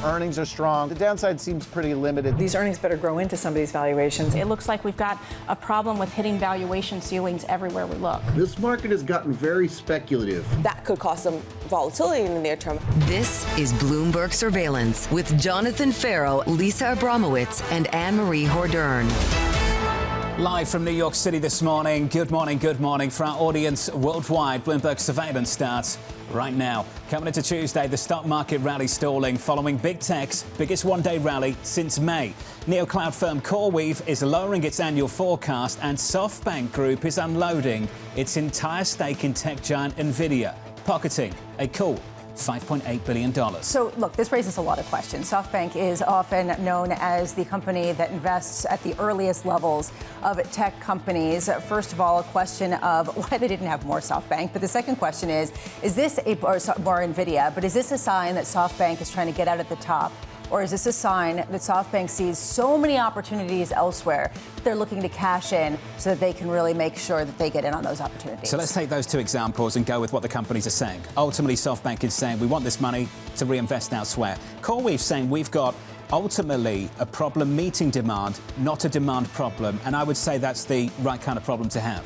Earnings are strong. The downside seems pretty limited. These earnings better grow into some of these valuations. It looks like we've got a problem with hitting valuation ceilings everywhere we look. This market has gotten very speculative. That could cause some volatility in the near term. This is Bloomberg Surveillance with Jonathan Ferro, Lisa Abramowicz, and Annmarie Hordern. Live from New York City this morning. Good morning for our audience worldwide. Bloomberg Surveillance starts right now. Coming into Tuesday, the stock market rally stalling following big tech's biggest one-day rally since May. Neo-cloud firm CoreWeave is lowering its annual forecast, and Softbank Group is unloading its entire stake in tech giant Nvidia, pocketing a cool $5.8 billion. So, look, this raises a lot of questions. Softbank is often known as the company that invests at the earliest levels of tech companies. First of all, a question of why they didn't have more Softbank. But the second question is this more Nvidia, but is this a sign that Softbank is trying to get out at the top? Or is this a sign that Softbank sees so many opportunities elsewhere that they're looking to cash in so that they can really make sure that they get in on those opportunities? So let's take those two examples and go with what the companies are saying. Ultimately, Softbank is saying we want this money to reinvest elsewhere. CoreWeave's saying we've got ultimately a problem meeting demand, not a demand problem. And I would say that's the right kind of problem to have.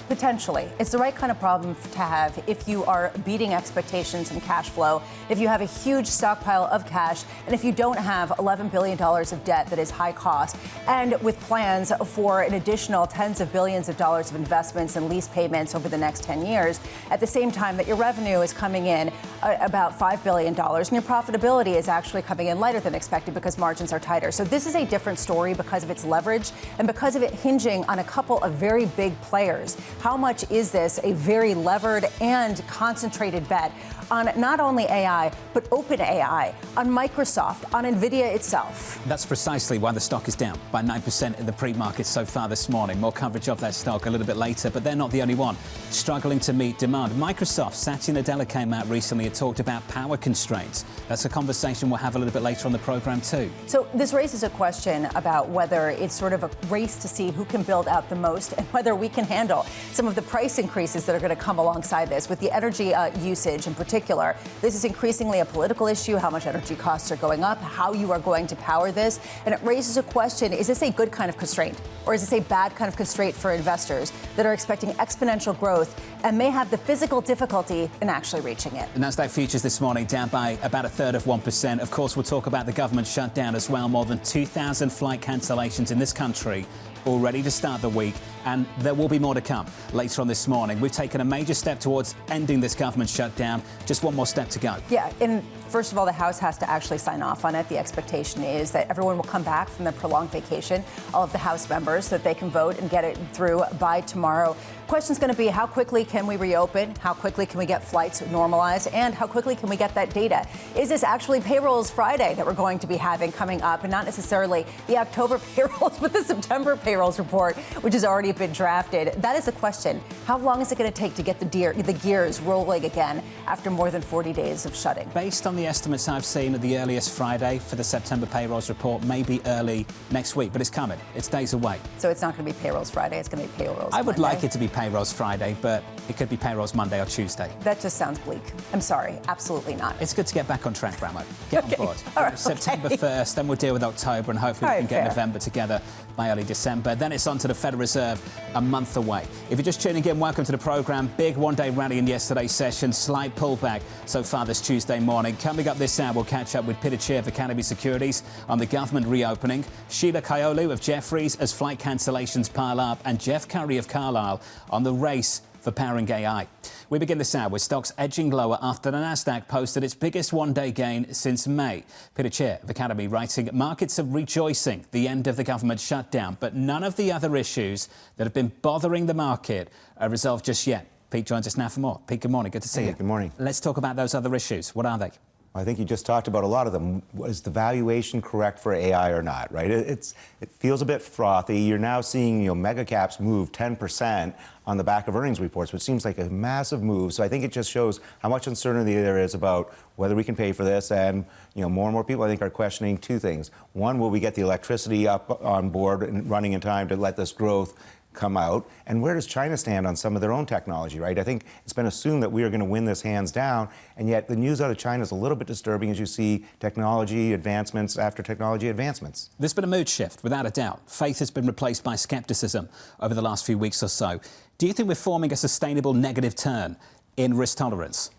Potentially. It's the right kind of problem to have if you are beating expectations in cash flow, if you have a huge stockpile of cash, and if you don't have $11 billion of debt that is high cost, and with plans for an additional tens of billions of dollars of investments and lease payments over the next 10 years, at the same time that your revenue is coming in about $5 billion, and your profitability is actually coming in lighter than expected because margins are tighter. So this is a different story because of its leverage and because of it hinging on a couple of very big players. How much is this a very levered and concentrated bet on not only AI, but OpenAI, on Microsoft, on Nvidia itself? That's precisely why the stock is down by 9% in the pre-market so far this morning. More coverage of that stock a little bit later, but they're not the only one struggling to meet demand. Microsoft, Satya Nadella came out recently and talked about power constraints. That's a conversation we'll have a little bit later on the program too. So this raises a question about whether it's sort of a race to see who can build out the most and whether we can handle some of the price increases that are going to come alongside this. With the energy usage in particular, this is increasingly a political issue, how much energy costs are going up, how you are going to power this. And it raises a question, is this a good kind of constraint? Or is this a bad kind of constraint for investors that are expecting exponential growth and may have the physical difficulty in actually reaching it? And Nasdaq futures this morning down by about 1/3 of 1%. Of course, we'll talk about the government shutdown as well. More than 2,000 flight cancellations in this country already to start the week, and there will be more to come later on this morning. We've taken a major step towards ending this government shutdown. Just one more step to go. Yeah, and first of all, the House has to actually sign off on it. The expectation is that everyone will come back from their prolonged vacation, all of the House members, so that they can vote and get it through by tomorrow. Question's going to be how quickly can we reopen? How quickly can we get flights normalized? And how quickly can we get that data? Is this actually Payrolls Friday that we're going to be having coming up, and not necessarily the October payrolls, but the September payrolls report, which has already been drafted? That is the question. How long is it going to take to get the gears rolling again after more than 40 days of shutting? Based on the estimates I've seen, at the earliest Friday for the September payrolls report, maybe early next week, but it's coming. It's days away. So it's not going to be Payrolls Friday. It's going to be Payrolls I would Monday. like it to be Payrolls Friday, but it could be Payrolls Monday or Tuesday. That just sounds bleak. I'm sorry. Absolutely not. It's good to get back on track, Bramo. Get Okay. on board. All right, September okay. 1st, then we'll deal with October, and hopefully All we right, can get fair. November together by early December. Then it's on to the Federal Reserve a month away. If you're just tuning in, welcome to the program. Big one-day rally in yesterday's session. Slight pullback so far this Tuesday morning. Coming up this hour, we'll catch up with Tchir of Securities on the government reopening. Sheila Kahyaoglu of Jefferies as flight cancellations pile up, and Jeff Currie of Carlyle on the race for powering AI. We begin this hour with stocks edging lower after the Nasdaq posted its biggest one-day gain since May. Tchir of Academy writing, markets are rejoicing the end of the government shutdown, but none of the other issues that have been bothering the market are resolved just yet. Pete joins us now for more. Pete, good morning. Good to see you. Good morning. Let's talk about those other issues. What are they? I think you just talked about a lot of them. Was the valuation correct for AI or not, right? It feels a bit frothy. You're now seeing, mega caps move 10% on the back of earnings reports, which seems like a massive move. So I think it just shows how much uncertainty there is about whether we can pay for this. And, more and more people, I think, are questioning two things. One, will we get the electricity up on board and running in time to let this growth come out? And where does China stand on some of their own technology, right? I think it's been assumed that we are going to win this hands down, and yet the news out of China is a little bit disturbing as you see technology advancements after technology advancements. There's been a mood shift, without a doubt. Faith has been replaced by skepticism over the last few weeks or so. Do you think we're forming a sustainable negative turn in risk tolerance?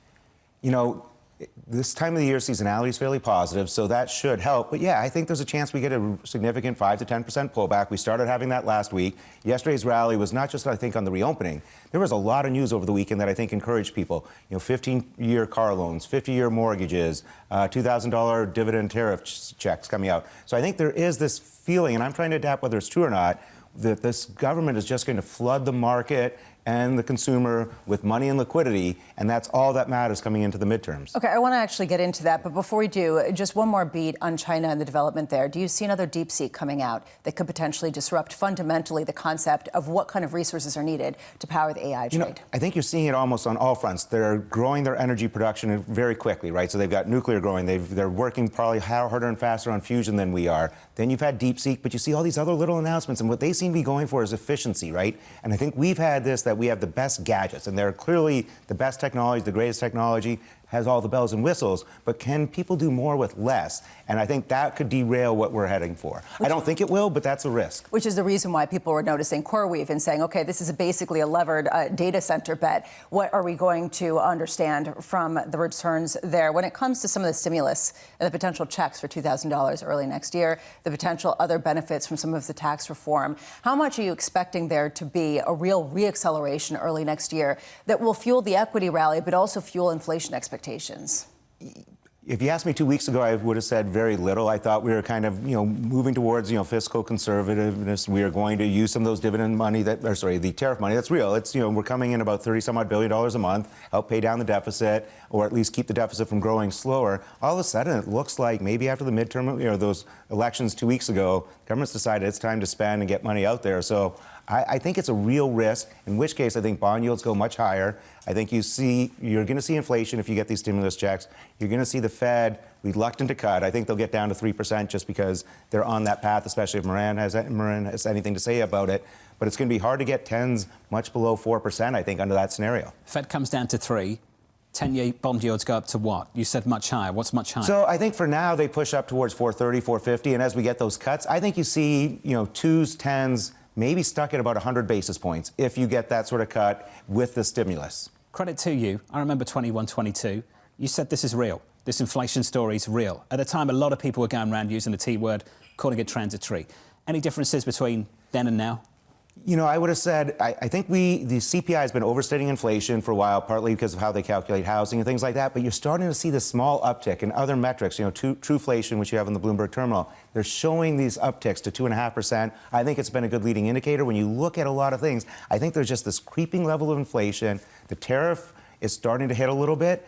You know, this time of the year, seasonality is fairly positive, so that should help. But yeah, I think there's a chance we get a significant 5 to 10% pullback. We started having that last week. Yesterday's rally was not just, I think, on the reopening. There was a lot of news over the weekend that I think encouraged people. You know, 15-year car loans, 50-year mortgages, $2,000 dividend tariff checks coming out. So I think there is this feeling, and I'm trying to adapt whether it's true or not, that this government is just going to flood the market and the consumer with money and liquidity, and that's all that matters coming into the midterms. Okay, I want to actually get into that, but before we do, just one more beat on China and the development there. Do you see another DeepSeek coming out that could potentially disrupt fundamentally the concept of what kind of resources are needed to power the AI trade? You know, I think you're seeing it almost on all fronts. They're growing their energy production very quickly, right? So they've got nuclear growing. They're working probably harder and faster on fusion than we are. Then you've had DeepSeek, but you see all these other little announcements, and what they seem to be going for is efficiency, right? And I think we've had this, that we have the best gadgets, and they're clearly the best technology, the greatest technology, has all the bells and whistles, but can people do more with less? And I think that could derail what we're heading for. I don't think it will, but that's a risk. Which is the reason why people were noticing CoreWeave and saying, okay, this is basically a levered data center bet. What are we going to understand from the returns there? When it comes to some of the stimulus and the potential checks for $2,000 early next year, the potential other benefits from some of the tax reform, how much are you expecting there to be a real reacceleration early next year that will fuel the equity rally, but also fuel inflation expectations? If you asked me 2 weeks ago, I would have said very little. I thought we were kind of, moving towards, fiscal conservativeness. We are going to use some of those dividend money the tariff money. That's real. It's, we're coming in about $30-some-odd billion a month, help pay down the deficit, or at least keep the deficit from growing slower. All of a sudden, it looks like maybe after the midterm, those elections 2 weeks ago, government's decided it's time to spend and get money out there. So I think it's a real risk, in which case I think bond yields go much higher. I think you're going to see inflation if you get these stimulus checks. You're going to see the Fed reluctant to cut. I think they'll get down to 3% just because they're on that path, especially if Moran has anything to say about it. But it's going to be hard to get 10s much below 4%, I think, under that scenario. Fed comes down to 3. 10-year bond yields go up to what? You said much higher. What's much higher? So I think for now they push up towards 430, 450, and as we get those cuts, I think you see, 2s, 10s, maybe stuck at about 100 basis points if you get that sort of cut with the stimulus. Credit to you. I remember 21, 22. You said this is real. This inflation story is real. At the time, a lot of people were going around using the T word, calling it transitory. Any differences between then and now? I would have said, I think the CPI has been overstating inflation for a while, partly because of how they calculate housing and things like that, but you're starting to see this small uptick in other metrics, Trueflation, which you have in the Bloomberg terminal. They're showing these upticks to 2.5%. I think it's been a good leading indicator. When you look at a lot of things, I think there's just this creeping level of inflation. The tariff is starting to hit a little bit.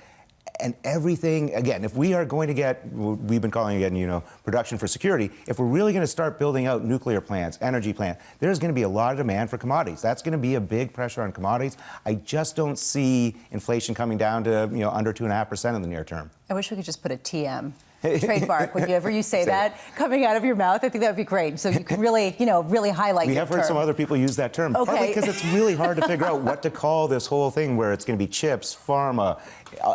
And everything, again, if we are going to get, we've been calling it, production for security, if we're really going to start building out nuclear plants, energy plants, there's going to be a lot of demand for commodities. That's going to be a big pressure on commodities. I just don't see inflation coming down to, under 2.5% in the near term. I wish we could just put a TM. Trademark, whenever you say that coming out of your mouth. I think that would be great. So you can really, really highlight We have heard some other people use that term. Okay. Partly because it's really hard to figure out what to call this whole thing where it's going to be chips, pharma,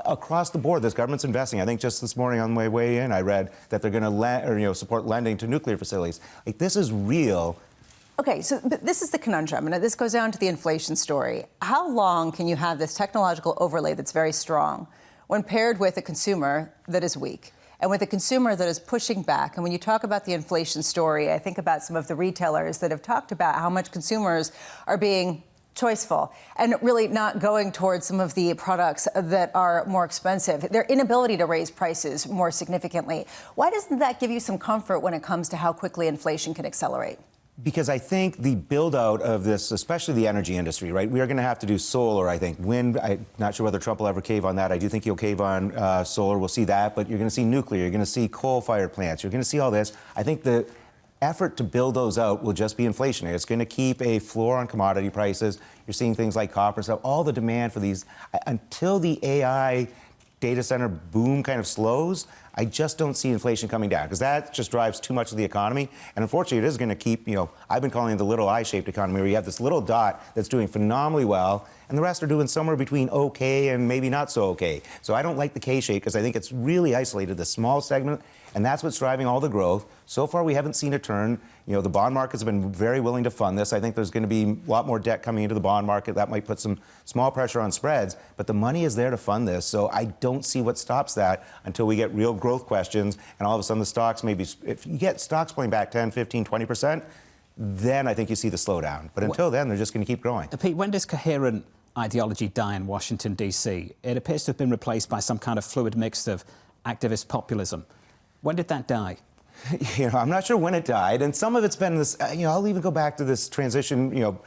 across the board. This government's investing. I think just this morning on my way in, I read that they're going to support lending to nuclear facilities. This is real. Okay, so but this is the conundrum, and this goes down to the inflation story. How long can you have this technological overlay that's very strong when paired with a consumer that is weak? And with a consumer that is pushing back. And when you talk about the inflation story, I think about some of the retailers that have talked about how much consumers are being choiceful and really not going towards some of the products that are more expensive. Their inability to raise prices more significantly. Why doesn't that give you some comfort when it comes to how quickly inflation can accelerate? Because I think the build out of this, especially the energy industry, right? We are going to have to do solar, I think. Wind, I'm not sure whether Trump will ever cave on that. I do think he'll cave on solar. We'll see that. But you're going to see nuclear. You're going to see coal-fired plants. You're going to see all this. I think the effort to build those out will just be inflationary. It's going to keep a floor on commodity prices. You're seeing things like copper stuff, all the demand for these. Until the AI data center boom kind of slows, I just don't see inflation coming down because that just drives too much of the economy. And unfortunately, it is going to keep, I've been calling it the little I-shaped economy, where you have this little dot that's doing phenomenally well, and the rest are doing somewhere between okay and maybe not so okay. So I don't like the K-shape because I think it's really isolated, the small segment, and that's what's driving all the growth. So far, we haven't seen a turn. The bond markets have been very willing to fund this. I think there's going to be a lot more debt coming into the bond market. That might put some small pressure on spreads, but the money is there to fund this. So I don't see what stops that until we get real growth questions, and all of a sudden the stocks maybe, if you get stocks pulling back 10, 15, 20%, then I think you see the slowdown. But until then, they're just going to keep growing. Pete, when does coherent ideology die in Washington, D.C.? It appears to have been replaced by some kind of fluid mix of activist populism. When did that die? I'm not sure when it died, and some of it's been this, I'll even go back to this transition,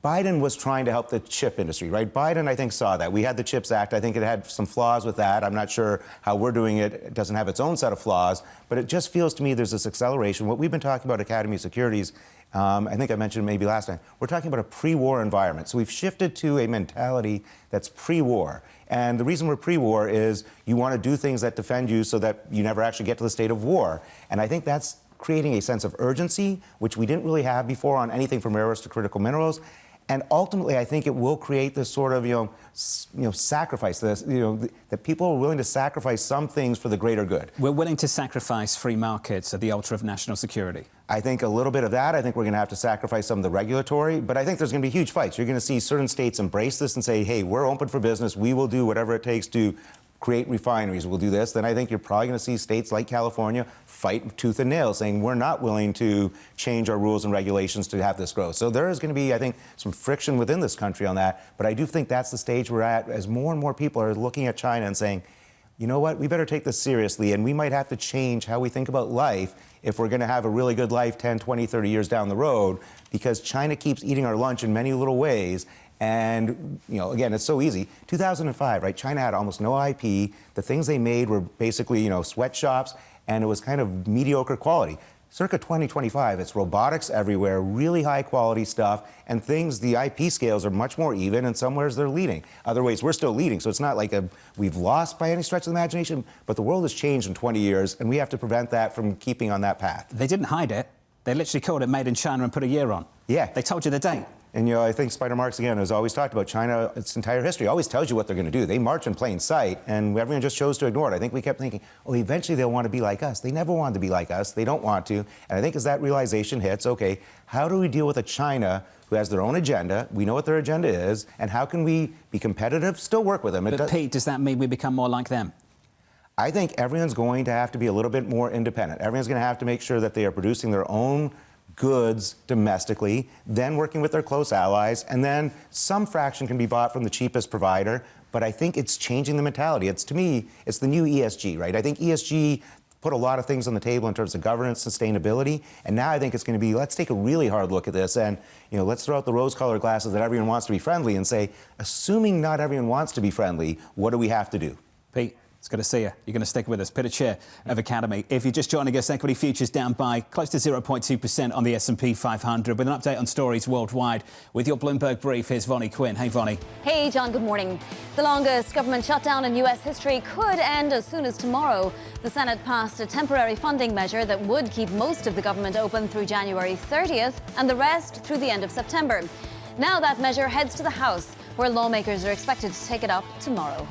Biden was trying to help the chip industry, right? Biden, I think, saw that. We had the CHIPS Act. I think it had some flaws with that. I'm not sure how we're doing it. It doesn't have its own set of flaws, but it just feels to me there's this acceleration. What we've been talking about Academy of Securities, I think I mentioned maybe last time, we're talking about a pre-war environment. So we've shifted to a mentality that's pre-war. And the reason we're pre-war is you want to do things that defend you so that you never actually get to the state of war. And I think that's creating a sense of urgency, which we didn't really have before on anything from rare earths to critical minerals. And ultimately, I think it will create this sort of, sacrifice, that people are willing to sacrifice some things for the greater good. We're willing to sacrifice free markets at the altar of national security. I think a little bit of that. I think we're going to have to sacrifice some of the regulatory, but I think there's going to be huge fights. You're going to see certain states embrace this and say, hey, we're open for business. We will do whatever it takes to create refineries. We'll do this. Then I think you're probably going to see states like California fight tooth and nail, saying we're not willing to change our rules and regulations to have this growth. So there is going to be, I think, some friction within this country on that. But I do think that's the stage we're at as more and more people are looking at China and saying, you know what, we better take this seriously, and we might have to change how we think about life if we're going to have a really good life 10, 20, 30 years down the road, because China keeps eating our lunch in many little ways. And, again, it's so easy. 2005, right? China had almost no IP. The things they made were basically, sweatshops, and it was kind of mediocre quality. Circa 2025, it's robotics everywhere, really high quality stuff, and things, the IP scales are much more even, and somewheres they're leading. Other ways, we're still leading, so it's not like we've lost by any stretch of the imagination, but the world has changed in 20 years, and we have to prevent that from keeping on that path. They didn't hide it. They literally called it made in China and put a year on. Yeah. They told you the date. And, I think Spider Marx, again, has always talked about China, its entire history, always tells you what they're going to do. They march in plain sight, and everyone just chose to ignore it. I think we kept thinking, eventually they'll want to be like us. They never wanted to be like us. They don't want to. And I think as that realization hits, okay, how do we deal with a China who has their own agenda? We know what their agenda is, and how can we be competitive, still work with them? But, Pete, does that mean we become more like them? I think everyone's going to have to be a little bit more independent. Everyone's going to have to make sure that they are producing their own goods domestically, then working with their close allies, and then some fraction can be bought from the cheapest provider. But I think it's changing the mentality. To me, it's the new ESG, right? I think ESG put a lot of things on the table in terms of governance, sustainability, and now I think it's going to be, let's take a really hard look at this, and let's throw out the rose-colored glasses that everyone wants to be friendly and say, assuming not everyone wants to be friendly, what do we have to do? Pete, it's good to see you. You're going to stick with us. Peter Tchir of Academy. If you're just joining us, equity futures down by close to 0.2% on the S&P 500. With an update on stories worldwide with your Bloomberg brief, here's Vonnie Quinn. Hey, Vonnie. Hey, John. Good morning. The longest government shutdown in U.S. history could end as soon as tomorrow. The Senate passed a temporary funding measure that would keep most of the government open through January 30th and the rest through the end of September. Now that measure heads to the House, where lawmakers are expected to take it up tomorrow.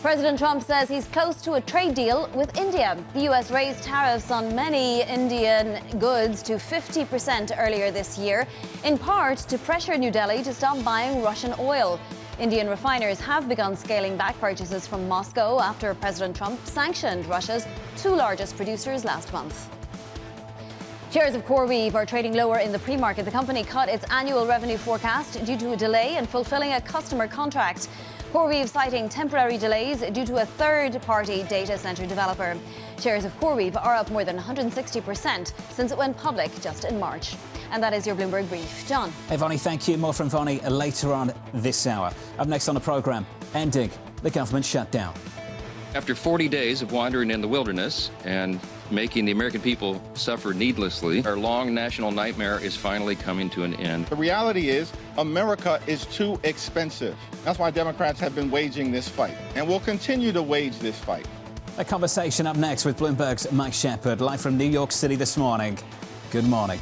President Trump says he's close to a trade deal with India. The U.S. raised tariffs on many Indian goods to 50% earlier this year, in part to pressure New Delhi to stop buying Russian oil. Indian refiners have begun scaling back purchases from Moscow after President Trump sanctioned Russia's two largest producers last month. Shares of CoreWeave are trading lower in the pre-market. The company cut its annual revenue forecast due to a delay in fulfilling a customer contract. CoreWeave citing temporary delays due to a third-party data center developer. Shares of CoreWeave are up more than 160% since it went public just in March. And that is your Bloomberg Brief. John. Hey, Vonnie, thank you. More from Vonnie later on this hour. Up next on the programme, ending the government shutdown. After 40 days of wandering in the wilderness and making the American people suffer needlessly, our long national nightmare is finally coming to an end. The reality is America is too expensive. That's why Democrats have been waging this fight and will continue to wage this fight. A conversation up next with Bloomberg's Mike Shepard, live from New York City this morning. Good morning.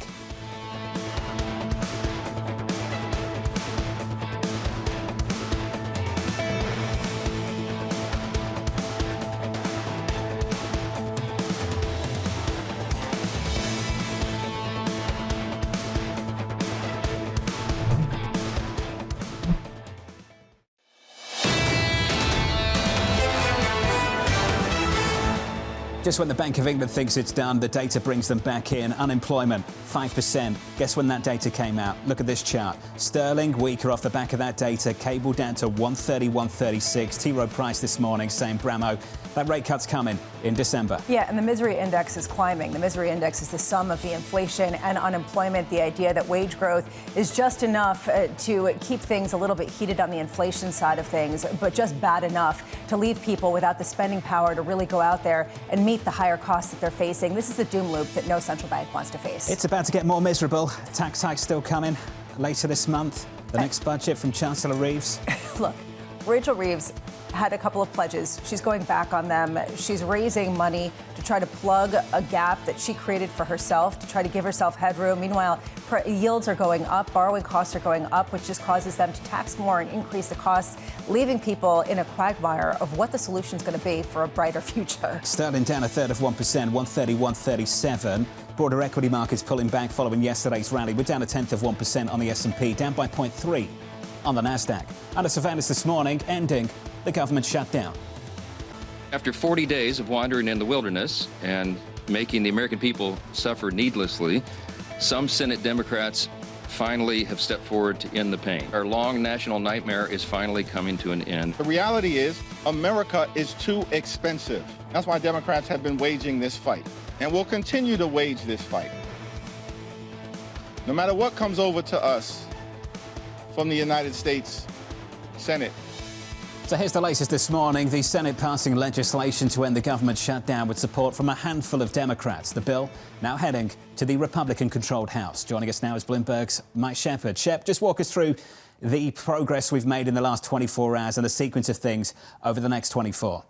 Just when the Bank of England thinks it's done, the data brings them back in. Unemployment, 5%. Guess when that data came out? Look at this chart. Sterling weaker off the back of that data. Cable down to 130, 136. T. Rowe Price this morning saying, Bramo, that rate cut's coming in December. Yeah, and the misery index is climbing. The misery index is the sum of the inflation and unemployment. The idea that wage growth is just enough to keep things a little bit heated on the inflation side of things, but just bad enough to leave people without the spending power to really go out there and meet the higher costs that they're facing. This is the doom loop that no central bank wants to face. It's about to get more miserable. Tax hikes still coming later this month. The next budget from Chancellor Reeves. Look, Rachel Reeves had a couple of pledges. She's going back on them. She's raising money to try to plug a gap that she created for herself, to try to give herself headroom. Meanwhile, yields are going up, borrowing costs are going up, which just causes them to tax more and increase the costs, leaving people in a quagmire of what the solution is going to be for a brighter future. Sterling down a third of 1%, 130, 137. Broader equity markets pulling back following yesterday's rally. We're down a tenth of 1% on the S&P, down by 0.3 on the Nasdaq. Under surveillance this morning, ending the government shutdown. After 40 days of wandering in the wilderness and making the American people suffer needlessly, some Senate Democrats finally have stepped forward to end the pain. Our long national nightmare is finally coming to an end. The reality is America is too expensive. That's why Democrats have been waging this fight and will continue to wage this fight. No matter what comes over to us from the United States Senate. So here's the latest this morning. The Senate passing legislation to end the government shutdown with support from a handful of Democrats. The bill now heading to the Republican-controlled House. Joining us now is Bloomberg's Mike Shepard. Shep, just walk us through the progress we've made in the last 24 hours and the sequence of things over the next 24.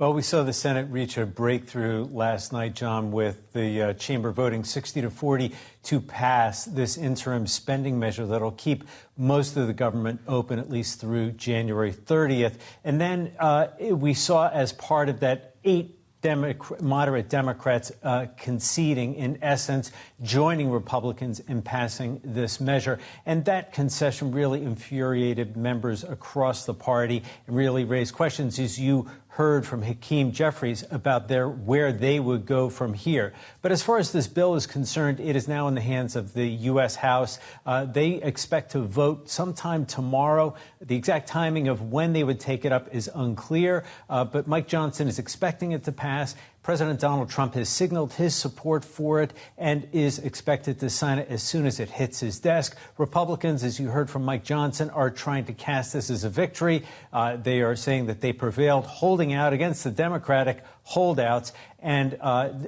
Well, we saw the Senate reach a breakthrough last night, John, with the chamber voting 60-40 to pass this interim spending measure that'll keep most of the government open at least through January 30th. And then we saw as part of that 8 moderate Democrats conceding, in essence, joining Republicans in passing this measure. And that concession really infuriated members across the party and really raised questions, as you heard from Hakeem Jefferies, about where they would go from here. But as far as this bill is concerned, it is now in the hands of the U.S. House. They expect to vote sometime tomorrow. The exact timing of when they would take it up is unclear, but Mike Johnson is expecting it to pass. President Donald Trump has signaled his support for it and is expected to sign it as soon as it hits his desk. Republicans, as you heard from Mike Johnson, are trying to cast this as a victory. They are saying that they prevailed, holding out against the Democratic holdouts and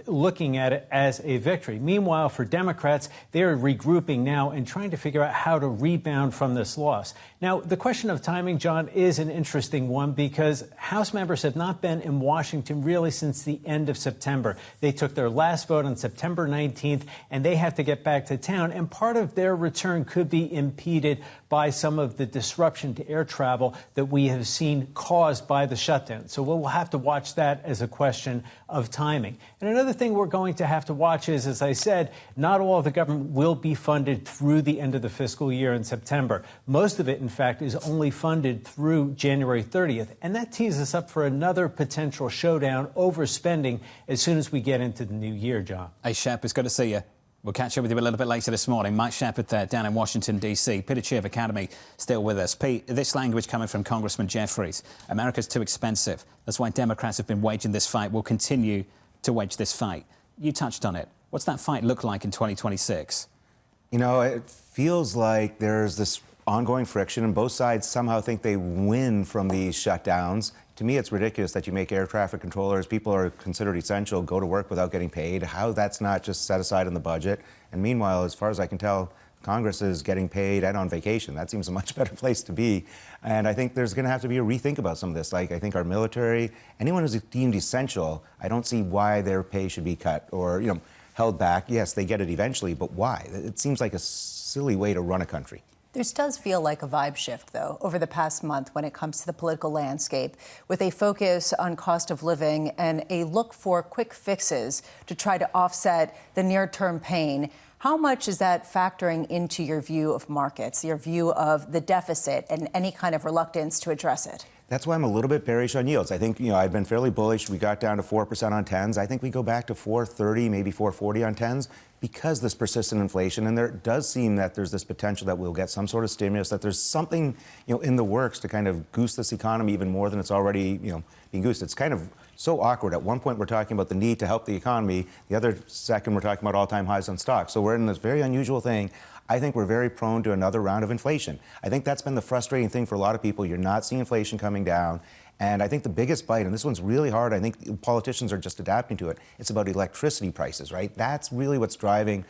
looking at it as a victory. Meanwhile, for Democrats, they are regrouping now and trying to figure out how to rebound from this loss. Now, the question of timing, John, is an interesting one because House members have not been in Washington really since the end of September. They took their last vote on September 19th, and they have to get back to town. And part of their return could be impeded by some of the disruption to air travel that we have seen caused by the shutdown. So we'll have to watch that as a question of timing. And another thing we're going to have to watch is, as I said, not all of the government will be funded through the end of the fiscal year in September. Most of it, in fact, is only funded through January 30th. And that tees us up for another potential showdown over spending as soon as we get into the new year, John. Hey, Shep, it's good to see you. We'll catch up with you a little bit later this morning. Mike Shepard there, down in Washington, D.C. Peter Tchir of Academy still with us. Pete, this language coming from Congressman Jefferies. America's too expensive. That's why Democrats have been waging this fight, will continue to wage this fight. You touched on it. What's that fight look like in 2026? You know, it feels like there's this ongoing friction, and both sides somehow think they win from these shutdowns. To me, it's ridiculous that you make air traffic controllers, people are considered essential, go to work without getting paid, how that's not just set aside in the budget. And meanwhile, as far as I can tell, Congress is getting paid and on vacation. That seems a much better place to be. And I think there's going to have to be a rethink about some of this. Like, I think our military, anyone who's deemed essential, I don't see why their pay should be cut or, held back. Yes, they get it eventually, but why? It seems like a silly way to run a country. This does feel like a vibe shift, though, over the past month when it comes to the political landscape, with a focus on cost of living and a look for quick fixes to try to offset the near-term pain. How much is that factoring into your view of markets, your view of the deficit, and any kind of reluctance to address it? That's why I'm a little bit bearish on yields. I think, I've been fairly bullish. We got down to 4% on 10s. I think we go back to 4.30, maybe 4.40 on 10s because this persistent inflation. And there does seem that there's this potential that we'll get some sort of stimulus, that there's something, in the works to kind of goose this economy even more than it's already, being goosed. It's kind of so awkward. At one point, we're talking about the need to help the economy. The other second, we're talking about all-time highs on stocks. So we're in this very unusual thing. I think we're very prone to another round of inflation. I think that's been the frustrating thing for a lot of people. You're not seeing inflation coming down. And I think the biggest bite, and this one's really hard, I think politicians are just adapting to it, it's about electricity prices, right? That's really what's driving.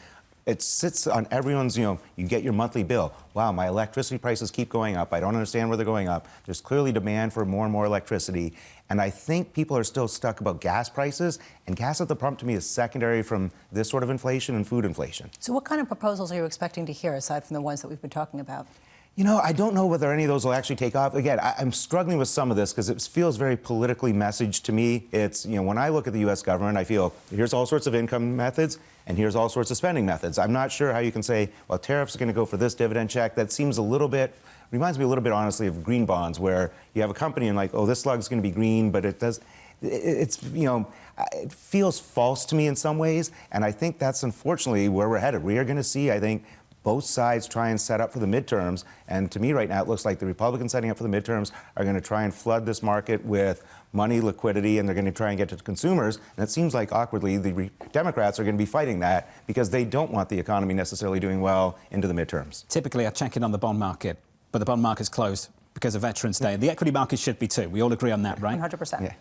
It sits on everyone's, you get your monthly bill. Wow, my electricity prices keep going up. I don't understand where they're going up. There's clearly demand for more and more electricity. And I think people are still stuck about gas prices. And gas at the pump, to me, is secondary from this sort of inflation and food inflation. So what kind of proposals are you expecting to hear, aside from the ones that we've been talking about? I don't know whether any of those will actually take off. Again, I'm struggling with some of this because it feels very politically messaged to me. It's, when I look at the U.S. government, I feel here's all sorts of income methods and here's all sorts of spending methods. I'm not sure how you can say, well, tariffs are going to go for this dividend check. That seems reminds me a little bit, honestly, of green bonds, where you have a company and like, oh, this slug's going to be green, but it feels false to me in some ways. And I think that's unfortunately where we're headed. We are going to see, I think, both sides try and set up for the midterms. And to me right now, it looks like the Republicans setting up for the midterms are going to try and flood this market with money, liquidity, and they're going to try and get to the consumers. And it seems like awkwardly the Democrats are going to be fighting that because they don't want the economy necessarily doing well into the midterms. Typically, I check in on the bond market, but the bond market's closed because of Veterans Day. The equity market should be too. We all agree on that, right? 100%. Yeah.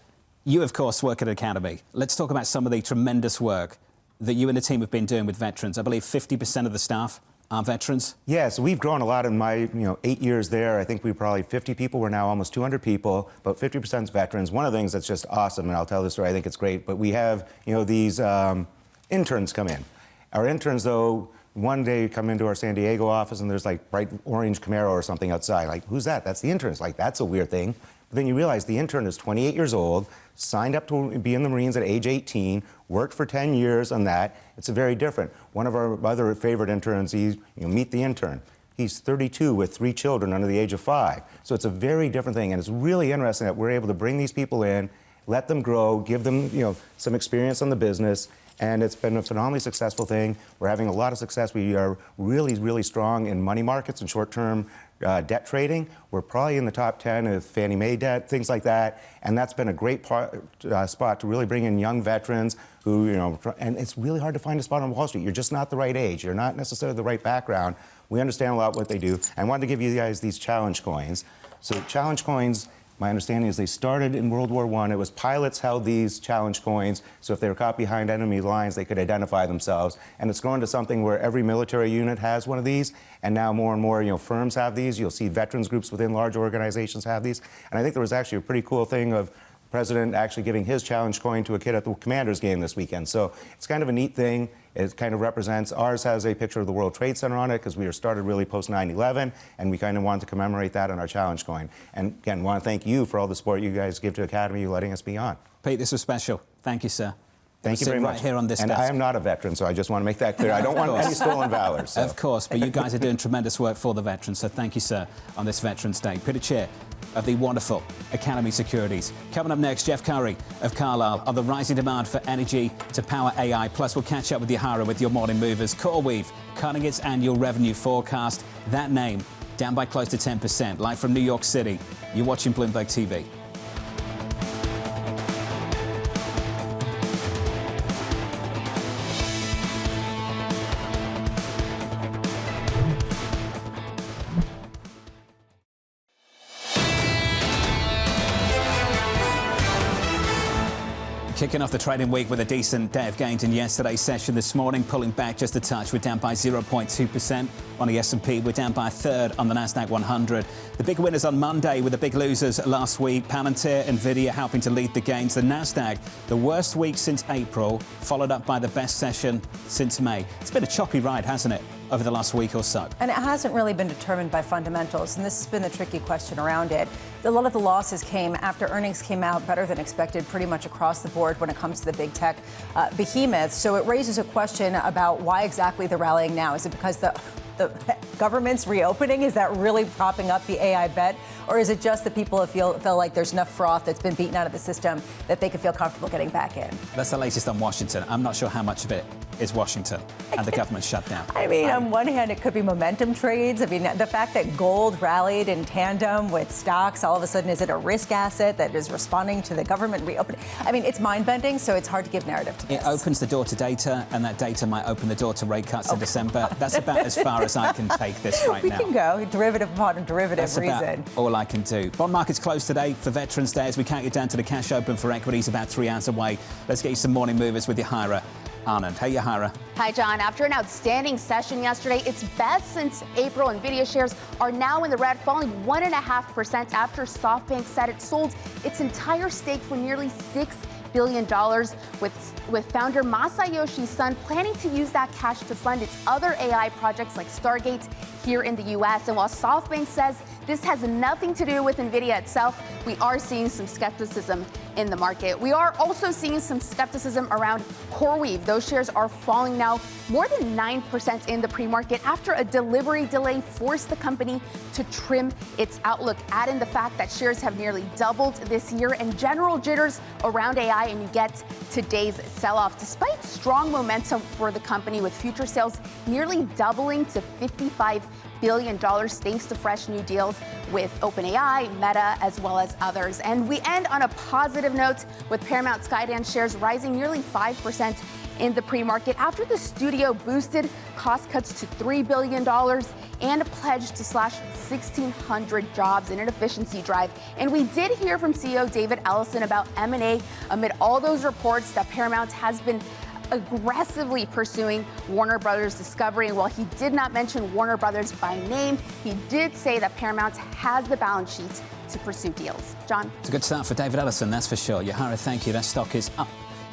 You, of course, work at an academy. Let's talk about some of the tremendous work that you and the team have been doing with veterans. I believe 50% of the staff are veterans? Yeah, so we've grown a lot in my 8 years there. I think we probably 50 people. We're now almost 200 people, but 50% is veterans. One of the things that's just awesome, and I'll tell this story, I think it's great, but we have these interns come in. Our interns, though, one day come into our San Diego office and there's like bright orange Camaro or something outside. Like, who's that? That's the interns. Like, that's a weird thing. But then you realize the intern is 28 years old, signed up to be in the Marines at age 18, worked for 10 years on that. It's a very different. One of our other favorite interns, meet the intern. He's 32 with 3 children under the age of 5. So it's a very different thing. And it's really interesting that we're able to bring these people in, let them grow, give them, some experience on the business. And it's been a phenomenally successful thing. We're having a lot of success. We are really, really strong in money markets and short-term debt trading. We're probably in the top 10 of Fannie Mae debt, things like that. And that's been a great spot to really bring in young veterans who, and it's really hard to find a spot on Wall Street. You're just not the right age. You're not necessarily the right background. We understand a lot what they do. I wanted to give you guys these challenge coins. So challenge coins, my understanding is they started in World War I. It was pilots held these challenge coins, so if they were caught behind enemy lines, they could identify themselves. And it's grown to something where every military unit has one of these, and now more and more firms have these. You'll see veterans groups within large organizations have these. And I think there was actually a pretty cool thing of the president actually giving his challenge coin to a kid at the Commanders game this weekend. So it's kind of a neat thing. It kind of represents, ours has a picture of the World Trade Center on it because we were started really post 9/11, and we kind of wanted to commemorate that on our challenge coin. And again, want to thank you for all the support you guys give to Academy, letting us be on. Pete, this was special. Thank you, sir. Thank you very much. Right here on this and desk. I am not a veteran, so I just want to make that clear. I don't want any stolen valor. So. Of course, but you guys are doing tremendous work for the veterans, so thank you, sir, on this Veterans Day. Peter Tchir of the wonderful Academy Securities. Coming up next, Jeff Currie of Carlyle on the rising demand for energy to power AI. Plus, we'll catch up with Yahara with your morning movers. CoreWeave cutting its annual revenue forecast. That name down by close to 10%. Live from New York City. You're watching Bloomberg TV. Kicking off the trading week with a decent day of gains in yesterday's session. This morning, pulling back just a touch. We're down by 0.2% on the S&P. We're down by a third on the Nasdaq 100. The big winners on Monday with the big losers last week. Palantir, Nvidia helping to lead the gains. The Nasdaq, the worst week since April, followed up by the best session since May. It's been a choppy ride, hasn't it, over the last week or so? And it hasn't really been determined by fundamentals, and this has been the tricky question around it. A lot of the losses came after earnings came out better than expected pretty much across the board when it comes to the big tech behemoths. So it raises a question about why exactly they're rallying now. Is it because the government's reopening? Is that really propping up the AI bet? Or is it just that people feel like there's enough froth that's been beaten out of the system that they could feel comfortable getting back in? That's the latest on Washington. I'm not sure how much of it is Washington and the government shutdown. I mean, on one hand, it could be momentum trades. I mean, the fact that gold rallied in tandem with stocks, all of a sudden, is it a risk asset that is responding to the government reopening? I mean, it's mind-bending, so it's hard to give narrative to this. It opens the door to data, and that data might open the door to rate cuts in December. That's about as far as I can take this right now. We can go derivative upon derivative That's reason. About all I can do. Bond markets closed today for Veterans Day as we count you down to the cash open for equities about 3 hours away. Let's get you some morning movers with Yahira Anand. Hey, Yahira. Hi, John. After an outstanding session yesterday, its best since April, Nvidia shares are now in the red, falling 1.5% after Softbank said it sold its entire stake for nearly $6 billion, with founder Masayoshi Son planning to use that cash to fund its other AI projects like Stargate here in the U.S. And while Softbank says this has nothing to do with Nvidia itself, we are seeing some skepticism in the market. We are also seeing some skepticism around CoreWeave. Those shares are falling now more than 9% in the pre-market after a delivery delay forced the company to trim its outlook. Add in the fact that shares have nearly doubled this year and general jitters around AI, and you get today's sell-off. Despite strong momentum for the company, with future sales nearly doubling to $55 billion thanks to fresh new deals with OpenAI, Meta, as well as others. And we end on a positive note with Paramount Skydance shares rising nearly 5% in the pre-market after the studio boosted cost cuts to $3 billion and pledged to slash 1,600 jobs in an efficiency drive. And we did hear from CEO David Ellison about M&A amid all those reports that Paramount has been aggressively pursuing Warner Brothers Discovery. And while he did not mention Warner Brothers by name, he did say that Paramount has the balance sheet to pursue deals. John? It's a good start for David Ellison, that's for sure. Yahira, thank you. That stock is up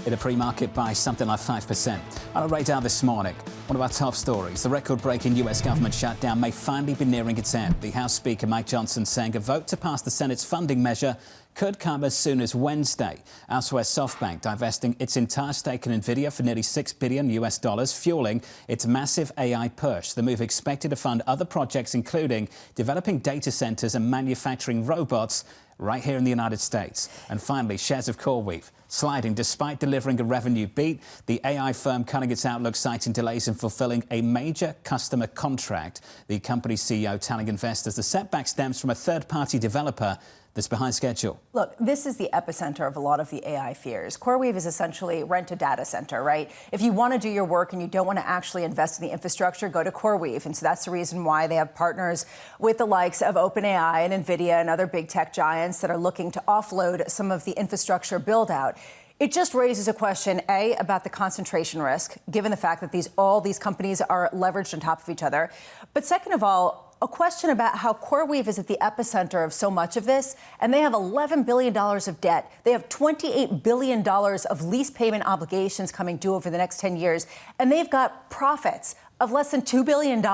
in the pre-market by something like 5%. On our radar this morning, one of our top stories, the record-breaking U.S. government shutdown may finally be nearing its end. The House Speaker Mike Johnson saying a vote to pass the Senate's funding measure could come as soon as Wednesday. Elsewhere, Softbank divesting its entire stake in Nvidia for nearly $6 billion, fueling its massive AI push. The move expected to fund other projects, including developing data centers and manufacturing robots right here in the United States. And finally, shares of CoreWeave sliding despite delivering a revenue beat. The AI firm cutting its outlook, citing delays in fulfilling a major customer contract. The company's CEO telling investors the setback stems from a third-party developer that's behind schedule. Look, this is the epicenter of a lot of the AI fears. CoreWeave is essentially rent a data center, right? If you want to do your work and you don't want to actually invest in the infrastructure, go to CoreWeave. And so that's the reason why they have partners with the likes of OpenAI and Nvidia and other big tech giants that are looking to offload some of the infrastructure build out. It just raises a question, A, about the concentration risk, given the fact that all these companies are leveraged on top of each other. But second of all, a question about how CoreWeave is at the epicenter of so much of this, and they have $11 billion of debt. They have $28 billion of lease payment obligations coming due over the next 10 years, and they've got profits of less than $2 billion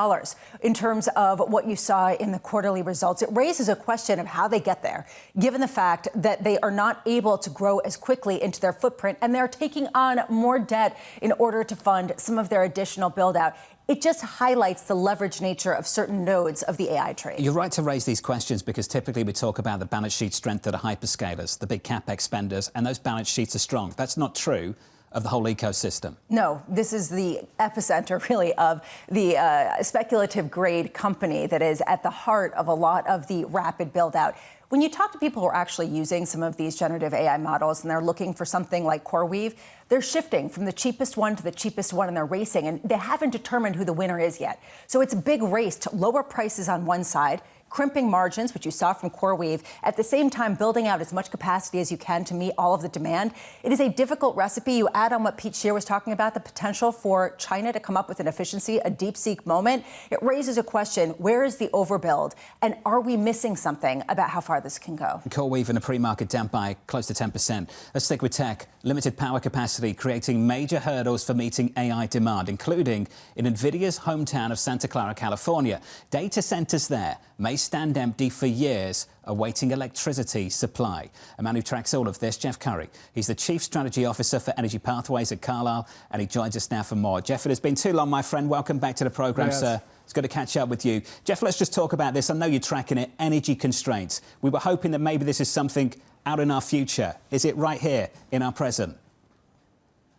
in terms of what you saw in the quarterly results. It raises a question of how they get there, given the fact that they are not able to grow as quickly into their footprint, and they're taking on more debt in order to fund some of their additional build-out. It just highlights the leverage nature of certain nodes of the AI trade. You're right to raise these questions because typically we talk about the balance sheet strength of the hyperscalers, the big capex spenders, and those balance sheets are strong. That's not true of the whole ecosystem. No, this is the epicenter, really, of the speculative grade company that is at the heart of a lot of the rapid build out. When you talk to people who are actually using some of these generative AI models and they're looking for something like CoreWeave, they're shifting from the cheapest one to the cheapest one, and they're racing, and they haven't determined who the winner is yet. So it's a big race to lower prices on one side, crimping margins, which you saw from CoreWeave, at the same time building out as much capacity as you can to meet all of the demand. It is a difficult recipe. You add on what Tchir was talking about, the potential for China to come up with an efficiency, a DeepSeek moment. It raises a question, where is the overbuild? And are we missing something about how far this can go? CoreWeave in the pre-market down by close to 10%. Let's stick with tech. Limited power capacity creating major hurdles for meeting AI demand, including in Nvidia's hometown of Santa Clara, California. Data centers there may stand empty for years, awaiting electricity supply. A man who tracks all of this, Jeff Currie. He's the Chief Strategy Officer for Energy Pathways at Carlyle, and he joins us now for more. Jeff, it has been too long, my friend. Welcome back to the programme, Yes. sir. It's good to catch up with you. Jeff, let's just talk about this. I know you're tracking it, energy constraints. We were hoping that maybe this is something out in our future. Is it right here in our present?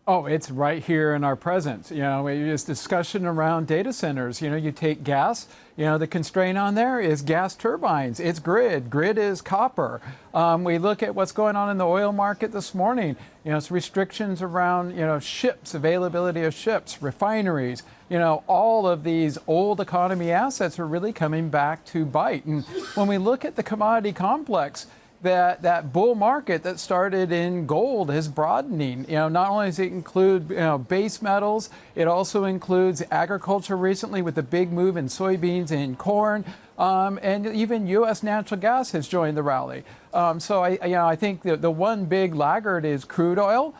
Oh, it's right here in our present. You know, there's discussion around data centers. You know, you take gas, you know, the constraint on there is gas turbines. It's grid. Grid is copper. We look at what's going on in the oil market this morning. You know, it's restrictions around, you know, ships, availability of ships, refineries. You know, all of these old economy assets are really coming back to bite. And when we look at the commodity complex, that bull market that started in gold is broadening. You know, not only does it include, you know, base metals, it also includes agriculture recently with the big move in soybeans and corn, and even U.S. natural gas has joined the rally. So I think the one big laggard is crude oil.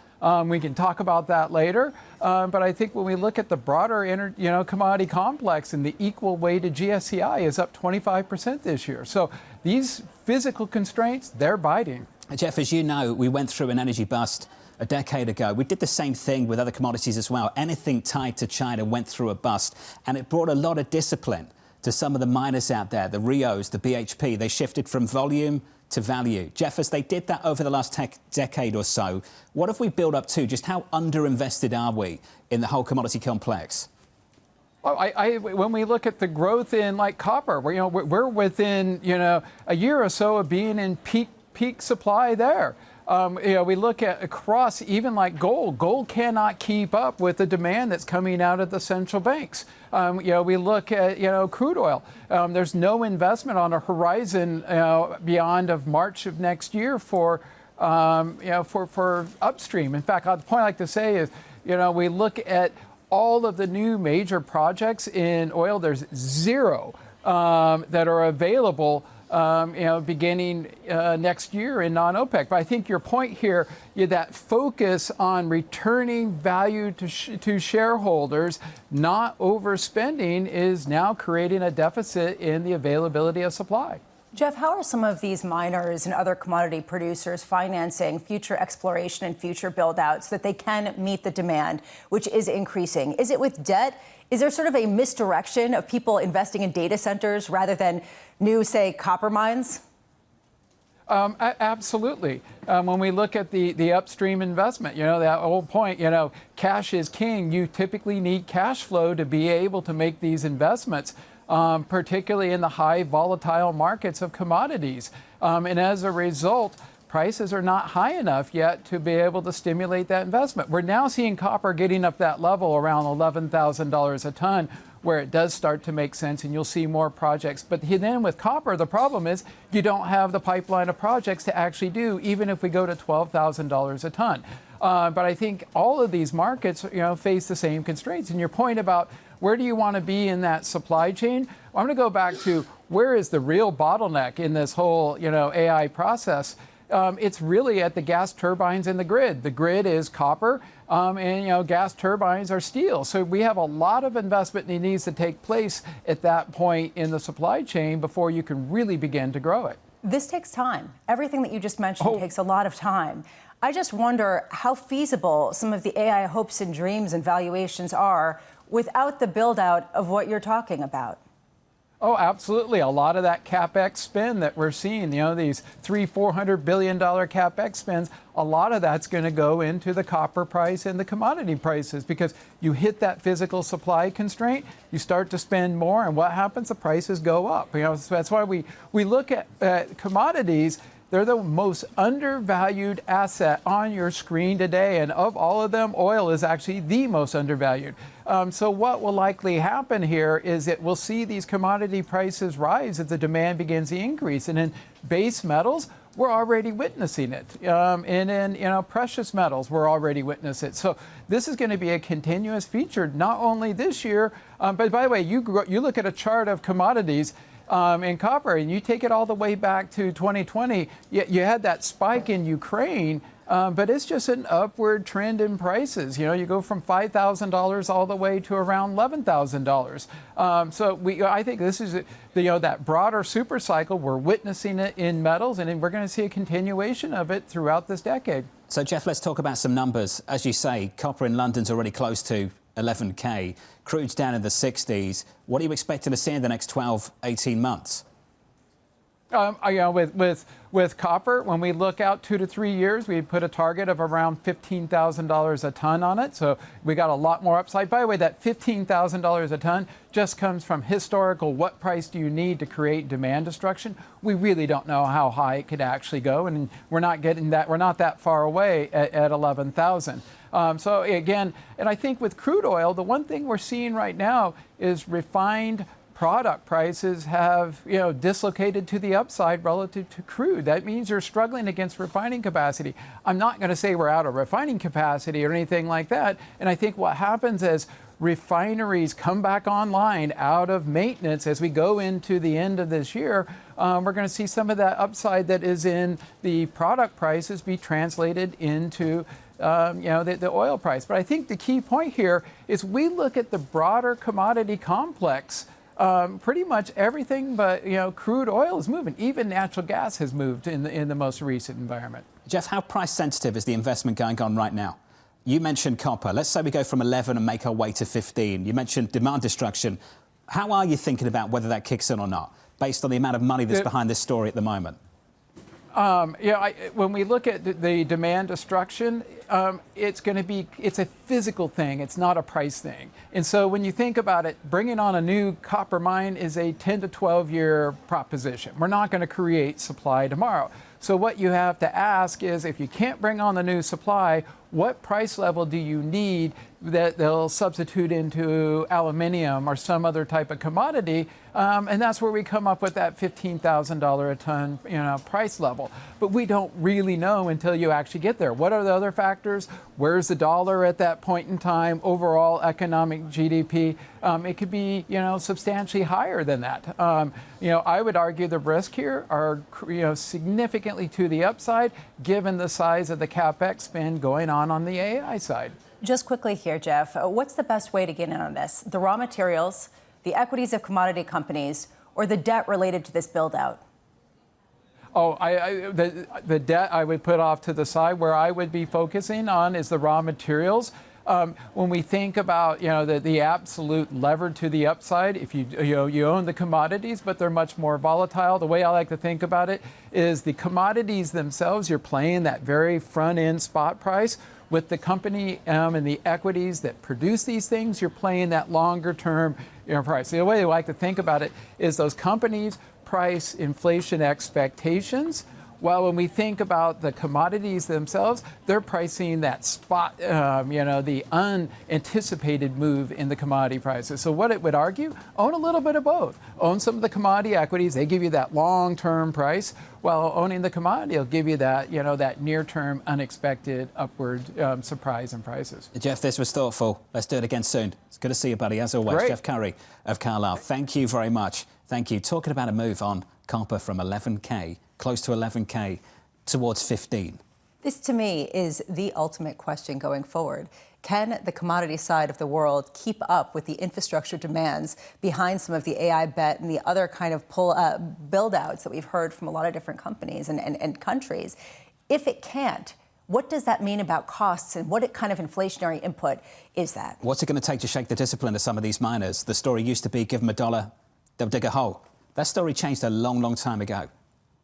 We can talk about that later. But I think when we look at the broader commodity complex, and the equal weighted GSCI is up 25% this year. So these physical constraints, they're biting. Jeff, as you know, we went through an energy bust a decade ago. We did the same thing with other commodities as well. Anything tied to China went through a bust, and it brought a lot of discipline to some of the miners out there, the Rios, the BHP. They shifted from volume to value. Jeff, as they did that over the last decade or so, what have we built up to? Just how underinvested are we in the whole commodity complex? Well, when we look at the growth in like copper, we're within a year or so of being in peak supply there. We look at across even like gold. Gold cannot keep up with the demand that's coming out of the central banks. We look at crude oil. There's no investment on a horizon beyond of March of next year for upstream. In fact, the point I like to say is, we look at all of the new major projects in oil. There's zero that are available beginning next year in non-OPEC. But I think your point here, that focus on returning value to shareholders, not overspending, is now creating a deficit in the availability of supply. Jeff, how are some of these miners and other commodity producers financing future exploration and future build-outs so that they can meet the demand, which is increasing? Is it with debt? Is there sort of a misdirection of people investing in data centers rather than new, say, copper mines? Absolutely. When we look at the upstream investment, that old point, cash is king. You typically need cash flow to be able to make these investments. Particularly in the high volatile markets of commodities. And as a result, prices are not high enough yet to be able to stimulate that investment. We're now seeing copper getting up that level around $11,000 a ton, where it does start to make sense, and you'll see more projects. But then with copper, the problem is you don't have the pipeline of projects to actually do, even if we go to $12,000 a ton. But I think all of these markets, face the same constraints. And your point about where do you want to be in that supply chain? Well, I'm going to go back to where is the real bottleneck in this whole, AI process? It's really at the gas turbines and the grid. The grid is copper, and gas turbines are steel. So we have a lot of investment that needs to take place at that point in the supply chain before you can really begin to grow it. This takes time. Everything that you just mentioned takes a lot of time. I just wonder how feasible some of the AI hopes and dreams and valuations are without the build out of what you're talking about. Oh, absolutely. A lot of that CapEx spend that we're seeing, these $400 billion CapEx spends, a lot of that's going to go into the copper price and the commodity prices, because you hit that physical supply constraint, you start to spend more, and what happens? The prices go up. So that's why we look at commodities They're the most undervalued asset on your screen today. And of all of them, oil is actually the most undervalued. So what will likely happen here is that we'll see these commodity prices rise as the demand begins to increase. And in base metals, we're already witnessing it. And in precious metals, we're already witnessing it. So this is going to be a continuous feature, not only this year, but by the way, you look at a chart of commodities in copper, and you take it all the way back to 2020, you had that spike in Ukraine, but it's just an upward trend in prices. You go from $5,000 all the way to around $11,000. So I think this is that broader super cycle. We're witnessing it in metals, and we're going to see a continuation of it throughout this decade. So, Jeff, let's talk about some numbers. As you say, copper in London's already close to 11K. Crude's down in the 60s. What are you expecting to see in the next 12, 18 months? With copper, when we look out 2 to 3 years, we put a target of around $15,000 a ton on it. So we got a lot more upside. By the way, that $15,000 a ton just comes from historical. What price do you need to create demand destruction? We really don't know how high it could actually go, and we're not getting that. We're not that far away at 11,000. So again, and I think with crude oil, the one thing we're seeing right now is refined product prices have dislocated to the upside relative to crude. That means you're struggling against refining capacity. I'm not going to say we're out of refining capacity or anything like that. And I think what happens as refineries come back online out of maintenance as we go into the end of this year, we're going to see some of that upside that is in the product prices be translated into the oil price. But I think the key point here is we look at the broader commodity complex. Pretty much everything but crude oil is moving. Even natural gas has moved in the most recent environment. Jeff, how price sensitive is the investment going on right now? You mentioned copper. Let's say we go from 11 and make our way to 15. You mentioned demand destruction. How are you thinking about whether that kicks in or not, based on the amount of money that's behind this story at the moment? When we look at the demand destruction, it's a physical thing. It's not a price thing. And so when you think about it, bringing on a new copper mine is a 10 to 12 year proposition. We're not going to create supply tomorrow. So what you have to ask is, if you can't bring on the new supply, what price level do you need that they'll substitute into aluminium or some other type of commodity? And that's where we come up with that $15,000 a ton price level. But we don't really know until you actually get there. What are the other factors? Where's the dollar at that point in time? Overall economic GDP? It could be substantially higher than that. I would argue the risk here are significantly to the upside, given the size of the CapEx spend going on the AI side. Just quickly here, Jeff, what's the best way to get in on this? The raw materials, the equities of commodity companies, or the debt related to this build out? Oh, the debt I would put off to the side. Where I would be focusing on is the raw materials. When we think about the absolute lever to the upside, if you own the commodities, but they're much more volatile. The way I like to think about it is the commodities themselves. You're playing that very front end spot price. With the company and the equities that produce these things, you're playing that longer term price. The way I like to think about it is those companies price inflation expectations. Well, when we think about the commodities themselves, they're pricing that spot, the unanticipated move in the commodity prices. So what it would argue, own a little bit of both. Own some of the commodity equities. They give you that long-term price, while owning the commodity will give you that, that near-term unexpected upward surprise in prices. Jeff, this was thoughtful. Let's do it again soon. It's good to see you, buddy, as always. Great. Jeff Currie of Carlyle. Thank you very much. Thank you. Talking about a move on copper from 11K, close to 11K, towards 15. This, to me, is the ultimate question going forward. Can the commodity side of the world keep up with the infrastructure demands behind some of the AI bet and the other kind of build-outs that we've heard from a lot of different companies and countries? If it can't, what does that mean about costs, and what kind of inflationary input is that? What's it going to take to shake the discipline of some of these miners? The story used to be, give them $1, they'll dig a hole. That story changed a long, long time ago.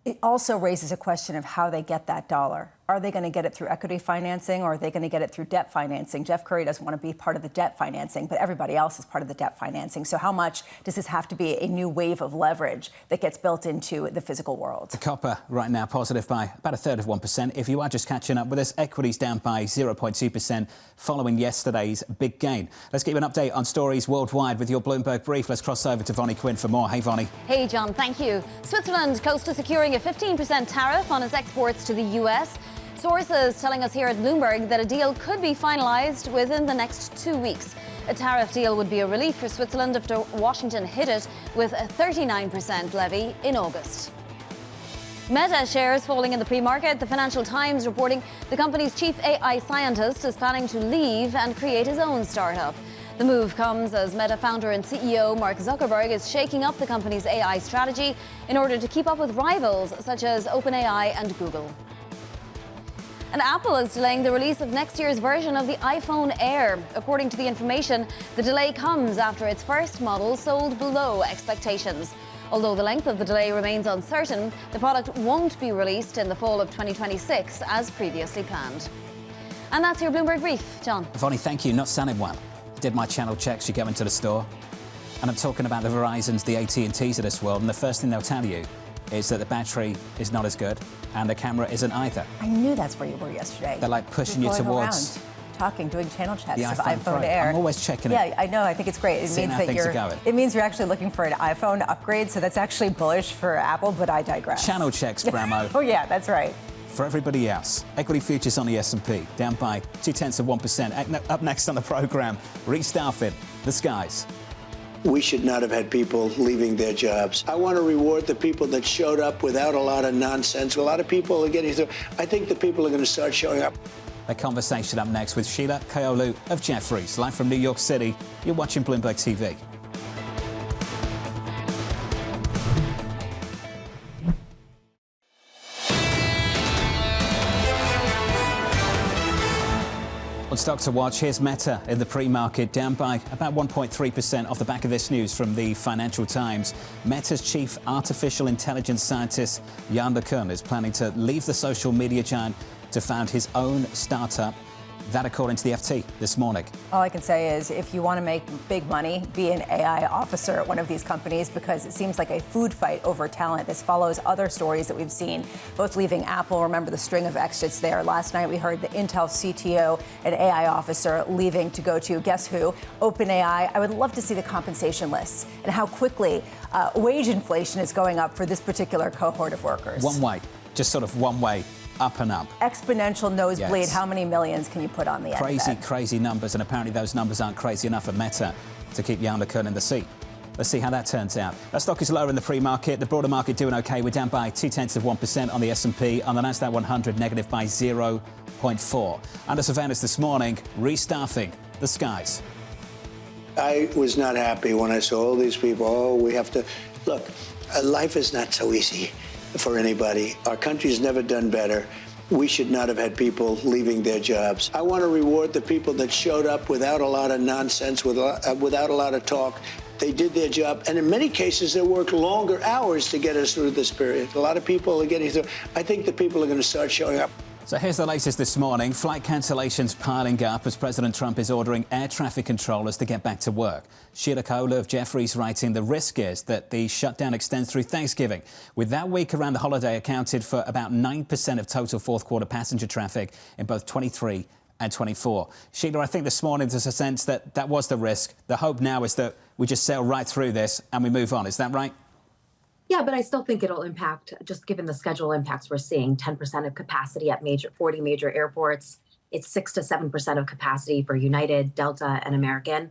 It also raises a question of how they get that dollar. are they going to get it through equity financing or are they going to get it through debt financing? Jeff Currie doesn't want to be part of the debt financing, but everybody else is part of the debt financing. So how much does this have to be a new wave of leverage that gets built into the physical world? The copper right now positive by about 1/3%. If you are just catching up with us, equities down by 0.2% following yesterday's big gain. Let's give you an update on stories worldwide with your Bloomberg Brief. Let's cross over to Vonnie Quinn for more. Hey, Vonnie. Hey, John, thank you. Switzerland close to securing a 15% tariff on its exports to the US. Sources telling us here at Bloomberg that a deal could be finalized within the next 2 weeks. A tariff deal would be a relief for Switzerland after Washington hit it with a 39% levy in August. Meta shares falling in the pre-market. The Financial Times reporting the company's chief AI scientist is planning to leave and create his own startup. The move comes as Meta founder and CEO Mark Zuckerberg is shaking up the company's AI strategy in order to keep up with rivals such as OpenAI and Google. And Apple is delaying the release of next year's version of the iPhone Air. According to the information, the delay comes after its first model sold below expectations. Although the length of the delay remains uncertain, the product won't be released in the fall of 2026 as previously planned. And that's your Bloomberg Brief. John. Vonnie, thank you. Not sounding well. Did my channel checks. You go into the store, and I'm talking about the Verizons, the AT&Ts of this world, and the first thing they'll tell you is that the battery is not as good and the camera isn't either. I knew that's where you were yesterday. They're like pushing you towards talking, doing channel checks the of iPhone iPhone Pro. Air. I'm always checking it. Yeah, I know. I think it's great. It Seeing means how that things are going. It means you're actually looking for an iPhone upgrade. So that's actually bullish for Apple. But I digress. Channel checks, Bramo. Oh yeah, that's right. For everybody else, equity futures on the S&P down by 0.2%. Up next on the program, restaffing the skies. We should not have had people leaving their jobs. I want to reward the people that showed up without a lot of nonsense. A lot of people are getting through. I think the people are going to start showing up. A conversation up next with Sheila, Kahyaoglu of Jefferies. Live from New York City, you're watching Bloomberg TV. On Stock to Watch, here's Meta in the pre-market, down by about 1.3% off the back of this news from the Financial Times. Meta's chief artificial intelligence scientist, Yann LeCun, is planning to leave the social media giant to found his own startup. That according to the FT this morning. All I can say is if you want to make big money, be an AI officer at one of these companies because it seems like a food fight over talent. This follows other stories that we've seen, both leaving Apple. Remember the string of exits there. Last night we heard the Intel CTO and AI officer leaving to go to, guess who? OpenAI. I would love to see the compensation lists and how quickly wage inflation is going up for this particular cohort of workers. One way, just sort of one way. Up and up. Exponential nosebleed. Yes. How many millions can you put on the end of that? Crazy numbers, and apparently those numbers aren't crazy enough at Meta to keep Yann LeCun in the seat. Let's see how that turns out. That stock is lower in the pre-market. The broader market doing okay. We're down by 0.2% on the S&P. On the Nasdaq 100, negative by 0.4. Under surveillance this morning, restaffing the skies. I was not happy when I saw all these people. Oh, we have to look. Life is not so easy for anybody. Our country's never done better. We should not have had people leaving their jobs. I want to reward the people that showed up without a lot of nonsense, without a lot of talk. They did their job, and in many cases, they worked longer hours to get us through this period. A lot of people are getting through. I think the people are going to start showing up. So here's the latest this morning. Flight cancellations piling up as President Trump is ordering air traffic controllers to get back to work. Sheila Kahyaoglu of Jefferies writing the risk is that the shutdown extends through Thanksgiving, with that week around the holiday accounted for about 9% of total fourth quarter passenger traffic in both 23 and 24. Sheila, I think this morning there's a sense that that was the risk. The hope now is that we just sail right through this and we move on. Is that right? Yeah, but I still think it'll impact, just given the schedule impacts we're seeing, 10% of capacity at 40 major airports. It's 6 to 7% of capacity for United, Delta, and American.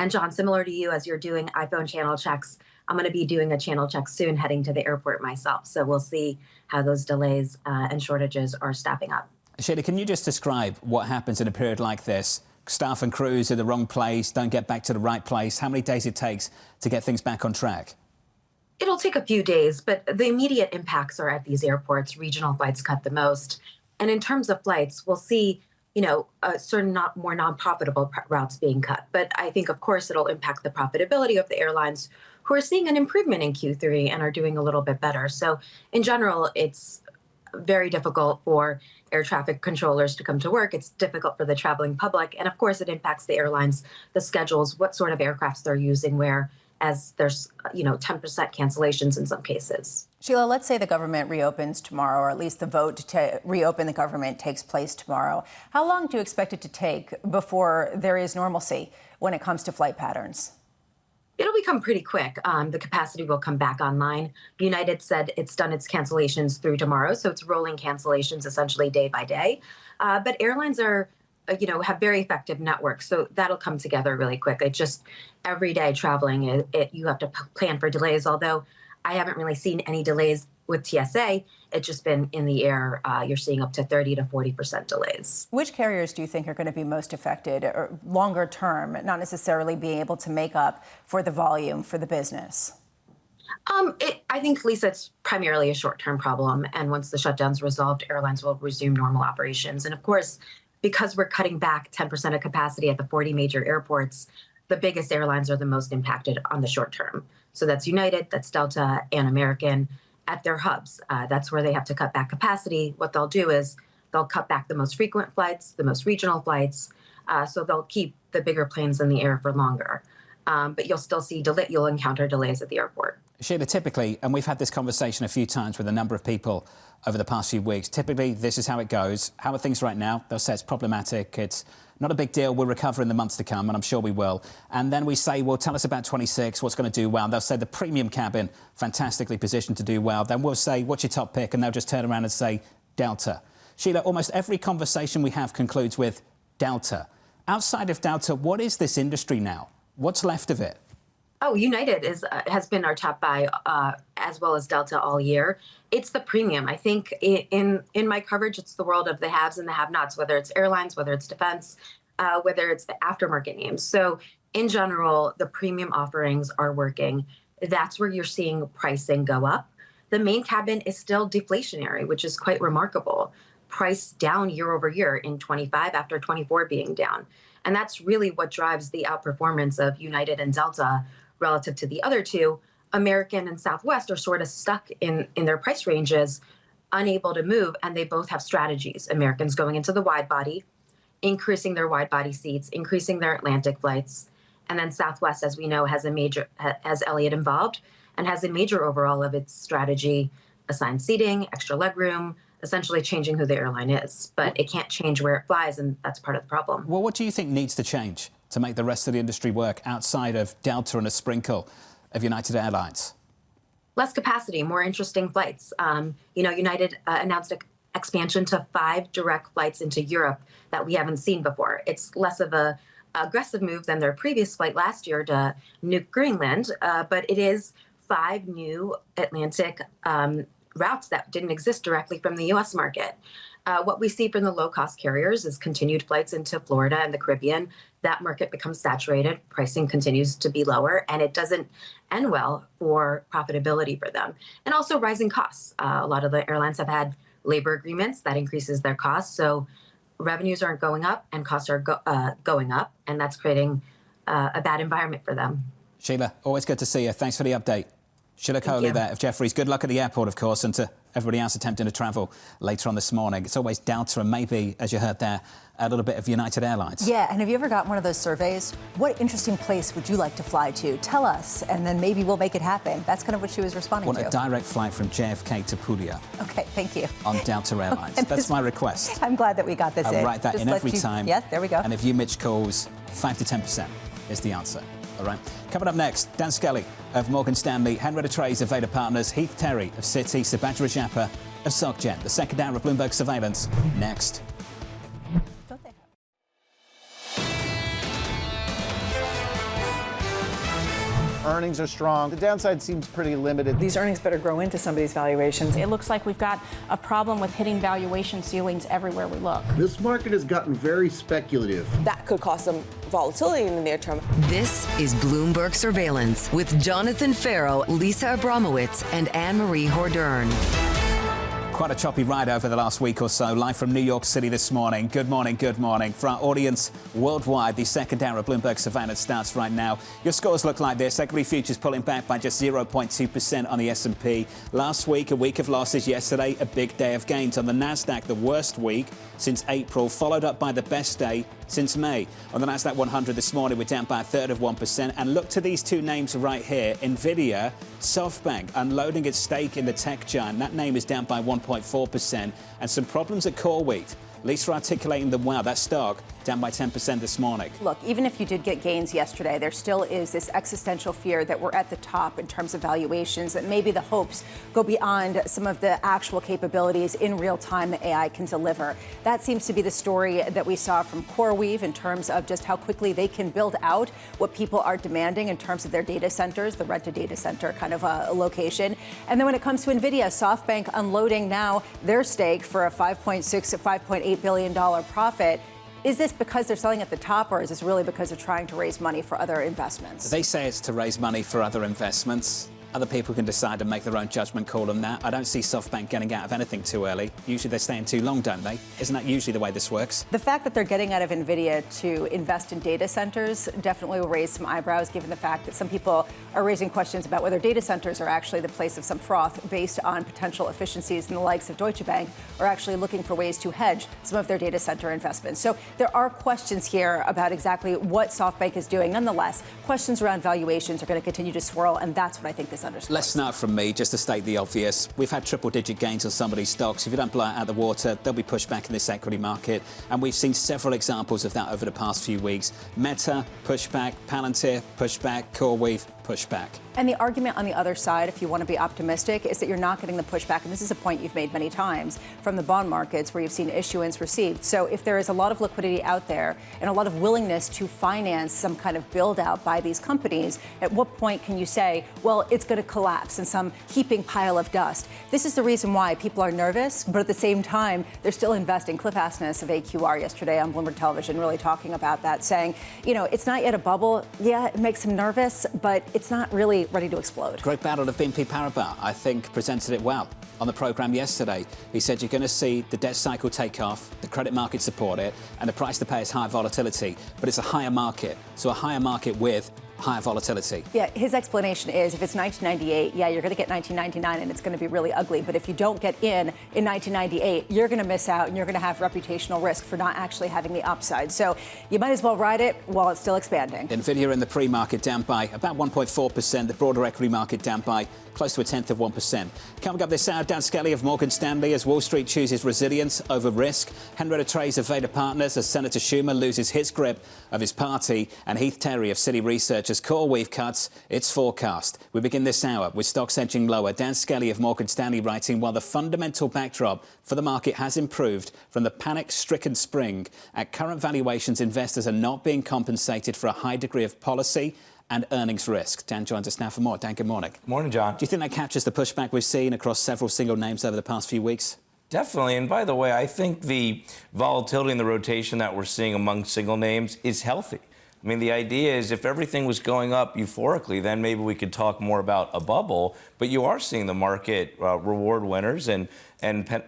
And John, similar to you, as you're doing iPhone channel checks, I'm going to be doing a channel check soon heading to the airport myself. So we'll see how those delays and shortages are staffing up. Sheila, can you just describe what happens in a period like this? Staff and crews in the wrong place, don't get back to the right place. How many days it takes to get things back on track? It'll take a few days, but the immediate impacts are at these airports. Regional flights cut the most. And in terms of flights, we'll see, certain more non-profitable routes being cut. But I think, of course, it'll impact the profitability of the airlines who are seeing an improvement in Q3 and are doing a little bit better. So in general, it's very difficult for air traffic controllers to come to work. It's difficult for the traveling public. And of course, it impacts the airlines, the schedules, what sort of aircrafts they're using where, as there's, 10% cancellations in some cases. Sheila, let's say the government reopens tomorrow, or at least the vote to reopen the government takes place tomorrow. How long do you expect it to take before there is normalcy when it comes to flight patterns? It'll become pretty quick. The capacity will come back online. United said it's done its cancellations through tomorrow, so it's rolling cancellations essentially day by day. But airlines are, have very effective networks, so that'll come together really quick. It's just every day traveling, you have to plan for delays, although I haven't really seen any delays with TSA. It's just been in the air. You're seeing up to 30 to 40% delays. Which carriers do you think are going to be most affected or longer term, not necessarily being able to make up for the volume for the business? I think, Lisa, it's primarily a short-term problem. And once the shutdown's resolved, airlines will resume normal operations. And of course, because we're cutting back 10% of capacity at the 40 major airports, the biggest airlines are the most impacted on the short term. So that's United, that's Delta, and American at their hubs. That's where they have to cut back capacity. What they'll do is they'll cut back the most frequent flights, the most regional flights. So they'll keep the bigger planes in the air for longer. But you'll still see you'll encounter delays at the airport. Sheila, typically, and we've had this conversation a few times with a number of people over the past few weeks, typically this is how it goes. How are things right now? They'll say it's problematic, it's not a big deal, we'll recover in the months to come, and I'm sure we will. And then we say, well, tell us about 26, what's going to do well. They'll say the premium cabin, fantastically positioned to do well. Then we'll say, what's your top pick? And they'll just turn around and say, Delta. Sheila, almost every conversation we have concludes with Delta. Outside of Delta, what is this industry now? What's left of it? Oh, United has been our top buy, as well as Delta all year. It's the premium. I think in my coverage, it's the world of the haves and the have-nots, whether it's airlines, whether it's defense, whether it's the aftermarket names. So in general, the premium offerings are working. That's where you're seeing pricing go up. The main cabin is still deflationary, which is quite remarkable. Price down year over year in 25 after 24 being down. And that's really what drives the outperformance of United and Delta relative to the other two. American and Southwest are sort of stuck in their price ranges, unable to move, and they both have strategies. American's going into the wide body, increasing their wide body seats, increasing their Atlantic flights. And then Southwest, as we know, has Elliott involved and has a major overhaul of its strategy, assigned seating, extra legroom, essentially changing who the airline is. But it can't change where it flies, and that's part of the problem. Well, what do you think needs to change to make the rest of the industry work outside of Delta and a sprinkle of United Airlines? Less capacity, more interesting flights. United announced an expansion to 5 direct flights into Europe that we haven't seen before. It's less of a aggressive move than their previous flight last year to Nuuk, Greenland, but it is 5 new Atlantic routes that didn't exist directly from the U.S. market. What we see from the low-cost carriers is continued flights into Florida and the Caribbean. That market becomes saturated, pricing continues to be lower, and it doesn't end well for profitability for them. And also rising costs. A lot of the airlines have had labor agreements that increases their costs, so revenues aren't going up and costs are going up, and that's creating a bad environment for them. Sheila, always good to see you. Thanks for the update. Sheila Coley there of Jefferies. Good luck at the airport, of course, and to everybody else attempting to travel later on this morning. It's always Delta and maybe, as you heard there, a little bit of United Airlines. Yeah, and have you ever gotten one of those surveys? What interesting place would you like to fly to? Tell us, and then maybe we'll make it happen. That's kind of what she was responding to. Want a direct flight from JFK to Puglia. Okay, thank you. On Delta Airlines. That's my request. I'm glad that we got this in. I'll write that in every time. Yes, there we go. And if you Mitch calls, 5 to 10% is the answer. All right. Coming up next, Dan Skelly of Morgan Stanley, Henrietta Treyz of Veda Partners, Heath Terry of Citi, Subadra Rajappa of Societe. The second hour of Bloomberg Surveillance next. Earnings are strong. The downside seems pretty limited. These earnings better grow into some of these valuations. It looks like we've got a problem with hitting valuation ceilings everywhere we look. This market has gotten very speculative. That could cause some volatility in the near term. This is Bloomberg Surveillance with Jonathan Ferro, Lisa Abramowicz, and Annmarie Hordern. Quite a choppy ride over the last week or so. Live from New York City this morning. Good morning, good morning. For our audience worldwide, the second hour of Bloomberg Surveillance starts right now. Your scores look like this. Equity futures pulling back by just 0.2% on the S&P. Last week, a week of losses. Yesterday, a big day of gains. On the Nasdaq, the worst week since April, followed up by the best day since May. On the Nasdaq 100 this morning, we're down by a third of 1%. And look to these two names right here. Nvidia, Softbank, unloading its stake in the tech giant. That name is down by 1.4%. And some problems at CoreWeave. Lisa articulating them well. That stock down by 10% this morning. Look, even if you did get gains yesterday, there still is this existential fear that we're at the top in terms of valuations, that maybe the hopes go beyond some of the actual capabilities in real time that AI can deliver. That seems to be the story that we saw from CoreWeave in terms of just how quickly they can build out what people are demanding in terms of their data centers, the rented data center kind of a location. And then when it comes to Nvidia, SoftBank unloading now their stake for a $5.6 to $5.8 billion profit. Is this because they're selling at the top, or is this really because they're trying to raise money for other investments? They say it's to raise money for other investments. Other people can decide and make their own judgment call on that. I don't see SoftBank getting out of anything too early. Usually they're staying too long, don't they? Isn't that usually the way this works? The fact that they're getting out of Nvidia to invest in data centers definitely will raise some eyebrows, given the fact that some people are raising questions about whether data centers are actually the place of some froth based on potential efficiencies, and the likes of Deutsche Bank are actually looking for ways to hedge some of their data center investments. So there are questions here about exactly what SoftBank is doing. Nonetheless, questions around valuations are going to continue to swirl, and that's what I think this underscores. Less now from me, just to state the obvious. We've had triple-digit gains on some of these stocks. If you don't blow it out of the water, they'll be pushed back in this equity market. And we've seen several examples of that over the past few weeks. Meta, pushback. Palantir, pushback. CoreWeave, pushback. And the argument on the other side, if you want to be optimistic, is that you're not getting the pushback, and this is a point you've made many times, from the bond markets where you've seen issuance received. So if there is a lot of liquidity out there and a lot of willingness to finance some kind of build out by these companies, at what point can you say, well, it's going to collapse in some heaping pile of dust? This is the reason why people are nervous, but at the same time, they're still investing. Cliff Asness of AQR yesterday on Bloomberg Television really talking about that, saying, you know, it's not yet a bubble. Yeah, it makes them nervous, but it's not really ready to explode. Greg Battle of BNP Paribas, I think, presented it well on the programme yesterday. He said you're going to see the debt cycle take off, the credit market support it, and the price to pay is high volatility. But it's a higher market, so a higher market with higher volatility. Yeah, his explanation is if it's 1998, yeah, you're going to get 1999 and it's going to be really ugly. But if you don't get in 1998, you're going to miss out and you're going to have reputational risk for not actually having the upside. So you might as well ride it while it's still expanding. Nvidia in the pre-market down by about 1.4%. The broader equity market down by close to a tenth of 1%. Coming up this hour, Dan Skelly of Morgan Stanley as Wall Street chooses resilience over risk. Henrietta Treyz of Veda Partners as Senator Schumer loses his grip of his party. And Heath Terry of Citi Research as CoreWeave cuts its forecast. We begin this hour with stocks edging lower. Dan Skelly of Morgan Stanley writing, while the fundamental backdrop for the market has improved from the panic-stricken spring, at current valuations, investors are not being compensated for a high degree of policy and earnings risk. Dan joins us now for more. Dan, good morning. Morning, John. Do you think that captures the pushback we've seen across several single names over the past few weeks? Definitely. And by the way, I think the volatility and the rotation that we're seeing among single names is healthy. I mean, the idea is if everything was going up euphorically, then maybe we could talk more about a bubble. But you are seeing the market reward winners and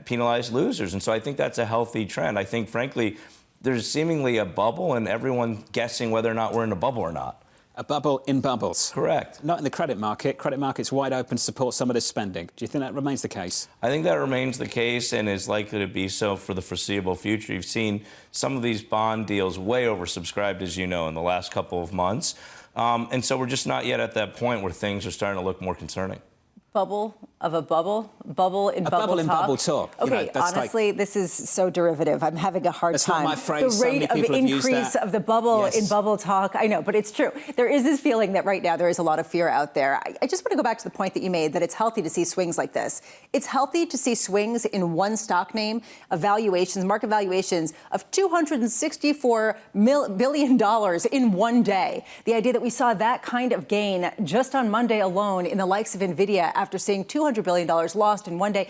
penalize losers. And so I think that's a healthy trend. I think, frankly, there's seemingly a bubble and everyone guessing whether or not we're in a bubble or not. A bubble in bubbles. Correct. Not in the credit market. Credit market's wide open to support some of this spending. Do you think that remains the case? I think that remains the case and is likely to be so for the foreseeable future. You've seen some of these bond deals way oversubscribed, as you know, in the last couple of months. And so we're just not yet at that point where things are starting to look more concerning. Bubble of a bubble? Bubble in bubble talk? Bubble in bubble talk. Okay, honestly, this is so derivative. I'm having a hard time. That's not my phrase. The rate of increase of the bubble in bubble talk, I know, but it's true. There is this feeling that right now there is a lot of fear out there. I just want to go back to the point that you made, that it's healthy to see swings like this. It's healthy to see swings in one stock name of valuations, market valuations of $264 billion in one day. The idea that we saw that kind of gain just on Monday alone in the likes of Nvidia after seeing $200 billion lost in one day.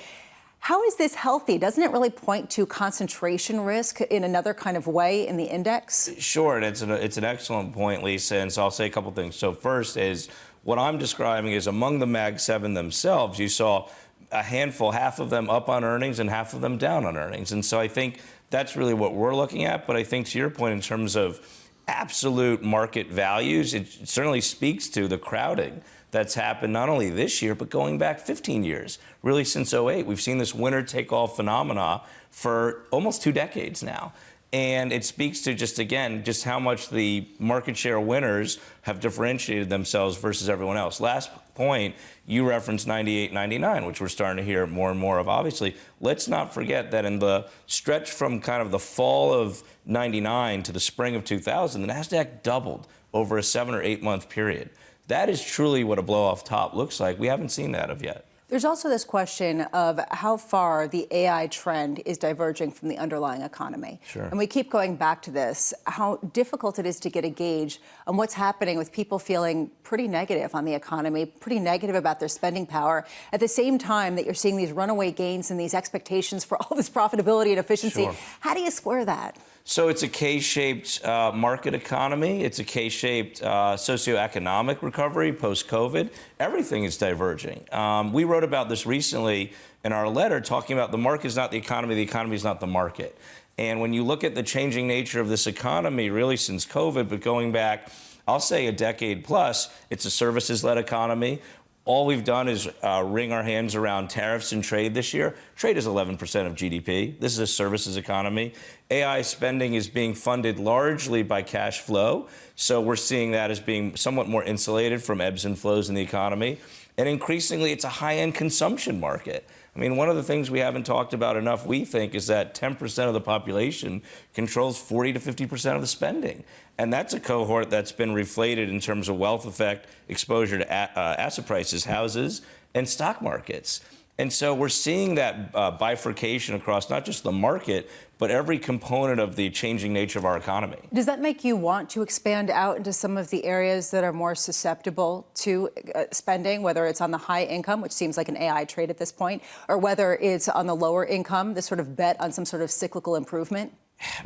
How is this healthy? Doesn't it really point to concentration risk in another kind of way in the index? Sure, and it's an excellent point, Lisa, and so I'll say a couple things. So first is what I'm describing is among the Mag 7 themselves, you saw a handful, half of them up on earnings and half of them down on earnings. And so I think that's really what we're looking at. But I think to your point, in terms of absolute market values, it certainly speaks to the crowding that's happened not only this year, but going back 15 years, really since 2008. We've seen this winner-take-all phenomena for almost 2 decades now. And it speaks to just how much the market share winners have differentiated themselves versus everyone else. Last point, you referenced 98, 99, which we're starting to hear more and more of, obviously. Let's not forget that in the stretch from kind of the fall of 99 to the spring of 2000, the NASDAQ doubled over a 7 or 8 month period. That is truly what a blow off top looks like. We haven't seen that of yet. There's also this question of how far the AI trend is diverging from the underlying economy. Sure. And we keep going back to this, how difficult it is to get a gauge on what's happening with people feeling pretty negative on the economy, pretty negative about their spending power, at the same time that you're seeing these runaway gains and these expectations for all this profitability and efficiency. Sure. How do you square that? So it's a K-shaped market economy. It's a K-shaped socioeconomic recovery post-COVID. Everything is diverging. We wrote about this recently in our letter, talking about the market is not the economy is not the market. And when you look at the changing nature of this economy, really since COVID, but going back, I'll say a decade plus, it's a services-led economy. All we've done is wring our hands around tariffs and trade this year. Trade is 11% of GDP. This is a services economy. AI spending is being funded largely by cash flow. So we're seeing that as being somewhat more insulated from ebbs and flows in the economy. And increasingly, it's a high-end consumption market. I mean, one of the things we haven't talked about enough, we think, is that 10% of the population controls 40 to 50% of the spending. And that's a cohort that's been reflated in terms of wealth effect, exposure to asset prices, houses, and stock markets. And so we're seeing that bifurcation across not just the market, but every component of the changing nature of our economy. Does that make you want to expand out into some of the areas that are more susceptible to spending, whether it's on the high income, which seems like an AI trade at this point, or whether it's on the lower income, this sort of bet on some sort of cyclical improvement?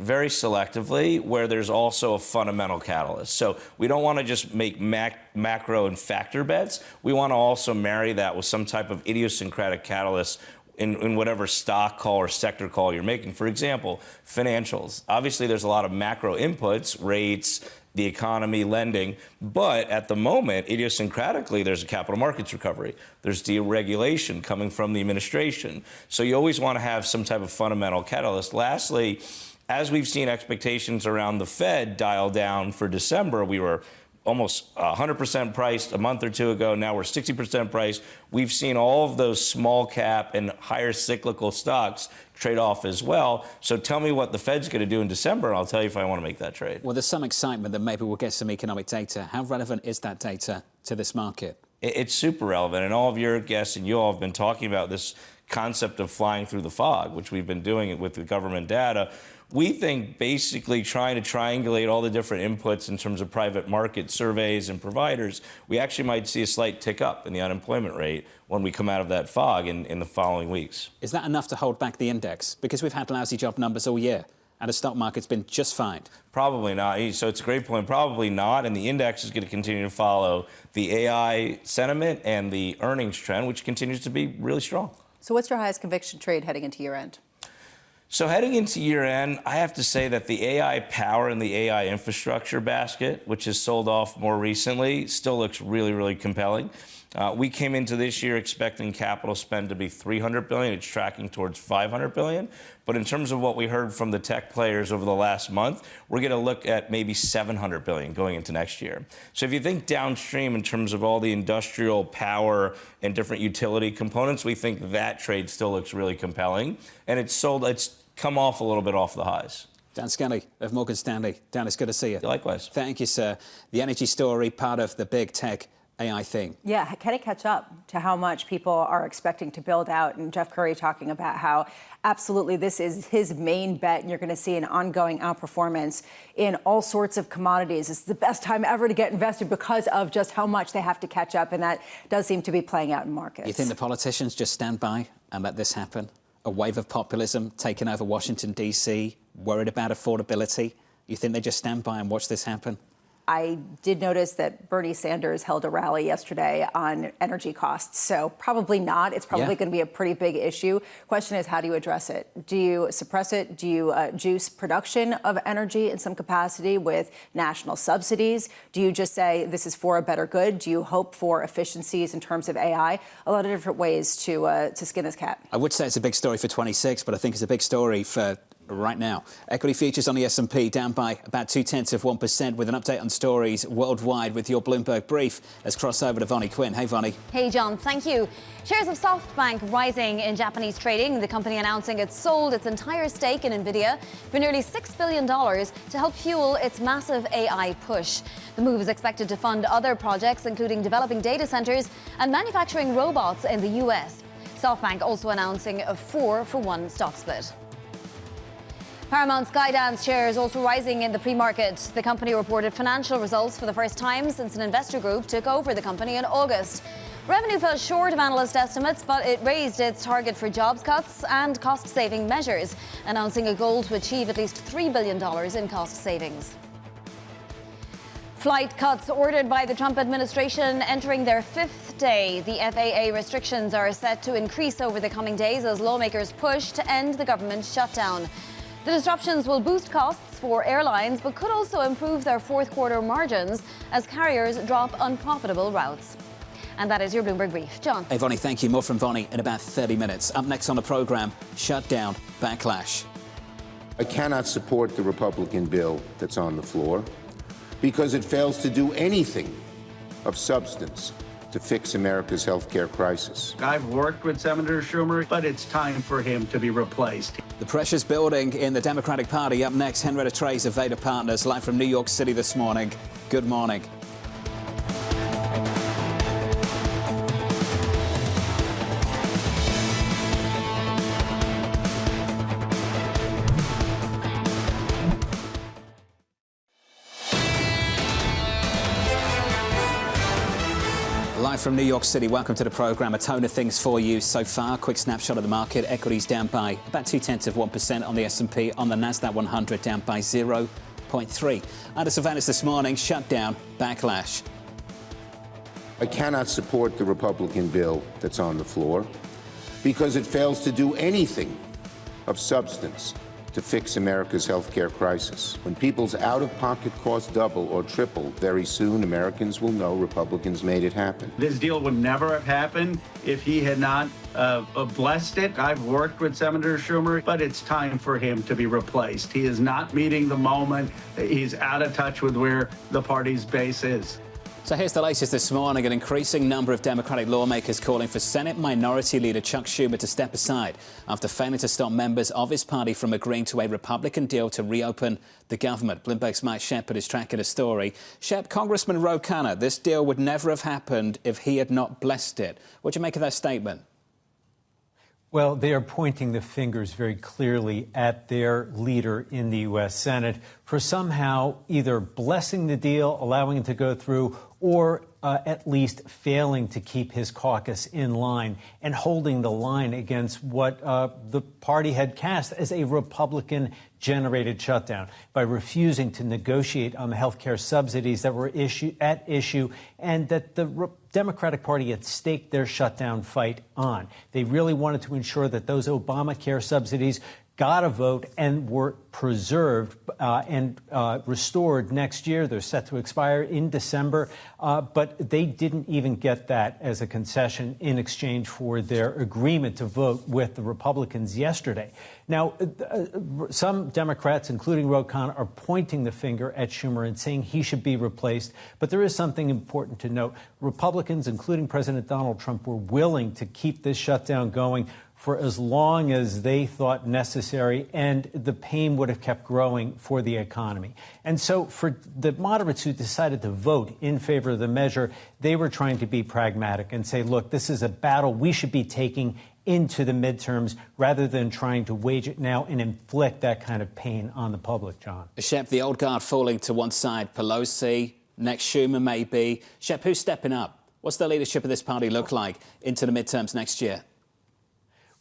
Very selectively, where there's also a fundamental catalyst. So we don't want to just make macro and factor bets. We want to also marry that with some type of idiosyncratic catalyst in whatever stock call or sector call you're making. For example, financials. Obviously, there's a lot of macro inputs, rates, the economy, lending. But at the moment, idiosyncratically, there's a capital markets recovery. There's deregulation coming from the administration. So you always want to have some type of fundamental catalyst. Lastly, as we've seen expectations around the Fed dial down for December, we were almost 100% priced a month or two ago. Now we're 60% priced. We've seen all of those small cap and higher cyclical stocks trade off as well. So tell me what the Fed's going to do in December, and I'll tell you if I want to make that trade. Well, there's some excitement that maybe we'll get some economic data. How relevant is that data to this market? It's super relevant, and all of your guests and you all have been talking about this concept of flying through the fog, which we've been doing with the government data. We think basically trying to triangulate all the different inputs in terms of private market surveys and providers, we actually might see a slight tick up in the unemployment rate when we come out of that fog in the following weeks. Is that enough to hold back the index? Because we've had lousy job numbers all year, and the stock market's been just fine. Probably not. So it's a great point. Probably not. And the index is going to continue to follow the AI sentiment and the earnings trend, which continues to be really strong. So what's your highest conviction trade heading into year end? So heading into year end, I have to say that the AI power and the AI infrastructure basket, which has sold off more recently, still looks really, really compelling. We came into this year expecting capital spend to be $300 billion. It's tracking towards $500 billion. But in terms of what we heard from the tech players over the last month, we're going to look at maybe $700 billion going into next year. So if you think downstream in terms of all the industrial power and different utility components, we think that trade still looks really compelling. And it's come off a little bit off the highs. Dan Skelly of Morgan Stanley. Dan, it's good to see you. Likewise. Thank you, sir. The energy story, part of the big tech AI thing. Yeah, can it catch up to how much people are expecting to build out? And Jeff Currie talking about how absolutely this is his main bet, and you're going to see an ongoing outperformance in all sorts of commodities. It's the best time ever to get invested because of just how much they have to catch up, and that does seem to be playing out in markets. You think the politicians just stand by and let this happen? A wave of populism taking over Washington, D.C., worried about affordability? You think they just stand by and watch this happen? I did notice that Bernie Sanders held a rally yesterday on energy costs. So probably not. It's probably going to be a pretty big issue. Question is, how do you address it? Do you suppress it? Do you juice production of energy in some capacity with national subsidies? Do you just say this is for a better good? Do you hope for efficiencies in terms of AI? A lot of different ways to skin this cat. I would say it's a big story for 26, but I think it's a big story for right now. Equity futures on the S&P down by about 0.2%, with an update on stories worldwide with your Bloomberg brief. Let's cross over to Vonnie Quinn. Hey, Vonnie. Hey, John. Thank you. Shares of Softbank rising in Japanese trading. The company announcing it sold its entire stake in Nvidia for nearly $6 billion to help fuel its massive AI push. The move is expected to fund other projects, including developing data centers and manufacturing robots in the U.S. Softbank also announcing a 4-for-1 stock split. Paramount Skydance shares also rising in the pre-market. The company reported financial results for the first time since an investor group took over the company in August. Revenue fell short of analyst estimates, but it raised its target for jobs cuts and cost-saving measures, announcing a goal to achieve at least $3 billion in cost savings. Flight cuts ordered by the Trump administration entering their 5th day. The FAA restrictions are set to increase over the coming days as lawmakers push to end the government shutdown. The disruptions will boost costs for airlines, but could also improve their fourth quarter margins as carriers drop unprofitable routes. And that is your Bloomberg Brief. John. Hey, Vonnie, thank you. More from Vonnie in about 30 minutes. Up next on the programme, Shutdown, Backlash. I cannot support the Republican bill that's on the floor because it fails to do anything of substance to fix America's health care crisis. I've worked with Senator Schumer, but it's time for him to be replaced. The pressure's building in the Democratic Party. Up next, Henrietta Treyz of Veda Partners, live from New York City this morning. Good morning. Live from New York City, welcome to the programme. A tone of things for you so far. Quick snapshot of the market. Equities down by about 0.2% on the S&P. On the Nasdaq 100, down by 0.3. Under surveillance this morning, shutdown, backlash. I cannot support the Republican bill that's on the floor because it fails to do anything of substance to fix America's health care crisis. When people's out-of-pocket costs double or triple, very soon Americans will know Republicans made it happen. This deal would never have happened if he had not blessed it. I've worked with Senator Schumer, but it's time for him to be replaced. He is not meeting the moment. He's out of touch with where the party's base is. So here's the latest this morning. An increasing number of Democratic lawmakers calling for Senate Minority Leader Chuck Schumer to step aside after failing to stop members of his party from agreeing to a Republican deal to reopen the government. Bloomberg's Mike Shepard is tracking a story. Shep, Congressman Ro Khanna, this deal would never have happened if he had not blessed it. What do you make of that statement? Well, they are pointing the fingers very clearly at their leader in the U.S. Senate for somehow either blessing the deal, allowing it to go through, or at least failing to keep his caucus in line and holding the line against what the party had cast as a Republican-generated shutdown by refusing to negotiate on the health care subsidies that were at issue and that the Democratic Party had staked their shutdown fight on. They really wanted to ensure that those Obamacare subsidies got a vote and were preserved and restored next year. They're set to expire in December, but they didn't even get that as a concession in exchange for their agreement to vote with the Republicans yesterday. Now, some Democrats, including Ro Khanna, are pointing the finger at Schumer and saying he should be replaced. But there is something important to note. Republicans, including President Donald Trump, were willing to keep this shutdown going for as long as they thought necessary, and the pain would have kept growing for the economy. And so for the moderates who decided to vote in favor of the measure, they were trying to be pragmatic and say, look, this is a battle we should be taking into the midterms rather than trying to wage it now and inflict that kind of pain on the public, John. Shep, the old guard falling to one side, Pelosi, next Schumer maybe. Shep, who's stepping up? What's the leadership of this party look like into the midterms next year?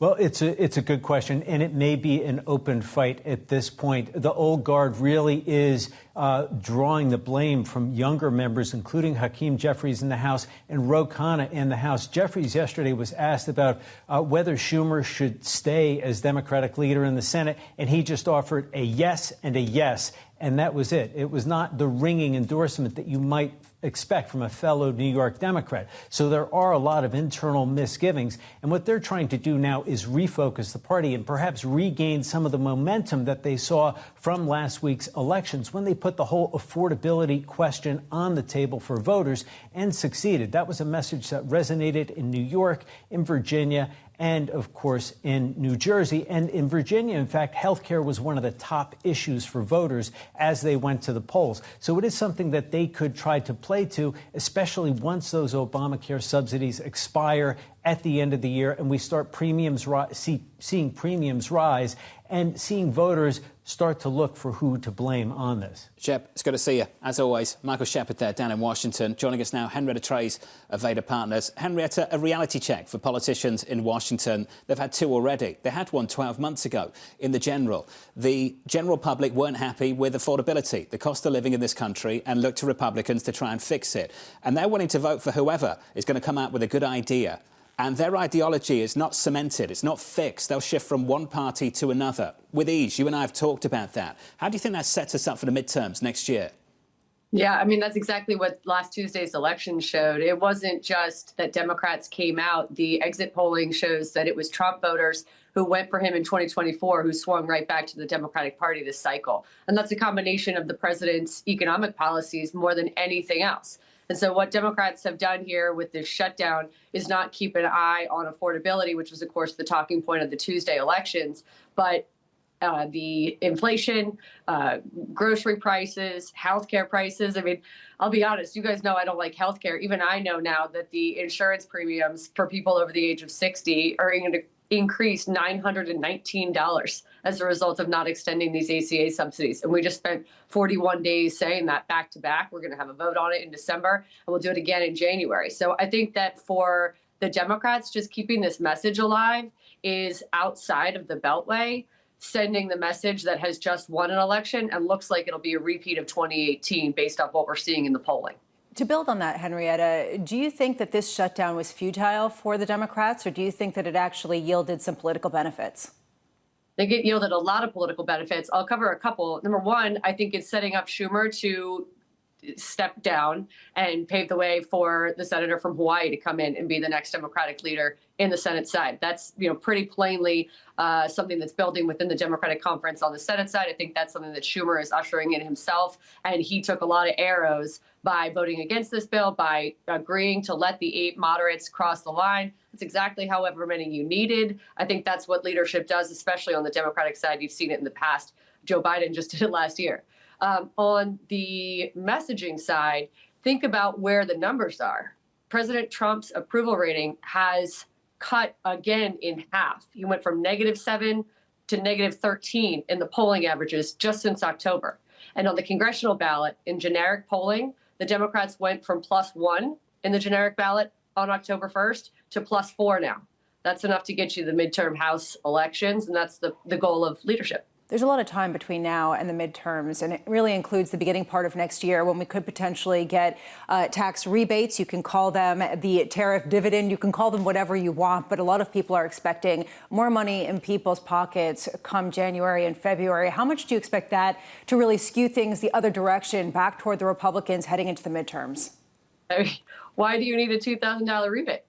Well, it's a good question, and it may be an open fight at this point. The old guard really is drawing the blame from younger members, including Hakeem Jefferies in the House and Ro Khanna in the House. Jefferies yesterday was asked about whether Schumer should stay as Democratic leader in the Senate, and he just offered a yes and a yes, and that was it. It was not the ringing endorsement that you might expect from a fellow New York Democrat. So there are a lot of internal misgivings. And what they're trying to do now is refocus the party and perhaps regain some of the momentum that they saw from last week's elections when they put the whole affordability question on the table for voters and succeeded. That was a message that resonated in New York, in Virginia, and, of course, in New Jersey. And in Virginia, in fact, health care was one of the top issues for voters as they went to the polls. So it is something that they could try to play to, especially once those Obamacare subsidies expire at the end of the year and we start seeing premiums rise and seeing voters start to look for who to blame on this. Shep, it's good to see you. As always, Michael Shepard there down in Washington. Joining us now, Henrietta Treyz of Veda Partners. Henrietta, a reality check for politicians in Washington. They've had two already. They had one 12 months ago in the General. The general public weren't happy with affordability, the cost of living in this country, and looked to Republicans to try and fix it. And they're willing to vote for whoever is going to come out with a good idea. And their ideology is not cemented. It's not fixed. They'll shift from one party to another with ease. You and I have talked about that. How do you think that sets us up for the midterms next year? Yeah, I mean, that's exactly what last Tuesday's election showed. It wasn't just that Democrats came out. The exit polling shows that it was Trump voters who went for him in 2024 who swung right back to the Democratic Party this cycle. And that's a combination of the president's economic policies more than anything else. And so what Democrats have done here with this shutdown is not keep an eye on affordability, which was, of course, the talking point of the Tuesday elections, but the inflation, grocery prices, healthcare prices. I mean, I'll be honest, you guys know I don't like healthcare. Even I know now that the insurance premiums for people over the age of 60 are going to increase $919 as a result of not extending these ACA subsidies. And we just spent 41 days saying that back to back. We're going to have a vote on it in December, and we'll do it again in January. So I think that for the Democrats, just keeping this message alive is outside of the Beltway, sending the message that has just won an election and looks like it'll be a repeat of 2018 based off what we're seeing in the polling. To build on that, Henrietta, do you think that this shutdown was futile for the Democrats, or do you think that it actually yielded some political benefits? I think it yielded a lot of political benefits. I'll cover a couple. Number one, I think it's setting up Schumer to step down and pave the way for the senator from Hawaii to come in and be the next Democratic leader in the Senate side. That's, pretty plainly something that's building within the Democratic conference on the Senate side. I think that's something that Schumer is ushering in himself. And he took a lot of arrows by voting against this bill, by agreeing to let the 8 moderates cross the line. That's exactly however many you needed. I think that's what leadership does, especially on the Democratic side. You've seen it in the past. Joe Biden just did it last year. On the messaging side, think about where the numbers are. President Trump's approval rating has cut again in half. He went from -7 to -13 in the polling averages just since October. And on the congressional ballot in generic polling, the Democrats went from +1 in the generic ballot on October 1st to +4 now. That's enough to get you the midterm House elections, and that's the goal of leadership. There's a lot of time between now and the midterms, and it really includes the beginning part of next year when we could potentially get tax rebates. You can call them the tariff dividend. You can call them whatever you want, but a lot of people are expecting more money in people's pockets come January and February. How much do you expect that to really skew things the other direction, back toward the Republicans heading into the midterms? I mean, why do you need a $2,000 rebate?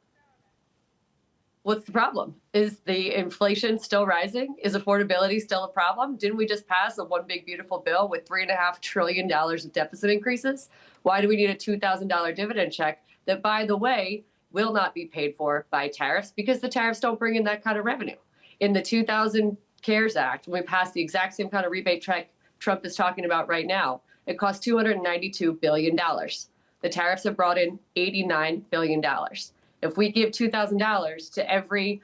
What's the problem? Is the inflation still rising? Is affordability still a problem? Didn't we just pass a one big beautiful bill with $3.5 trillion of deficit increases? Why do we need a $2,000 dividend check that, by the way, will not be paid for by tariffs because the tariffs don't bring in that kind of revenue? In the 2000 CARES Act, when we passed the exact same kind of rebate check Trump is talking about right now, it cost $292 billion. The tariffs have brought in $89 billion. If we give $2,000 to every,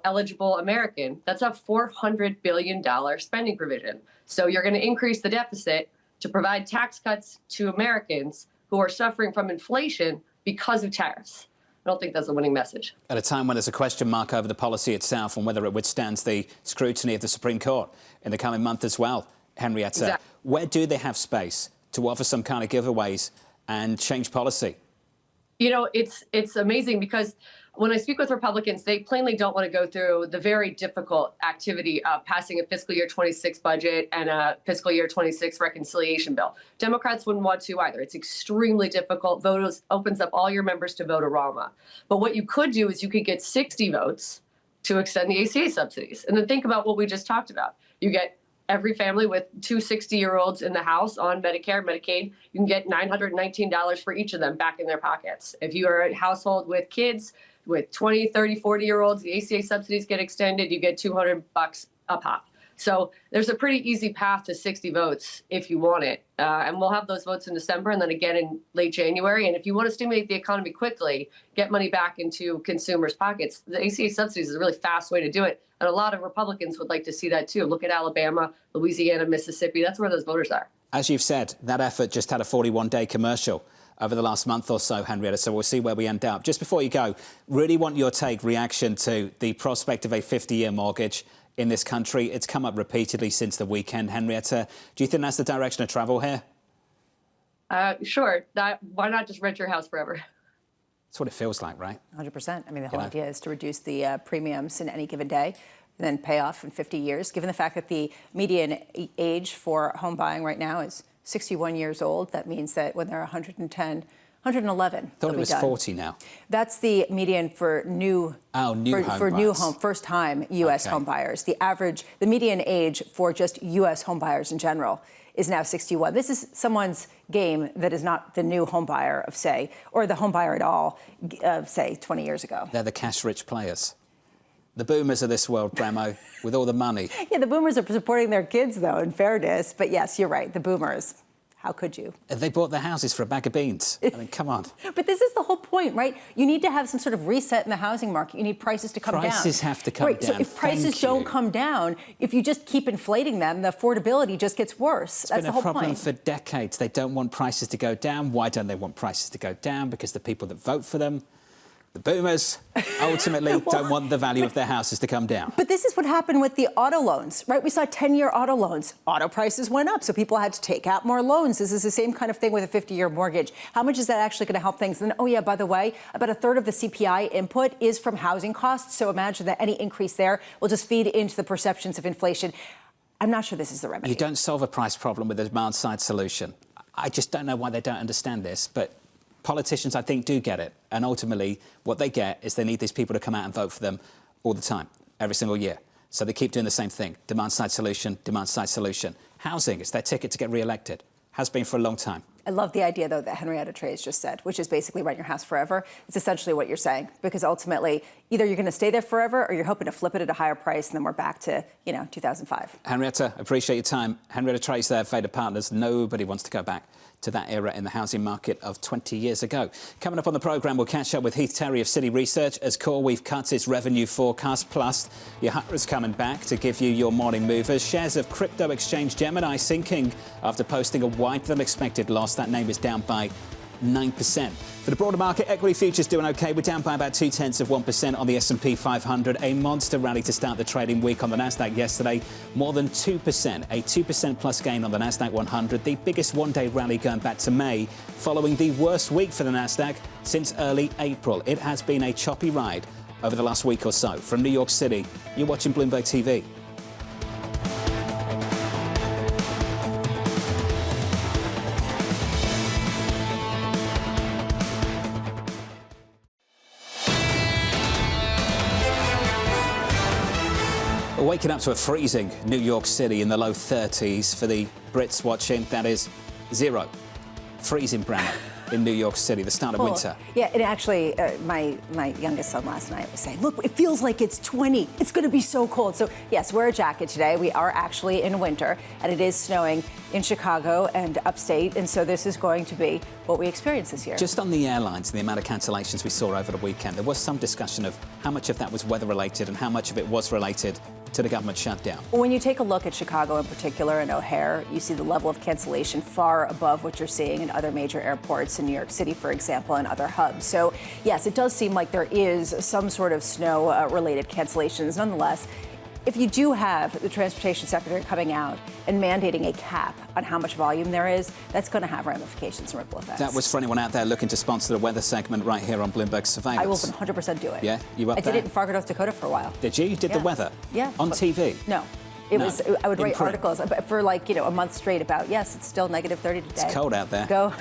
eligible American, that's a $400 billion spending provision. So you're going to increase the deficit to provide tax cuts to Americans who are suffering from inflation because of tariffs. I don't think that's a winning message. At a time when there's a question mark over the policy itself and whether it withstands the scrutiny of the Supreme Court in the coming month as well, Henrietta, Exactly. where do they have space to offer some kind of giveaways and change policy? You know, it's amazing because when I speak with Republicans, they plainly don't want to go through the very difficult activity of passing a fiscal year 26 budget and a fiscal year 26 reconciliation bill. Democrats wouldn't want to either. It's extremely difficult. Voters opens up all your members to Vote-A-Rama. But what you could do is you could get 60 votes to extend the ACA subsidies. And then think about what we just talked about. You get every family with two 60-year-olds in the house on Medicare, Medicaid, you can get $919 for each of them back in their pockets. If you are a household with kids, with 20, 30, 40-year-olds, the ACA subsidies get extended, you get $200 a pop. So there's a pretty easy path to 60 votes if you want it. And we'll have those votes in December and then again in late January. And if you want to stimulate the economy quickly, get money back into consumers' pockets, the ACA subsidies is a really fast way to do it. And a lot of Republicans would like to see that, too. Look at Alabama, Louisiana, Mississippi. That's where those voters are. As you've said, that effort just had a 41-day commercial over the last month or so, Henrietta, so we'll see where we end up. Just before you go, really want your reaction to the prospect of a 50-year mortgage in this country. It's come up repeatedly since the weekend, Henrietta. Do you think that's the direction of travel here? Sure. Why not just rent your house forever? That's what it feels like, right? 100%. I mean, the whole idea is to reduce the premiums in any given day, and then pay off in 50 years. Given the fact that the median age for home buying right now is 61 years old, that means that when they're 111, I thought it was 40 now. That's the median for new first-time U.S. home buyers. The median age for just U.S. home buyers in general is now 61. This is someone's game that is not the new home buyer of, say, or the home buyer at all of, say, 20 years ago. They're the cash-rich players. The boomers of this world, Bramo, with all the money. Yeah, the boomers are supporting their kids, though, in fairness. But yes, you're right, the boomers. How could you? They bought their houses for a bag of beans. I mean, come on. But this is the whole point, right? You need to have some sort of reset in the housing market. You need prices to come down. Prices have to come down. So if prices don't come down, if you just keep inflating them, the affordability just gets worse. That's the whole point. It's been a problem for decades. They don't want prices to go down. Why don't they want prices to go down? Because the people that vote for them, the boomers, ultimately don't want the value of their houses to come down. But this is what happened with the auto loans, right? We saw 10-year auto loans. Auto prices went up, so people had to take out more loans. This is the same kind of thing with a 50-year mortgage. How much is that actually going to help things? And oh, yeah, by the way, about a third of the CPI input is from housing costs. So imagine that any increase there will just feed into the perceptions of inflation. I'm not sure this is the remedy. You don't solve a price problem with a demand-side solution. I just don't know why they don't understand this, but politicians, I think, do get it. And ultimately, what they get is they need these people to come out and vote for them all the time, every single year. So they keep doing the same thing. Demand-side solution, demand-side solution. Housing is their ticket to get re-elected. Has been for a long time. I love the idea, though, that Henrietta Treyz just said, which is basically rent your house forever. It's essentially what you're saying, because ultimately, either you're going to stay there forever or you're hoping to flip it at a higher price, and then we're back to, 2005. Henrietta, appreciate your time. Henrietta Treyz there, Veda Partners. Nobody wants to go back to that era in the housing market of 20 years ago. Coming up on the programme, we'll catch up with Heath of Citi Research as CoreWeave cuts its revenue forecast. Plus, Yahara's coming back to give you your morning movers. Shares of crypto exchange Gemini sinking after posting a wider-than-expected loss. That name is down by 9%. For the broader market, equity futures doing OK. We're down by about 0.2% on the S&P 500. A monster rally to start the trading week on the Nasdaq yesterday. More than 2%, a 2% plus gain on the Nasdaq 100. The biggest one-day rally going back to May, following the worst week for the Nasdaq since early April. It has been a choppy ride over the last week or so. From New York City, you're watching Bloomberg TV. Waking up to a freezing New York City in the low 30s. For the Brits watching, that is 0. Freezing Brano in New York City, the start of winter. Yeah, and actually, my youngest son last night was saying, look, it feels like it's 20. It's going to be so cold. So, yes, wear a jacket today. We are actually in winter, and it is snowing in Chicago and upstate. And so this is going to be what we experience this year. Just on the airlines and the amount of cancellations we saw over the weekend, there was some discussion of how much of that was weather-related and how much of it was related to the government shutdown? Well, when you take a look at Chicago in particular and O'Hare, you see the level of cancellation far above what you're seeing in other major airports in New York City, for example, and other hubs. So, yes, it does seem like there is some sort of snow-related cancellations. Nonetheless, if you do have the transportation secretary coming out and mandating a cap on how much volume there is, that's going to have ramifications and ripple effects. That was for anyone out there looking to sponsor the weather segment right here on Bloomberg Surveillance. I will 100% do it. Yeah? You up I there? did it in Fargo, North Dakota for a while. Did you? You did the weather? Yeah. On TV? No. It No. was. I would In write print. articles for a month straight about, yes, it's still negative 30 today. It's cold out there. Go.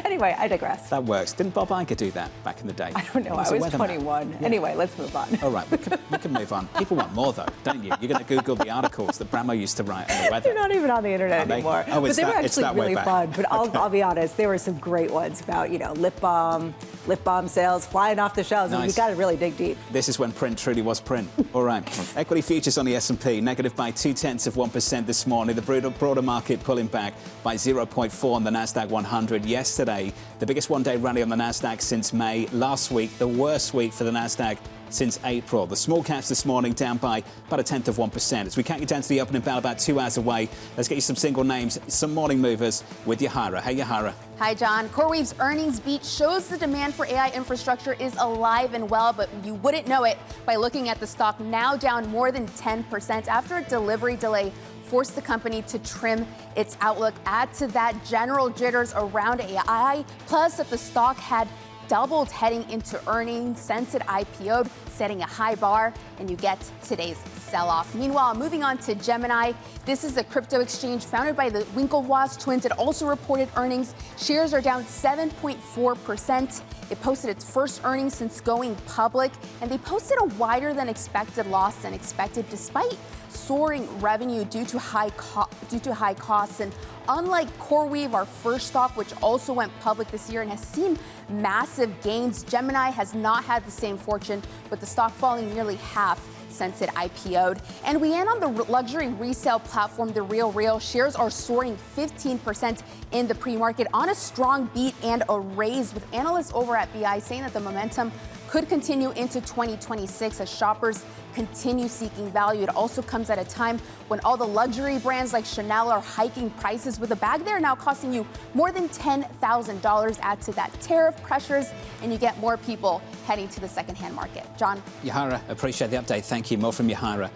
Anyway, I digress. That works. Didn't Bob Iger do that back in the day? I don't know. I was 21. Yeah. Anyway, let's move on. All right, we can move on. People want more, though, don't you? You're going to Google the articles that Bramo used to write on the weather. They're not even on the internet Are they? anymore. Oh, but they were it's actually that way really back. fun. But I'll be honest, there were some great ones about, lip balm sales flying off the shelves. I mean, Nice. you got to really dig deep. This is when print truly was print. All right. Equity futures on the S&P negative by 0.2% this morning. The broader market pulling back by 0.4 on the Nasdaq 100 yesterday. The biggest one-day rally on the Nasdaq since May. Last week, the worst week for the Nasdaq since April. The small caps this morning down by about 0.1%. As we count you down to the opening bell about 2 hours away, let's get you some single names, some morning movers with Yahara. Hey, Yahara. Hi, John. CoreWeave's earnings beat shows the demand for AI infrastructure is alive and well, but you wouldn't know it by looking at the stock now down more than 10% after a delivery delay forced the company to trim its outlook. Add to that general jitters around AI, plus that the stock had doubled heading into earnings since it IPO'd, setting a high bar, and you get today's sell-off. Meanwhile, moving on to Gemini, this is a crypto exchange founded by the Winklevoss twins. It also reported earnings. Shares are down 7.4%. It posted its first earnings since going public, and they posted a wider than expected loss than expected, despite soaring revenue due to high costs. And unlike CoreWeave, our first stock, which also went public this year and has seen massive gains, Gemini has not had the same fortune, with the stock falling nearly half since it IPO'd. And we end on the luxury resale platform, the RealReal. Shares are soaring 15% in the pre-market on a strong beat and a raise, with analysts over at BI saying that the momentum could continue into 2026 as shoppers continue seeking value. It also comes at a time when all the luxury brands like Chanel are hiking prices, with a bag there now costing you more than $10,000. Add to that tariff pressures, and you get more people heading to the secondhand market. John? Yahara, appreciate the update. Thank you. More from Yahara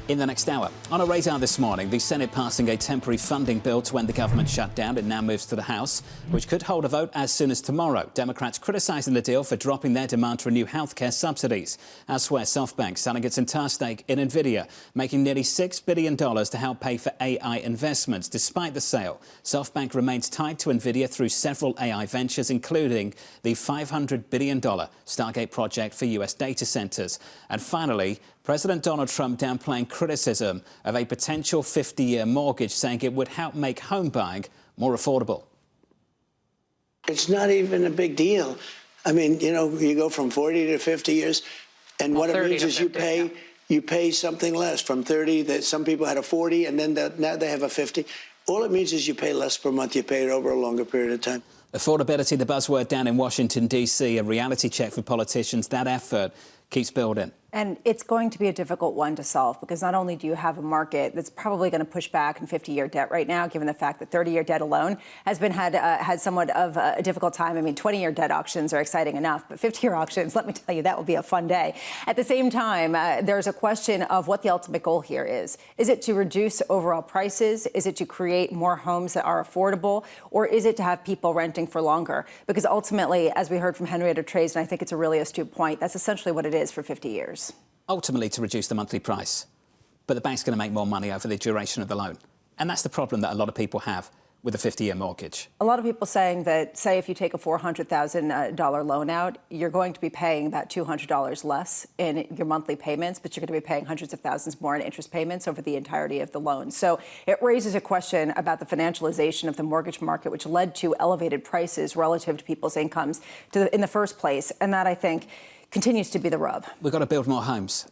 in the next hour. On a radar this morning, the Senate passing a temporary funding bill to end the government shutdown. It now moves to the House, which could hold a vote as soon as tomorrow. Democrats criticising the deal for dropping their demand to renew healthcare subsidies. Elsewhere, Softbank selling its entire stake in Nvidia, making nearly $6 billion to help pay for AI investments. Despite the sale, Softbank remains tied to Nvidia through several AI ventures, including the $500 billion Stargate project for US data centers. And finally, President Donald Trump downplaying criticism of a potential 50-year mortgage, saying it would help make home buying more affordable. It's not even a big deal. I mean, you go from 40 to 50 years, and what it means is you pay something less. From 30, that some people had a 40, and then now they have a 50. All it means is you pay less per month. You pay it over a longer period of time. Affordability, the buzzword down in Washington, D.C., a reality check for politicians. That effort keeps building. And it's going to be a difficult one to solve, because not only do you have a market that's probably going to push back in 50-year debt right now, given the fact that 30-year debt alone has had somewhat of a difficult time. I mean, 20-year debt auctions are exciting enough, but 50-year auctions, let me tell you, that will be a fun day. At the same time, there's a question of what the ultimate goal here is. Is it to reduce overall prices? Is it to create more homes that are affordable? Or is it to have people renting for longer? Because ultimately, as we heard from Henrietta Treyz, and I think it's a really astute point, that's essentially what it is for 50 years. Ultimately to reduce the monthly price. But the bank's going to make more money over the duration of the loan. And that's the problem that a lot of people have with a 50-year mortgage. A lot of people saying that, say, if you take a $400,000 loan out, you're going to be paying about $200 less in your monthly payments, but you're going to be paying hundreds of thousands more in interest payments over the entirety of the loan. So it raises a question about the financialization of the mortgage market, which led to elevated prices relative to people's incomes in the first place. And that, I think, continues to be the rub. We've got to build more homes.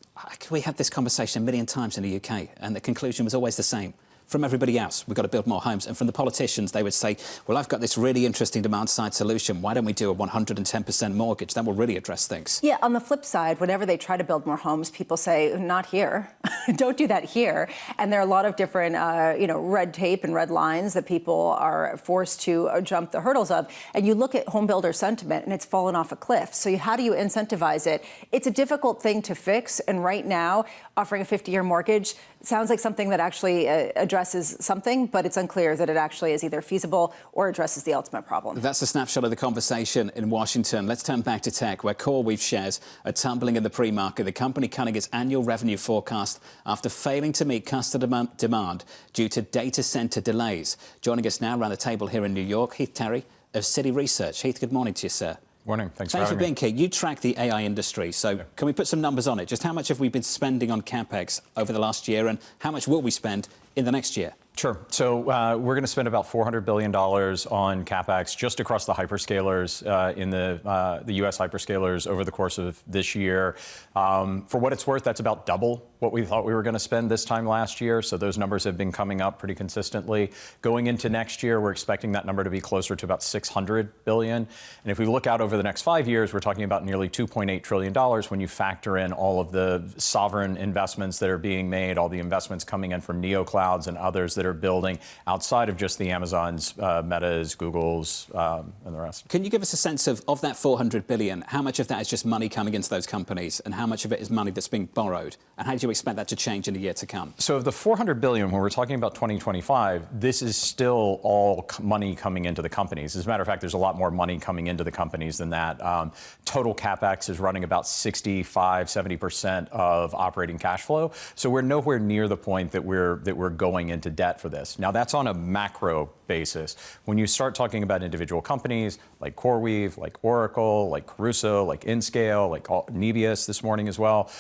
We had this conversation a million times in the UK, and the conclusion was always the same. from everybody else. We've got to build more homes. And from the politicians, they would say, well, I've got this really interesting demand-side solution. Why don't we do a 110% mortgage? That will really address things. Yeah, on the flip side, whenever they try to build more homes, people say, not here. Don't do that here. And there are a lot of different, red tape and red lines that people are forced to jump the hurdles of. And you look at home builder sentiment, and it's fallen off a cliff. So how do you incentivize it? It's a difficult thing to fix. And right now, offering a 50-year mortgage sounds like something that actually addresses something, but it's unclear that it actually is either feasible or addresses the ultimate problem. That's a snapshot of the conversation in Washington. Let's turn back to tech, where CoreWeave shares are tumbling in the pre-market. The company cutting its annual revenue forecast after failing to meet customer demand due to data center delays. Joining us now around the table here in New York, Heath Terry of Citi Research. Heath, good morning to you, sir. Morning. Thanks for being here. You track the AI industry, so can we put some numbers on it? Just how much have we been spending on CapEx over the last year, and how much will we spend in the next year? Sure. So we're going to spend about $400 billion on CapEx just across the hyperscalers in the U.S. hyperscalers over the course of this year. For what it's worth, that's about double what we thought we were going to spend this time last year. So those numbers have been coming up pretty consistently. Going into next year, we're expecting that number to be closer to about $600 billion. And if we look out over the next 5 years, we're talking about nearly $2.8 trillion when you factor in all of the sovereign investments that are being made, all the investments coming in from neoclouds and others that are building outside of just the Amazons, Metas, Googles, and the rest. Can you give us a sense of that $400 billion, how much of that is just money coming into those companies, and how much of it is money that's being borrowed? And how do you expect that to change in the year to come? So of the $400 billion, when we're talking about 2025, this is still all money coming into the companies. As a matter of fact, there's a lot more money coming into the companies than that. Total CapEx is running about 65–70% of operating cash flow. So we're nowhere near the point that we're going into debt for this. Now, that's on a macro basis. When you start talking about individual companies like CoreWeave, like Oracle, like Caruso, like Inscale, like Nebius this morning as well,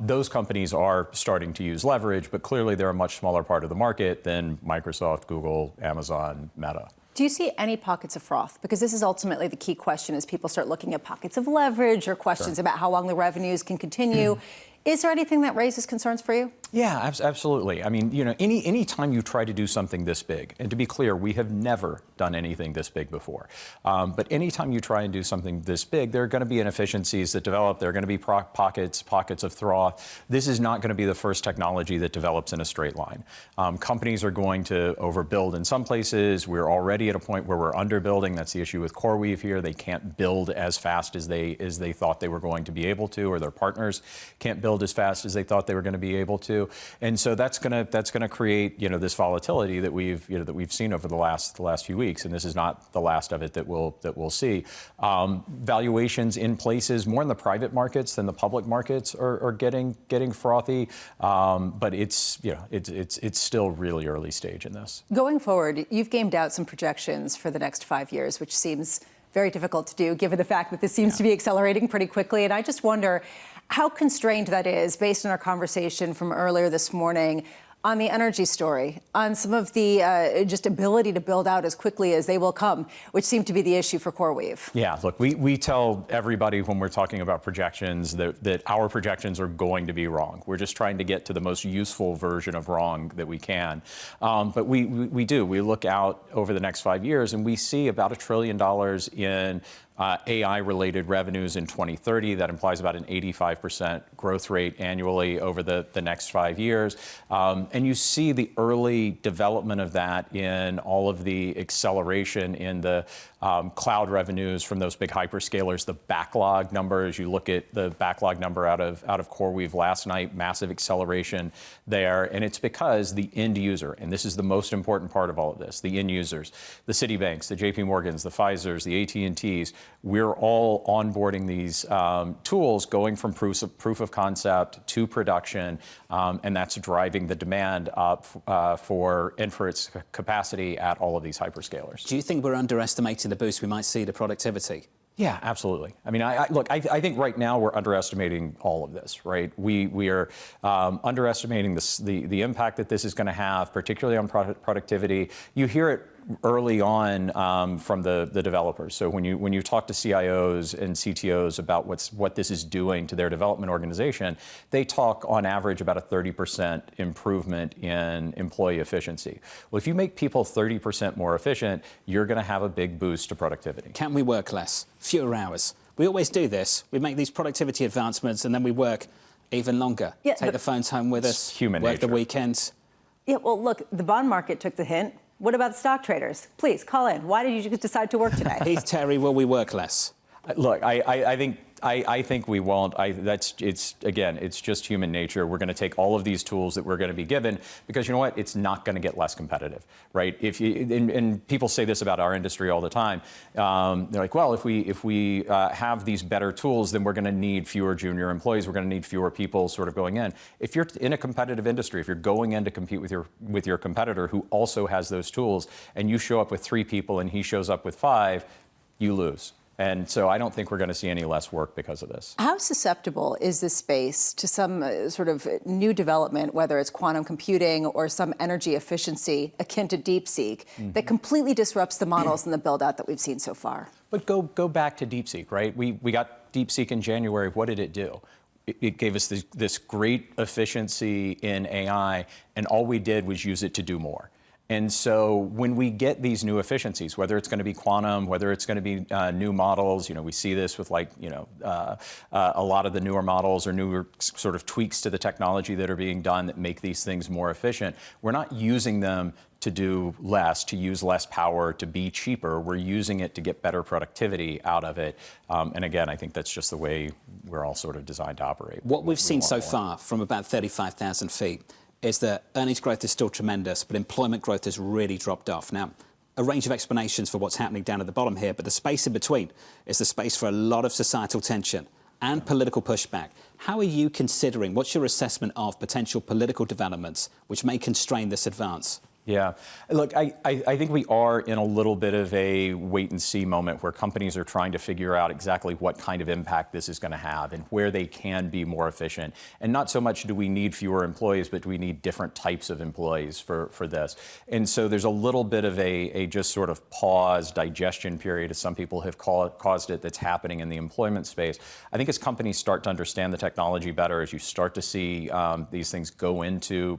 those companies are starting to use leverage, but clearly they're a much smaller part of the market than Microsoft, Google, Amazon, Meta. Do you see any pockets of froth? Because this is ultimately the key question as people start looking at pockets of leverage or questions about how long the revenues can continue. Is there anything that raises concerns for you? Yeah, absolutely. I mean, any time you try to do something this big, and to be clear, we have never done anything this big before. But anytime you try and do something this big, there are going to be inefficiencies that develop. There are going to be pockets of froth. This is not going to be the first technology that develops in a straight line. Companies are going to overbuild in some places. We're already at a point where we're underbuilding. That's the issue with CoreWeave here. They can't build as fast as they thought they were going to be able to, or their partners can't build as fast as they thought they were going to be able to. And so that's going to create this volatility that we've seen over the last few weeks, and this is not the last of it that we'll see. Valuations in places more in the private markets than the public markets are getting frothy, but it's still really early stage in this. Going forward, you've gamed out some projections for the next 5 years, which seems very difficult to do given the fact that this seems to be accelerating pretty quickly. And I just wonder how constrained that is based on our conversation from earlier this morning on the energy story, on some of the just ability to build out as quickly as they will come, which seemed to be the issue for CoreWeave. Yeah, look, we tell everybody when we're talking about projections that our projections are going to be wrong. We're just trying to get to the most useful version of wrong that we can. But we do. We look out over the next 5 years and we see about $1 trillion in AI-related revenues in 2030. That implies about an 85% growth rate annually over the next 5 years. And you see the early development of that in all of the acceleration in the cloud revenues from those big hyperscalers. The backlog number, as you look at the backlog number out of CoreWeave last night, massive acceleration there. And it's because the end user, and this is the most important part of all of this, the end users, the Citibanks, the JP Morgans, the Pfizers, the AT&Ts, we're all onboarding these tools going from proof of concept to production, and that's driving the demand up for inference capacity at all of these hyperscalers. Do you think we're underestimating the boost we might see to productivity? Yeah, absolutely. I mean, I think right now we're underestimating all of this, right? We are underestimating the impact that this is going to have, particularly on productivity. You hear it early on from the developers. So when you talk to CIOs and CTOs about what this is doing to their development organization, they talk on average about a 30% improvement in employee efficiency. Well, if you make people 30% more efficient, you're going to have a big boost to productivity. Can we work less? Fewer hours? We always do this. We make these productivity advancements and then we work even longer. Yeah, Take the phones home with us, human work nature. the weekends. Yeah, well, look, the bond market took the hint. What about the stock traders? Please, call in. Why did you decide to work today? Heath, Terry, will we work less? Look, I think we won't. It's just human nature. We're going to take all of these tools that we're going to be given because you know what? It's not going to get less competitive, right? And people say this about our industry all the time. They're like, well, if we have these better tools, then we're going to need fewer junior employees. We're going to need fewer people sort of going in. If you're in a competitive industry, if you're going in to compete with your competitor who also has those tools, and you show up with 3 people and he shows up with 5, you lose. And so I don't think we're going to see any less work because of this. How susceptible is this space to some sort of new development, whether it's quantum computing or some energy efficiency akin to DeepSeek, that completely disrupts the models and the build-out that we've seen so far? But go back to DeepSeek, right? We got DeepSeek in January. What did it do? It gave us this great efficiency in AI, and all we did was use it to do more. And so when we get these new efficiencies, whether it's going to be quantum, whether it's going to be new models, we see this with a lot of the newer models or newer sort of tweaks to the technology that are being done that make these things more efficient. We're not using them to do less, to use less power, to be cheaper. We're using it to get better productivity out of it. And again, I think that's just the way we're all sort of designed to operate. What we've seen so far from about 35,000 feet is that earnings growth is still tremendous, but employment growth has really dropped off. Now, a range of explanations for what's happening down at the bottom here, but the space in between is the space for a lot of societal tension and political pushback. How are you considering, what's your assessment of potential political developments which may constrain this advance? Yeah. Look, I think we are in a little bit of a wait-and-see moment where companies are trying to figure out exactly what kind of impact this is going to have and where they can be more efficient. And not so much do we need fewer employees, but do we need different types of employees for this. And so there's a little bit of a just sort of pause, digestion period, as some people have caused it, that's happening in the employment space. I think as companies start to understand the technology better, as you start to see these things go into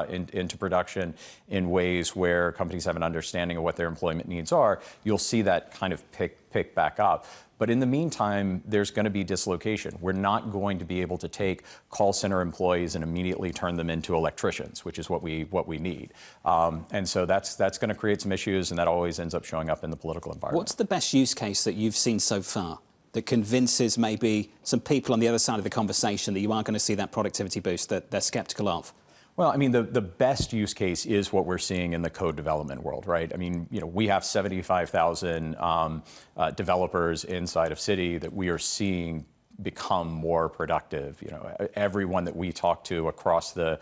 into production in ways where companies have an understanding of what their employment needs are, you'll see that kind of pick back up. But in the meantime, there's going to be dislocation. We're not going to be able to take call center employees and immediately turn them into electricians, which is what we need. And so that's going to create some issues, and that always ends up showing up in the political environment. What's the best use case that you've seen so far that convinces maybe some people on the other side of the conversation that you are going to see that productivity boost that they're skeptical of? Well, I mean, the best use case is what we're seeing in the code development world, right? I mean, we have 75,000 developers inside of Citi that we are seeing become more productive. Everyone that we talk to across the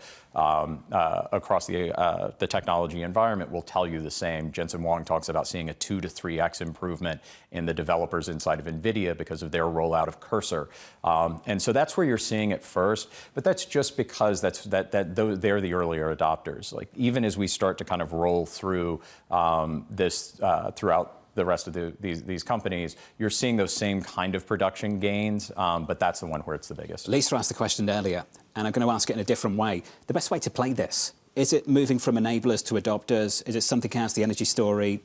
technology environment will tell you the same. Jensen Huang talks about seeing a 2 to 3x improvement in the developers inside of Nvidia because of their rollout of Cursor. And so that's where you're seeing it first. But that's just because they're the earlier adopters. Like even as we start to kind of roll through this throughout the rest of these companies, you're seeing those same kind of production gains, but that's the one where it's the biggest. Lisa asked the question earlier, and I'm going to ask it in a different way. The best way to play this, is it moving from enablers to adopters? Is it something else, the energy story?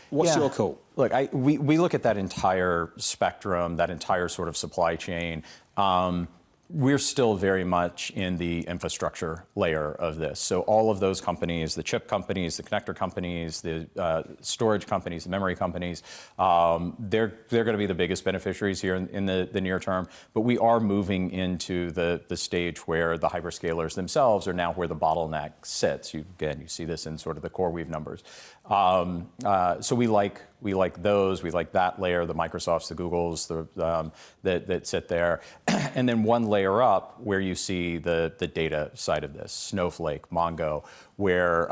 What's your call? Look, we look at that entire spectrum, that entire sort of supply chain. We're still very much in the infrastructure layer of this. So all of those companies, the chip companies, the connector companies, the storage companies, the memory companies, they're going to be the biggest beneficiaries here in the near term. But we are moving into the stage where the hyperscalers themselves are now where the bottleneck sits. You see this in sort of the CoreWeave numbers. So we like those. We like that layer, the Microsofts, the Googles, that sit there. And then one layer up where you see the data side of this, Snowflake, Mongo, where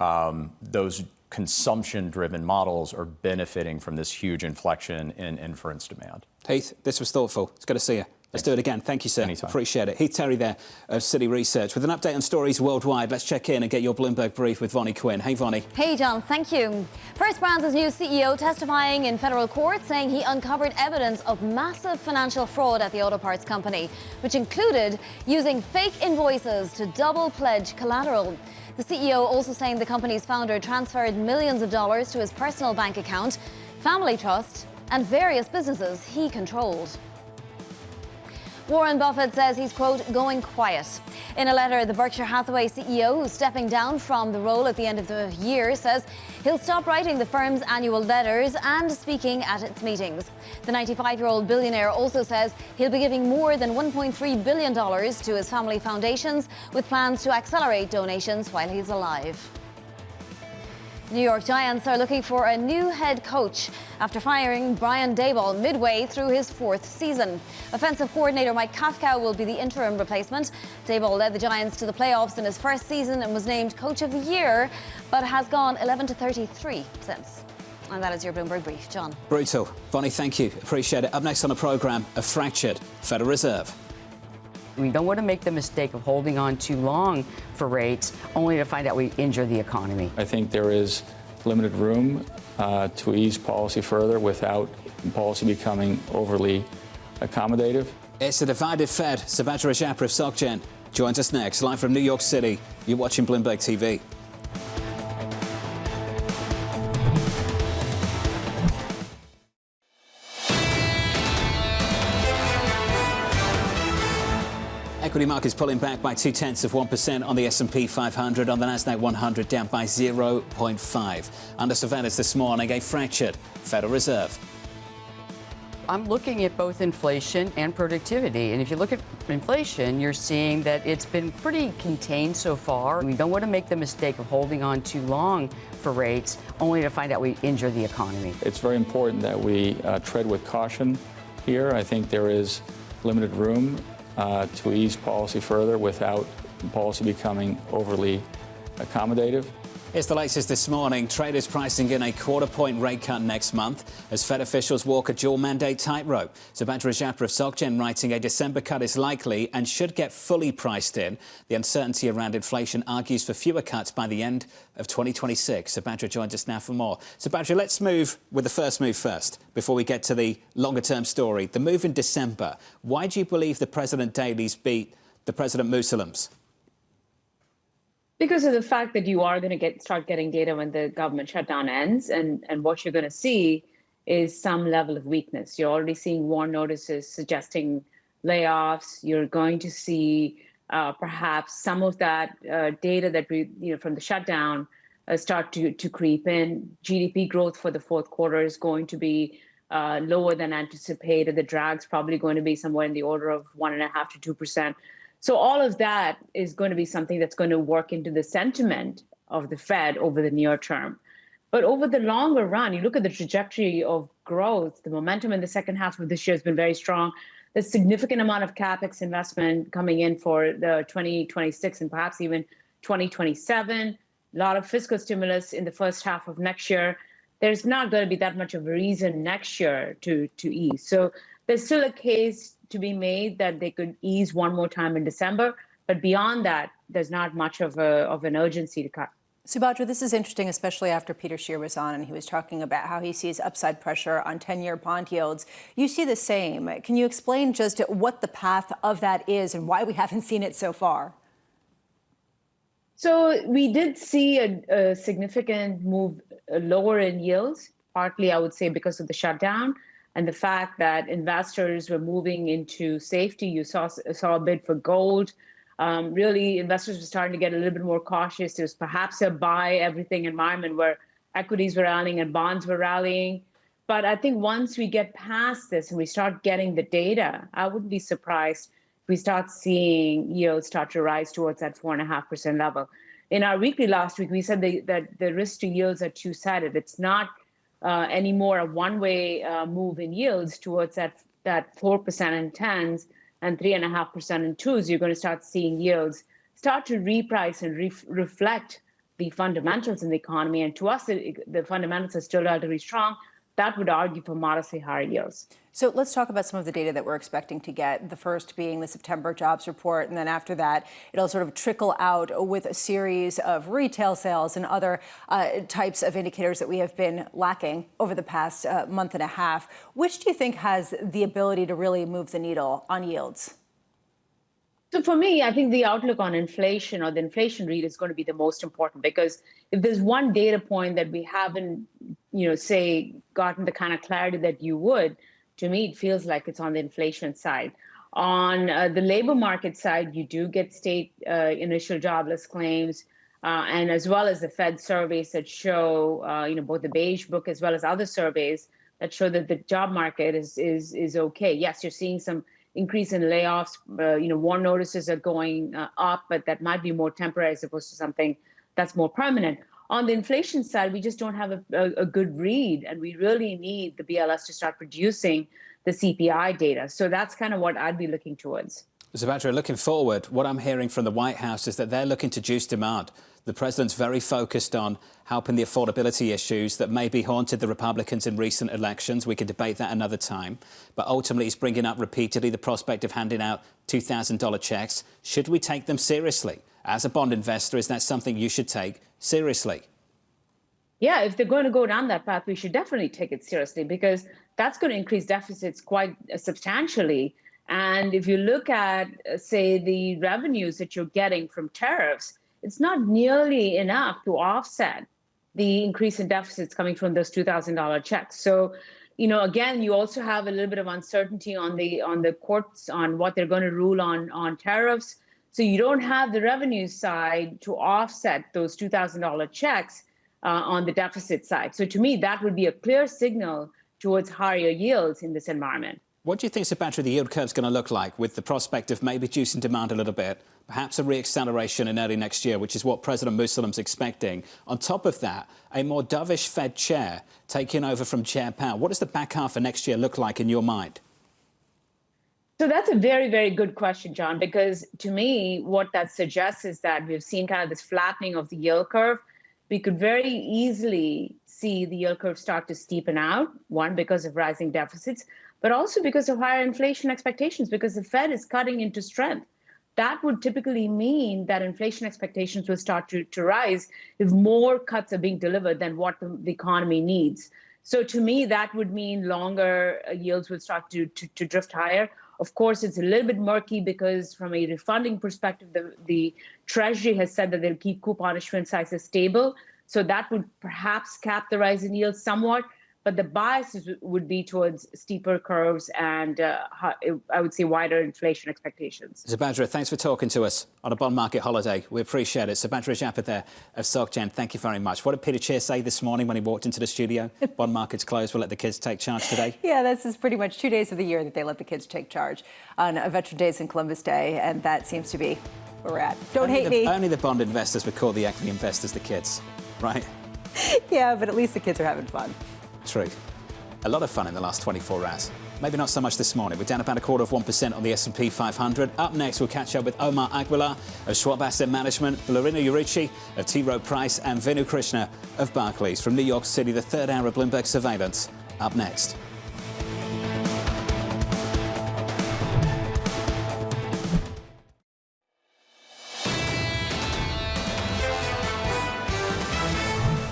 those consumption-driven models are benefiting from this huge inflection in inference demand. Heath, this was thoughtful. It's good to see you. Let's do it again. Thank you, sir. Anytime. Appreciate it. Heath Terry there of Citi Research. With an update on stories worldwide, let's check in and get your Bloomberg brief with Vonnie Quinn. Hey, Vonnie. Hey, John. Thank you. First Brands' new CEO testifying in federal court saying he uncovered evidence of massive financial fraud at the auto parts company, which included using fake invoices to double pledge collateral. The CEO also saying the company's founder transferred millions of dollars to his personal bank account, family trust, and various businesses he controlled. Warren Buffett says he's, quote, going quiet. In a letter, the Berkshire Hathaway CEO, who's stepping down from the role at the end of the year, says he'll stop writing the firm's annual letters and speaking at its meetings. The 95-year-old billionaire also says he'll be giving more than $1.3 billion to his family foundations, with plans to accelerate donations while he's alive. New York Giants are looking for a new head coach after firing Brian Daboll midway through his fourth season. Offensive coordinator Mike Kafka will be the interim replacement. Daboll led the Giants to the playoffs in his first season and was named Coach of the Year, but has gone 11-33 since. And that is your Bloomberg brief. John. Brutal. Vonnie, thank you. Appreciate it. Up next on the programme, a fractured Federal Reserve. We don't want to make the mistake of holding on too long for rates, only to find out we injure the economy. I think there is limited room to ease policy further without policy becoming overly accommodative. It's a divided Fed. Subadra Rajappa of SocGen joins us next, live from New York City. You're watching Bloomberg TV. Equity markets pulling back by 0.2% on the S&P 500, on the Nasdaq 100 down by 0.5. Under surveillance this morning, a fractured Federal Reserve. I'm looking at both inflation and productivity. And if you look at inflation, you're seeing that it's been pretty contained so far. We don't want to make the mistake of holding on too long for rates, only to find out we injure the economy. It's very important that we tread with caution here. I think there is limited room to ease policy further without policy becoming overly accommodative. It's the latest this morning. Traders pricing in a quarter-point rate cut next month as Fed officials walk a dual-mandate tightrope. Subadra Rajappa of SocGen writing a December cut is likely and should get fully priced in. The uncertainty around inflation argues for fewer cuts by the end of 2026. Subadra joins us now for more. Subadra, let's move with the first move first before we get to the longer-term story. The move in December. Why do you believe the President dailies beat the President Muslims? Because of the fact that you are going to start getting data when the government shutdown ends, and what you're going to see is some level of weakness. You're already seeing warn notices suggesting layoffs. You're going to see perhaps some of that data that from the shutdown start to creep in. GDP growth for the fourth quarter is going to be lower than anticipated. The drag's probably going to be somewhere in the order of 1.5% to 2%. So all of that is going to be something that's going to work into the sentiment of the Fed over the near term. But over the longer run, you look at the trajectory of growth, the momentum in the second half of this year has been very strong. There's significant amount of CapEx investment coming in for the 2026 and perhaps even 2027. A lot of fiscal stimulus in the first half of next year. There's not going to be that much of a reason next year to ease. So there's still a case to be made that they could ease one more time in December. But beyond that, there's not much of an urgency to cut. Subadra, this is interesting, especially after Peter Tchir was on and he was talking about how he sees upside pressure on 10-year bond yields. You see the same. Can you explain just what the path of that is and why we haven't seen it so far? So we did see a significant move lower in yields, partly, I would say, because of the shutdown and the fact that investors were moving into safety. You saw a bid for gold. Really, investors were starting to get a little bit more cautious. There was perhaps a buy everything environment where equities were rallying and bonds were rallying. But I think once we get past this and we start getting the data, I wouldn't be surprised if we start seeing yields start to rise towards that 4.5% level. In our weekly last week, we said that the risk to yields are two-sided. It's not anymore a one-way move in yields towards that 4% in 10s and 3.5% in 2s. You're going to start seeing yields start to reprice and reflect the fundamentals in the economy. And to us, the fundamentals are still relatively strong. that would argue for modestly higher yields. So let's talk about some of the data that we're expecting to get. The first being the September jobs report, and then after that, it'll sort of trickle out with a series of retail sales and other types of indicators that we have been lacking over the past month and a half. Which do you think has the ability to really move the needle on yields? So for me, I think the outlook on inflation or the inflation read is going to be the most important, because if there's one data point that we haven't, say, gotten the kind of clarity that you would, to me, it feels like it's on the inflation side. On the labor market side, you do get state initial jobless claims, and as well as the Fed surveys that show, both the Beige Book as well as other surveys that show that the job market is okay. Yes, you're seeing some increase in layoffs. Warn notices are going up, but that might be more temporary as opposed to something that's more permanent. On the inflation side, we just don't have a good read, and we really need the BLS to start producing the CPI data. So that's kind of what I'd be looking towards. Subadra, looking forward, what I'm hearing from the White House is that they're looking to juice demand. The president's very focused on helping the affordability issues that maybe haunted the Republicans in recent elections. We could debate that another time. But ultimately, he's bringing up repeatedly the prospect of handing out $2,000 checks. Should we take them seriously? As a bond investor, is that something you should take seriously? Yeah, if they're going to go down that path, we should definitely take it seriously, because that's going to increase deficits quite substantially. And if you look at, say, the revenues that you're getting from tariffs, it's not nearly enough to offset the increase in deficits coming from those $2,000 checks. So, again, you also have a little bit of uncertainty on the courts on what they're going to rule on tariffs. So you don't have the revenue side to offset those $2,000 checks on the deficit side. So to me, that would be a clear signal towards higher yields in this environment. What do you think, Subadra, the yield curve is going to look like, with the prospect of maybe juicing demand a little bit, perhaps a re-acceleration in early next year, which is what President Muslim's expecting? On top of that, a more dovish Fed chair taking over from Chair Powell. What does the back half of next year look like in your mind? So that's a very, very good question, John, because to me, what that suggests is that we've seen kind of this flattening of the yield curve. We could very easily see the yield curve start to steepen out, one, because of rising deficits, but also because of higher inflation expectations, because the Fed is cutting into strength. That would typically mean that inflation expectations will start to rise if more cuts are being delivered than what the economy needs. So to me, that would mean longer yields would start to drift higher. Of course, it's a little bit murky because from a refunding perspective, the Treasury has said that they'll keep coupon issuance sizes stable. So that would perhaps cap the rise in yields somewhat. But the bias would be towards steeper curves and, I would say, wider inflation expectations. Subadra, thanks for talking to us on a bond market holiday. We appreciate it. Subadra Rajappa there of SocGen, thank you very much. What did Peter Tchir say this morning when he walked into the studio? Bond market's closed, we'll let the kids take charge today. Yeah, this is pretty much 2 days of the year that they let the kids take charge on Veterans Day and Columbus Day, and that seems to be where we're at. Don't hate me. Only the bond investors would call the equity investors the kids, right? Yeah, but at least the kids are having fun. True. A lot of fun in the last 24 hours. Maybe not so much this morning. We're down about 0.25% on the S&P 500. Up next, we'll catch up with Omar Aguilar of Schwab Asset Management, Blerina of T. Rowe Price, and Venu Krishna of Barclays. From New York City, the third hour of Bloomberg Surveillance. Up next.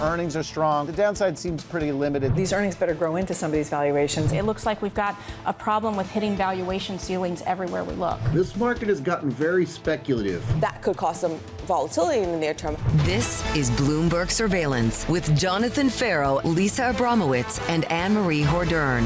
Earnings are strong. The downside seems pretty limited. These earnings better grow into some of these valuations. It looks like we've got a problem with hitting valuation ceilings everywhere we look. This market has gotten very speculative. That could cause some volatility in the near term. This is Bloomberg Surveillance with Jonathan Ferro, Lisa Abramowicz, and Annmarie Hordern.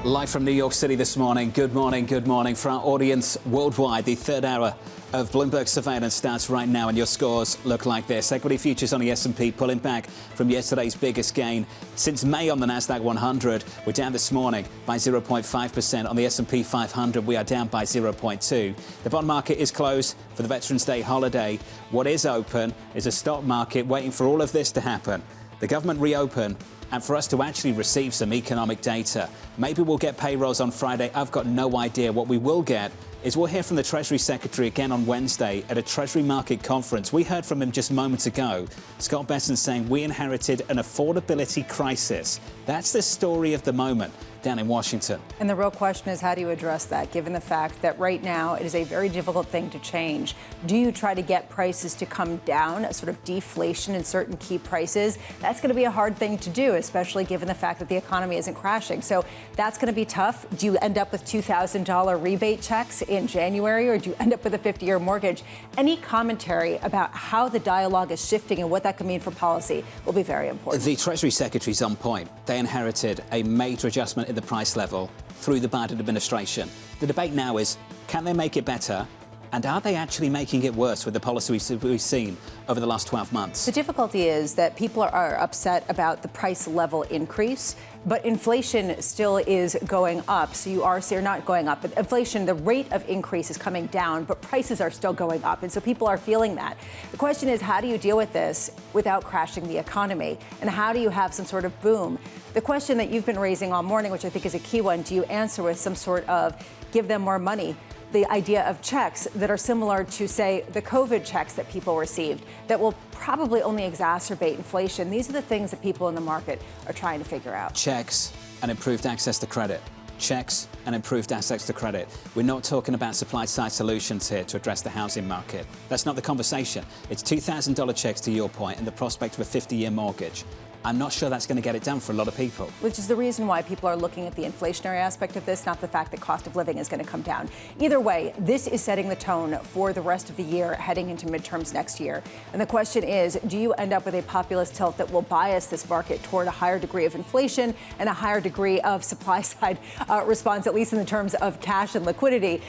Live from New York City this morning. Good morning, good morning. For our audience worldwide, the third hour of Bloomberg Surveillance starts right now, and your scores look like this. Equity futures on the S&P pulling back from yesterday's biggest gain since May on the Nasdaq 100. We're down this morning by 0.5%. On the S&P 500, we are down by 0.2. The bond market is closed for the Veterans Day holiday. What is open is a stock market waiting for all of this to happen. The government reopen, and for us to actually receive some economic data. Maybe we'll get payrolls on Friday. I've got no idea. What we will get is we'll hear from the Treasury Secretary again on Wednesday at a Treasury market conference. We heard from him just moments ago. Scott Besson saying we inherited an affordability crisis. That's the story of the moment down in Washington. And the real question is, how do you address that, given the fact that right now it is a very difficult thing to change? Do you try to get prices to come down, a sort of deflation in certain key prices? That's going to be a hard thing to do, especially given the fact that the economy isn't crashing. So that's going to be tough. Do you end up with $2,000 rebate checks in January, or do you end up with a 50-year mortgage? Any commentary about how the dialogue is shifting and what that could mean for policy will be very important. The Treasury Secretary's on point. They inherited a major adjustment in the price level through the Biden administration. The debate now is, can they make it better? And are they actually making it worse with the policy we've seen over the last 12 months? The difficulty is that people are upset about the price level increase, but inflation still is going up. So you're not going up, but inflation, the rate of increase is coming down, but prices are still going up. And so people are feeling that. The question is, how do you deal with this without crashing the economy? And how do you have some sort of boom? The question that you've been raising all morning, which I think is a key one, do you answer with some sort of give them more money? The idea of checks that are similar to, say, the COVID checks that people received that will probably only exacerbate inflation. These are the things that people in the market are trying to figure out. Checks and improved access to credit. Checks and improved access to credit. We're not talking about supply-side solutions here to address the housing market. That's not the conversation. It's $2,000 checks, to your point, and the prospect of a 50-year mortgage. I'm not sure that's going to get it done for a lot of people. Which is the reason why people are looking at the inflationary aspect of this, not the fact that cost of living is going to come down. Either way, this is setting the tone for the rest of the year heading into midterms next year. And the question is, do you end up with a populist tilt that will bias this market toward a higher degree of inflation and a higher degree of supply-side response, at least in the terms of cash and liquidity,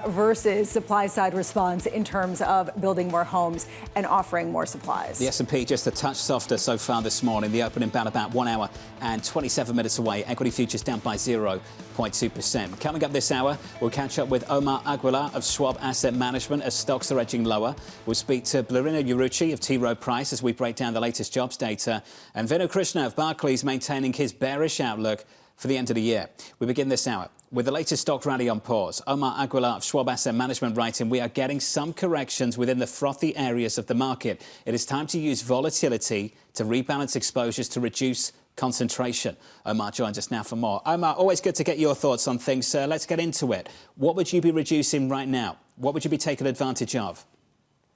versus supply-side response in terms of building more homes and offering more supplies? The S&P just a touch softer so far this morning. The opening about 1 hour and 27 minutes away. Equity futures down by 0.2%. Coming up this hour, we'll catch up with Omar Aguilar of Schwab Asset Management as stocks are edging lower. We'll speak to Blerina of T. Rowe Price as we break down the latest jobs data. And Venu Krishna of Barclays maintaining his bearish outlook for the end of the year. We begin this hour with the latest stock rally on pause. Omar Aguilar of Schwab Asset Management writing, we are getting some corrections within the frothy areas of the market. It is time to use volatility to rebalance exposures to reduce concentration. Omar joins us now for more. Omar, always good to get your thoughts on things. Let's get into it. What would you be reducing right now? What would you be taking advantage of?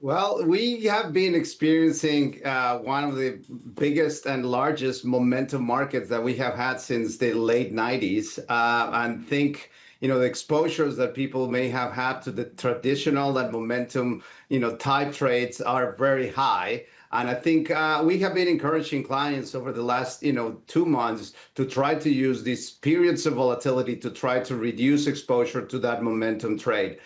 Well, we have been experiencing one of the biggest and largest momentum markets that we have had since the late 90s. And think, the exposures that people may have had to the traditional and momentum, type trades are very high. And I think we have been encouraging clients over the last, 2 months to try to use these periods of volatility to try to reduce exposure to that momentum trade.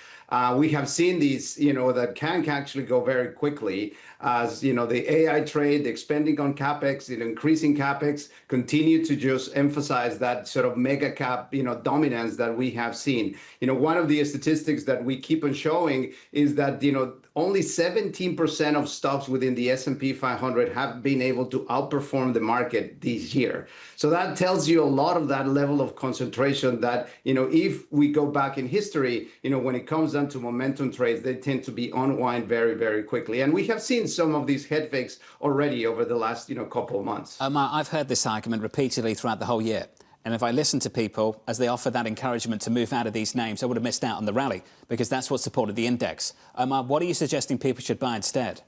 We have seen these, that can actually go very quickly as, the AI trade, the expanding on CapEx, the increasing CapEx continue to just emphasize that sort of mega cap, dominance that we have seen. One of the statistics that we keep on showing is that, only 17% of stocks within the S&P 500 have been able to outperform the market this year. So that tells you a lot of that level of concentration that, if we go back in history, when it comes down to momentum trades, they tend to be unwind very, very quickly. And we have seen some of these head fakes already over the last, couple of months. Omar, I've heard this argument repeatedly throughout the whole year. And if I listened to people as they offer that encouragement to move out of these names, I would have missed out on the rally because that's what supported the index. Omar, what are you suggesting people should buy instead?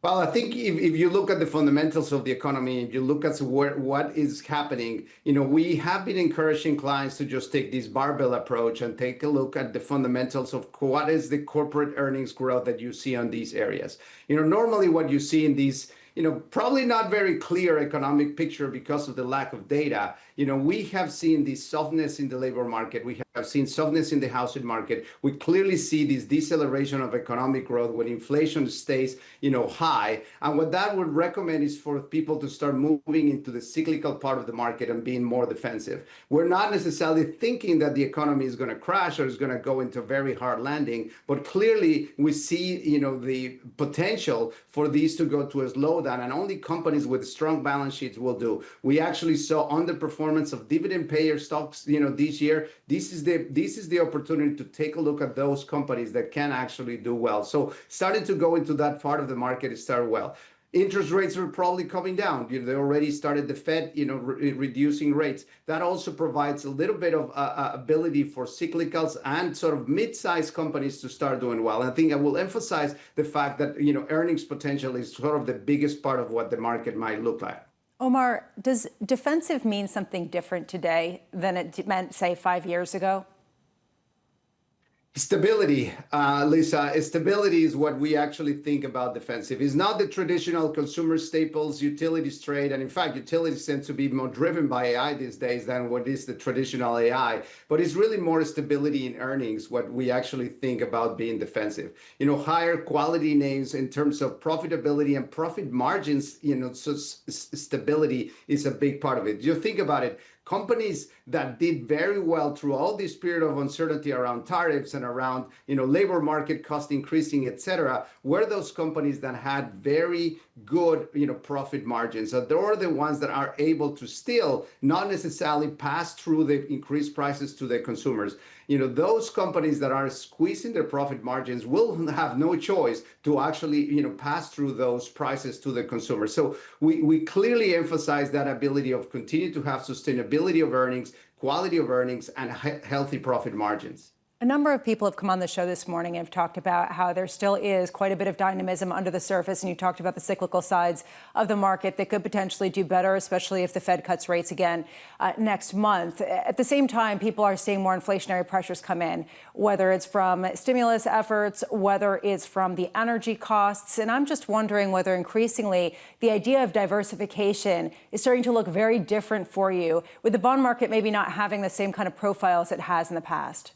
Well, I think if you look at the fundamentals of the economy, if you look at what is happening, we have been encouraging clients to just take this barbell approach and take a look at the fundamentals of what is the corporate earnings growth that you see on these areas. Normally what you see in these, probably not very clear economic picture because of the lack of data. We have seen this softness in the labor market. We have seen softness in the housing market. We clearly see this deceleration of economic growth when inflation stays, high. And what that would recommend is for people to start moving into the cyclical part of the market and being more defensive. We're not necessarily thinking that the economy is going to crash or is going to go into a very hard landing, but clearly we see, the potential for these to go to a slowdown, and only companies with strong balance sheets will do. We actually saw underperformance performance of dividend payer stocks, this year, this is the opportunity to take a look at those companies that can actually do well. So starting to go into that part of the market is started well. Interest rates are probably coming down. They already started the Fed, reducing rates. That also provides a little bit of ability for cyclicals and sort of mid-sized companies to start doing well. And I think I will emphasize the fact that, earnings potential is sort of the biggest part of what the market might look like. Omar, does defensive mean something different today than it meant, say, 5 years ago? Stability, Lisa. Stability is what we actually think about defensive. It's not the traditional consumer staples, utilities trade. And in fact, utilities tend to be more driven by AI these days than what is the traditional AI. But it's really more stability in earnings, what we actually think about being defensive. Higher quality names in terms of profitability and profit margins, so stability is a big part of it. You think about it. Companies that did very well through all this period of uncertainty around tariffs and around, labor market cost increasing, et cetera, were those companies that had very good, profit margins. So they are the ones that are able to still not necessarily pass through the increased prices to their consumers. Those companies that are squeezing their profit margins will have no choice to actually, pass through those prices to the consumer. So we clearly emphasize that ability of continue to have sustainability of earnings, quality of earnings, and healthy profit margins. A number of people have come on the show this morning and have talked about how there still is quite a bit of dynamism under the surface. And you talked about the cyclical sides of the market that could potentially do better, especially if the Fed cuts rates again next month. At the same time, people are seeing more inflationary pressures come in, whether it's from stimulus efforts, whether it's from the energy costs. And I'm just wondering whether increasingly the idea of diversification is starting to look very different for you, with the bond market maybe not having the same kind of profile as it has in the past.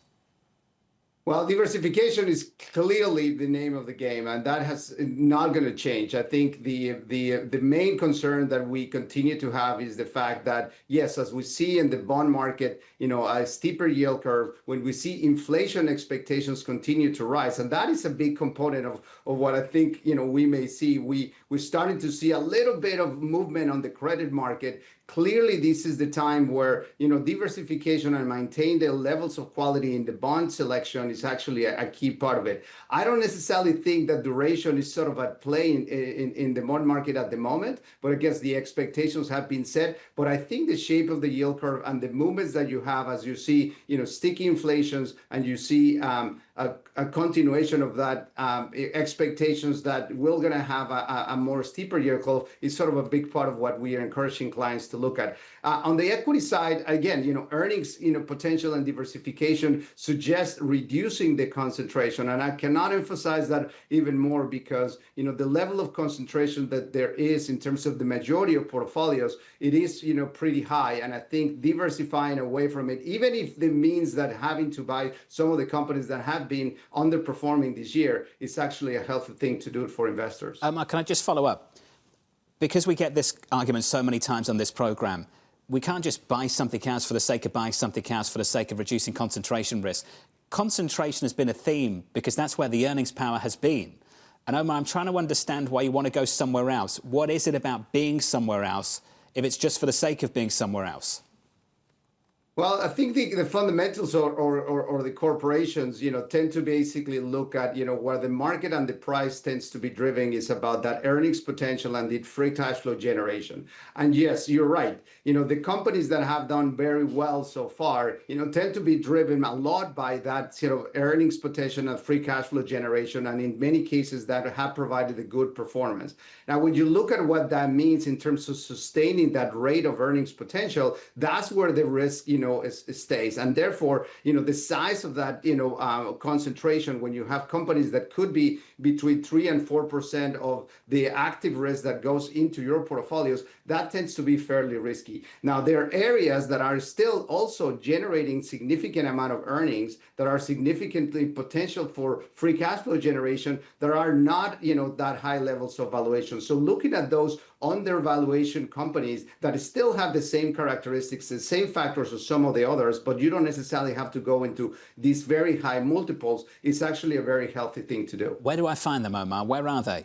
Well, diversification is clearly the name of the game, and that has not going to change. I think the main concern that we continue to have is the fact that, yes, as we see in the bond market, a steeper yield curve, when we see inflation expectations continue to rise, and that is a big component of what I think, we may see. We're starting to see a little bit of movement on the credit market. Clearly, this is the time where, diversification and maintain the levels of quality in the bond selection is actually a key part of it. I don't necessarily think that duration is sort of at play in the bond market at the moment, but I guess the expectations have been set. But I think the shape of the yield curve and the movements that you have as you see, sticky inflations, and you see a continuation of that expectations that we're going to have a more steeper yield curve is sort of a big part of what we are encouraging clients to look at. On the equity side, again, earnings, potential and diversification suggest reducing the concentration. And I cannot emphasize that even more because, the level of concentration that there is in terms of the majority of portfolios, it is, pretty high. And I think diversifying away from it, even if it means that having to buy some of the companies that have been underperforming this year, is actually a healthy thing to do for investors. Can I just follow up? Because we get this argument so many times on this program, we can't just buy something else for the sake of buying something else for the sake of reducing concentration risk. Concentration has been a theme because that's where the earnings power has been. And Omar, I'm trying to understand why you want to go somewhere else. What is it about being somewhere else if it's just for the sake of being somewhere else? Well, I think the fundamentals or the corporations, tend to basically look at, where the market and the price tends to be driven is about that earnings potential and the free cash flow generation. And yes, you're right. The companies that have done very well so far, tend to be driven a lot by that sort of earnings potential and free cash flow generation. And in many cases that have provided a good performance. Now, when you look at what that means in terms of sustaining that rate of earnings potential, that's where the risk, stays. And therefore, the size of that, concentration, when you have companies that could be between 3 and 4% of the active risk that goes into your portfolios, that tends to be fairly risky. Now, there are areas that are still also generating significant amount of earnings that are significantly potential for free cash flow generation that are not, that high levels of valuation. So looking at those undervaluation companies that still have the same characteristics, the same factors as some of the others, but you don't necessarily have to go into these very high multiples, is actually a very healthy thing to do. Where do I find them, Omar? Where are they?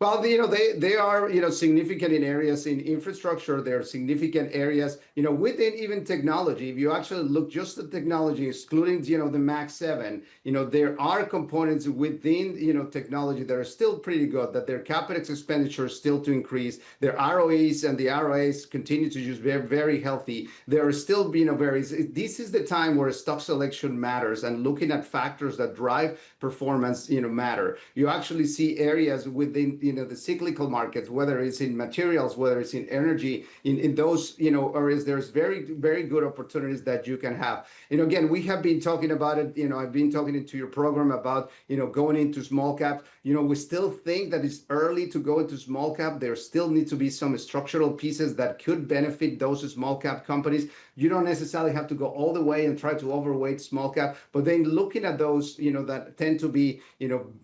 Well, they are, significant in areas in infrastructure. There are significant areas, within even technology. If you actually look just at technology, excluding, the Max 7, there are components within, technology that are still pretty good, that their capex expenditure is still to increase. Their ROEs and the ROAs continue to just be very healthy. There are still, this is the time where stock selection matters, and looking at factors that drive performance, matter. You actually see areas within, the cyclical markets, whether it's in materials, whether it's in energy, in those, areas, there's very, very good opportunities that you can have. Again, we have been talking about it, I've been talking into your program about, going into small cap. We still think that it's early to go into small cap. There still need to be some structural pieces that could benefit those small cap companies. You don't necessarily have to go all the way and try to overweight small cap, but then looking at those, that tend to be,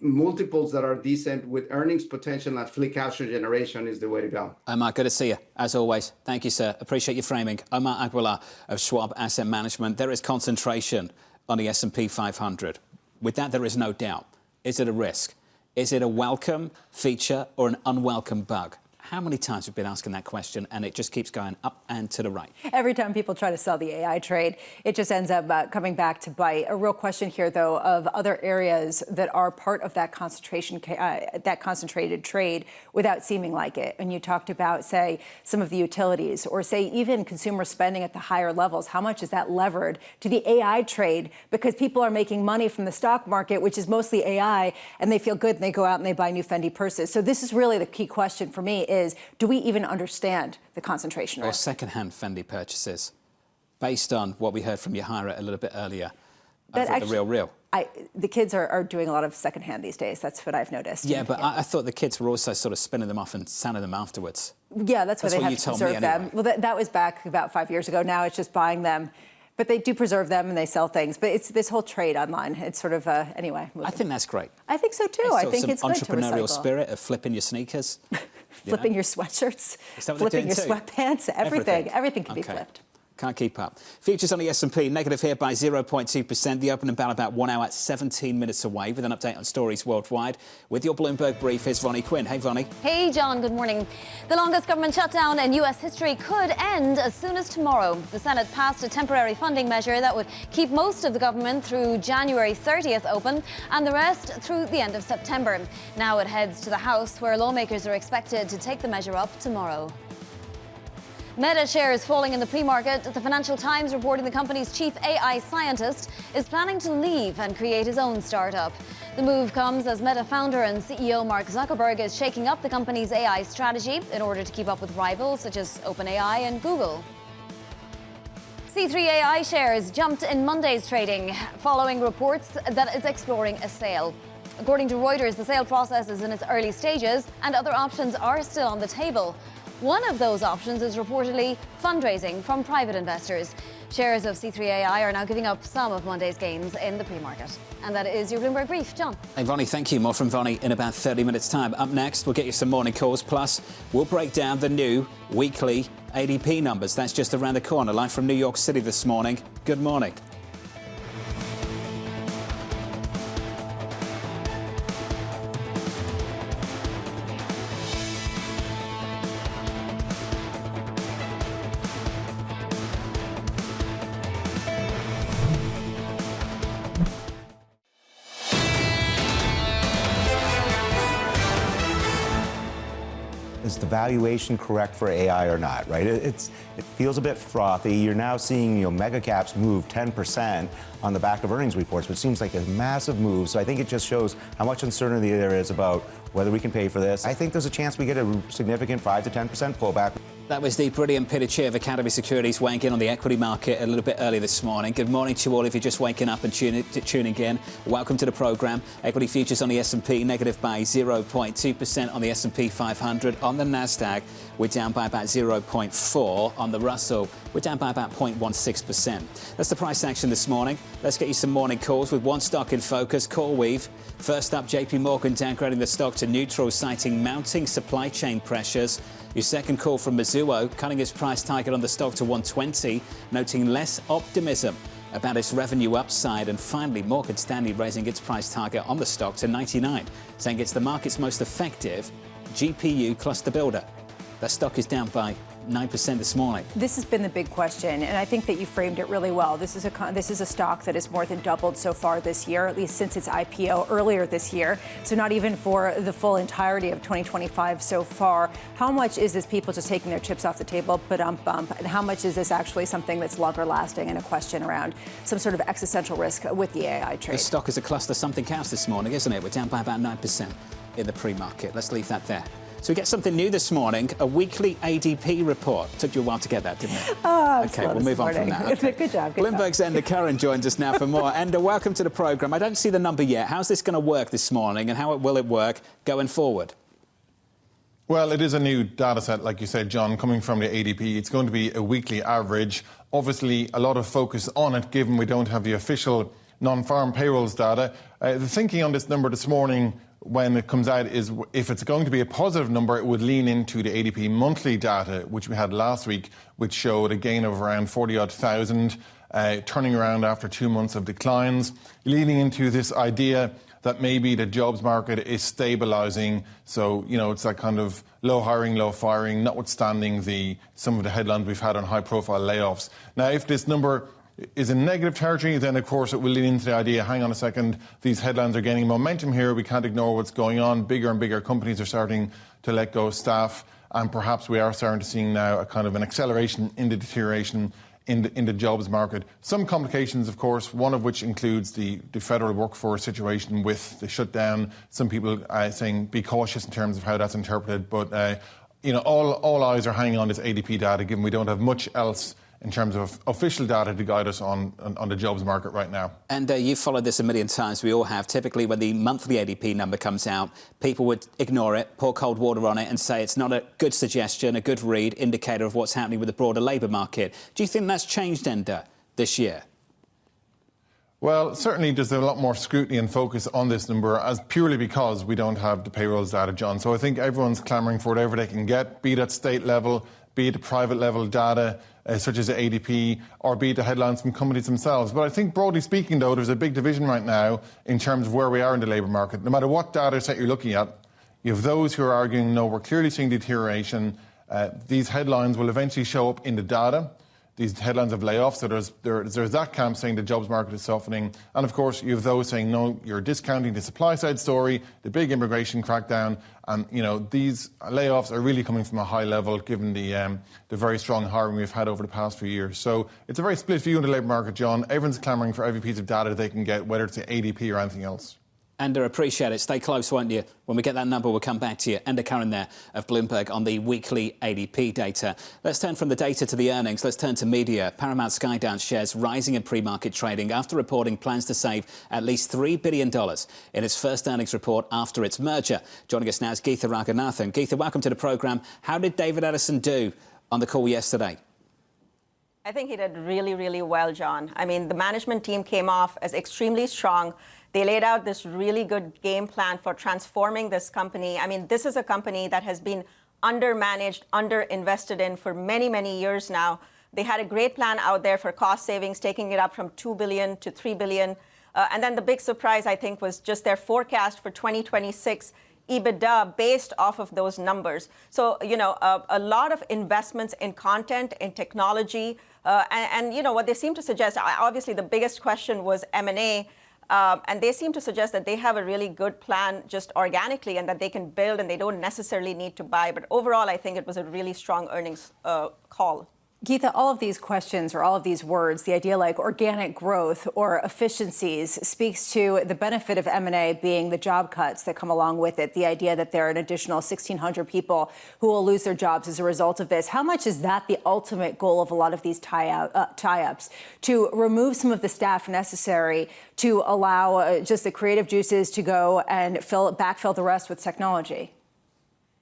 multiples that are decent with earnings potential and free cash flow generation is the way to go. Omar, good to see you, as always. Thank you, sir. Appreciate your framing. Omar Aguilar of Schwab Asset Management. There is concentration on the S&P 500. With that, there is no doubt. Is it a risk? Is it a welcome feature or an unwelcome bug? How many times we've been asking that question, and it just keeps going up and to the right? Every time people try to sell the AI trade, it just ends up coming back to bite. A real question here, though, of other areas that are part of that concentration, that concentrated trade without seeming like it. And you talked about, say, some of the utilities, or say even consumer spending at the higher levels. How much is that levered to the AI trade? Because people are making money from the stock market, which is mostly AI, and they feel good and they go out and they buy new Fendi purses. So this is really the key question for me. Do we even understand the concentration risk? Or second-hand Fendi purchases, based on what we heard from Yahira a little bit earlier, over at the RealReal. The kids are doing a lot of second-hand these days. That's what I've noticed. Yeah, but I thought the kids were also sort of spinning them off and selling them afterwards. Yeah, that's why they have to preserve them. Well, that was back about 5 years ago. Now it's just buying them. But they do preserve them and they sell things. But it's this whole trade online. It's sort of, anyway. I think that's great. I think so, too. I think it's good to recycle. Entrepreneurial spirit of flipping your sneakers. Flipping your sweatshirts, flipping your sweatpants, everything. Everything can be flipped. Can't keep up. Futures on the S&P negative here by 0.2%. The opening bell about 1 hour, 17 minutes away, with an update on stories worldwide. With your Bloomberg brief is Vonnie Quinn. Hey, Vonnie. Hey, John. Good morning. The longest government shutdown in U.S. history could end as soon as tomorrow. The Senate passed a temporary funding measure that would keep most of the government through January 30th open and the rest through the end of September. Now it heads to the House, where lawmakers are expected to take the measure up tomorrow. Meta shares falling in the pre-market. The Financial Times reporting the company's chief AI scientist is planning to leave and create his own startup. The move comes as Meta founder and CEO Mark Zuckerberg is shaking up the company's AI strategy in order to keep up with rivals such as OpenAI and Google. C3AI shares jumped in Monday's trading following reports that it's exploring a sale. According to Reuters, the sale process is in its early stages and other options are still on the table. One of those options is reportedly fundraising from private investors. Shares of C3AI are now giving up some of Monday's gains in the pre-market. And that is your Bloomberg brief. John. Hey, Vonnie, thank you. More from Vonnie in about 30 minutes' time. Up next, we'll get you some morning calls. Plus, we'll break down the new weekly ADP numbers. That's just around the corner. Live from New York City this morning. Good morning. Is the valuation correct for AI or not, right? It feels a bit frothy. You're now seeing, mega caps move 10% on the back of earnings reports, which seems like a massive move. So I think it just shows how much uncertainty there is about whether we can pay for this. I think there's a chance we get a significant 5 to 10% pullback. That was the brilliant Peter Tchir of Academy Securities weighing in on the equity market a little bit early this morning. Good morning to you all if you're just waking up and tuning in. Welcome to the programme. Equity futures on the S&P negative by 0.2% on the S&P 500. On the Nasdaq, we're down by about 0.4. On the Russell, we're down by about 0.16%. That's the price action this morning. Let's get you some morning calls with one stock in focus, CoreWeave. First up, JP Morgan downgrading the stock to neutral, citing mounting supply chain pressures. Your second call from Mizuho, cutting its price target on the stock to 120, noting less optimism about its revenue upside. And finally, Morgan Stanley raising its price target on the stock to 99, saying it's the market's most effective GPU cluster builder. That stock is down by 9% this morning. This has been the big question, and I think that you framed it really well. This is a stock that has more than doubled so far this year, at least since its IPO earlier this year. So not even for the full entirety of 2025 so far. How much is this people just taking their chips off the table, bump, and how much is this actually something that's longer lasting and a question around some sort of existential risk with the AI trade? The stock is a cluster something else this morning, isn't it? We're down by about 9% in the pre-market. Let's leave that there. So we get something new this morning, a weekly ADP report. Took you a while to get that, didn't it? Okay, we'll move on from that. Okay. Good job. Bloomberg's Enda Curran joins us now for more. Enda, welcome to the programme. I don't see the number yet. How's this going to work this morning, and how will it work going forward? Well, it is a new data set, like you said, John, coming from the ADP. It's going to be a weekly average. Obviously, a lot of focus on it, given we don't have the official non-farm payrolls data. The thinking on this number this morning, when it comes out, is if it's going to be a positive number, it would lean into the ADP monthly data, which we had last week, which showed a gain of around 40-odd thousand, turning around after 2 months of declines, leading into this idea that maybe the jobs market is stabilising. So, it's that kind of low hiring, low firing, notwithstanding some of the headlines we've had on high-profile layoffs. Now, if this number is in negative territory, then of course it will lead into the idea, hang on a second, these headlines are gaining momentum here, we can't ignore what's going on, bigger and bigger companies are starting to let go of staff, and perhaps we are starting to see now a kind of an acceleration in the deterioration in the jobs market. Some complications, of course, one of which includes the federal workforce situation with the shutdown. Some people saying be cautious in terms of how that's interpreted, but all eyes are hanging on this ADP data, given we don't have much else in terms of official data to guide us on the jobs market right now. And you've followed this a million times, we all have. Typically, when the monthly ADP number comes out, people would ignore it, pour cold water on it and say it's not a good suggestion, a good read, indicator of what's happening with the broader labour market. Do you think that's changed, Enda, this year? Well, certainly there's a lot more scrutiny and focus on this number, as purely because we don't have the payrolls data, John. So I think everyone's clamouring for whatever they can get, be it at state level, be it at private level data, such as the ADP, or be it the headlines from companies themselves. But I think, broadly speaking, though, there's a big division right now in terms of where we are in the labour market. No matter what data set you're looking at, you have those who are arguing, no, we're clearly seeing deterioration. These headlines will eventually show up in the data. These headlines of layoffs, so there's that camp saying the jobs market is softening. And, of course, you have those saying, no, you're discounting the supply-side story, the big immigration crackdown, and, these layoffs are really coming from a high level, given the very strong hiring we've had over the past few years. So it's a very split view in the labour market, John. Everyone's clamouring for every piece of data they can get, whether it's the ADP or anything else. Enda, appreciate it. Stay close, won't you? When we get that number, we'll come back to you. Enda Curran there of Bloomberg on the weekly ADP data. Let's turn from the data to the earnings. Let's turn to media. Paramount Skydance shares rising in pre-market trading after reporting plans to save at least $3 billion in its first earnings report after its merger. Joining us now is Geetha Raghunathan. Geetha, welcome to the programme. How did David Ellison do on the call yesterday? I think he did really, really well, John. I mean, the management team came off as extremely strong. They laid out this really good game plan for transforming this company. I mean, this is a company that has been undermanaged, underinvested in for many, many years now. They had a great plan out there for cost savings, taking it up from $2 billion to $3 billion. And then the big surprise, I think, was just their forecast for 2026 EBITDA based off of those numbers. So, a lot of investments in content, in technology. And what they seem to suggest, obviously the biggest question was M&A. And they seem to suggest that they have a really good plan just organically and that they can build and they don't necessarily need to buy. But overall, I think it was a really strong earnings call. Geetha, all of these questions or all of these words, the idea like organic growth or efficiencies speaks to the benefit of M&A being the job cuts that come along with it, the idea that there are an additional 1,600 people who will lose their jobs as a result of this. How much is that the ultimate goal of a lot of these tie-ups, to remove some of the staff necessary to allow just the creative juices to go and backfill the rest with technology?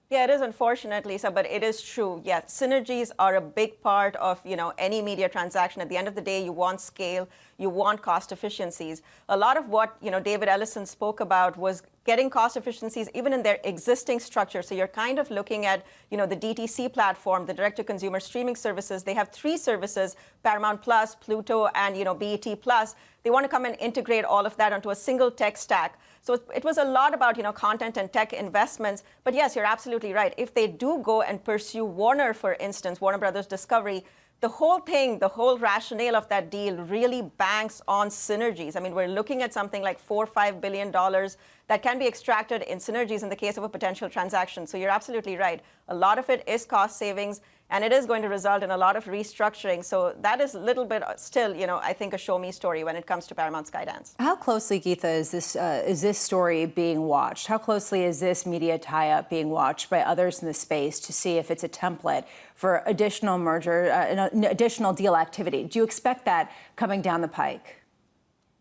Yeah, it is unfortunate, Lisa, but it is true. Yeah, synergies are a big part of, any media transaction. At the end of the day, you want scale, you want cost efficiencies. A lot of what, David Ellison spoke about was getting cost efficiencies even in their existing structure. So you're kind of looking at, the DTC platform, the direct-to-consumer streaming services. They have 3 services, Paramount Plus, Pluto, and, BET Plus. They want to come and integrate all of that onto a single tech stack. So it was a lot about, content and tech investments. But yes, you're absolutely right. If they do go and pursue Warner, for instance, Warner Brothers Discovery, the whole thing, the whole rationale of that deal really banks on synergies. I mean, we're looking at something like $4 or $5 billion that can be extracted in synergies in the case of a potential transaction. So you're absolutely right. A lot of it is cost savings, and it is going to result in a lot of restructuring. So that is a little bit still, I think, a show-me story when it comes to Paramount Skydance. How closely, Geetha, is this story being watched? How closely is this media tie-up being watched by others in the space to see if it's a template for additional merger, additional deal activity? Do you expect that coming down the pike?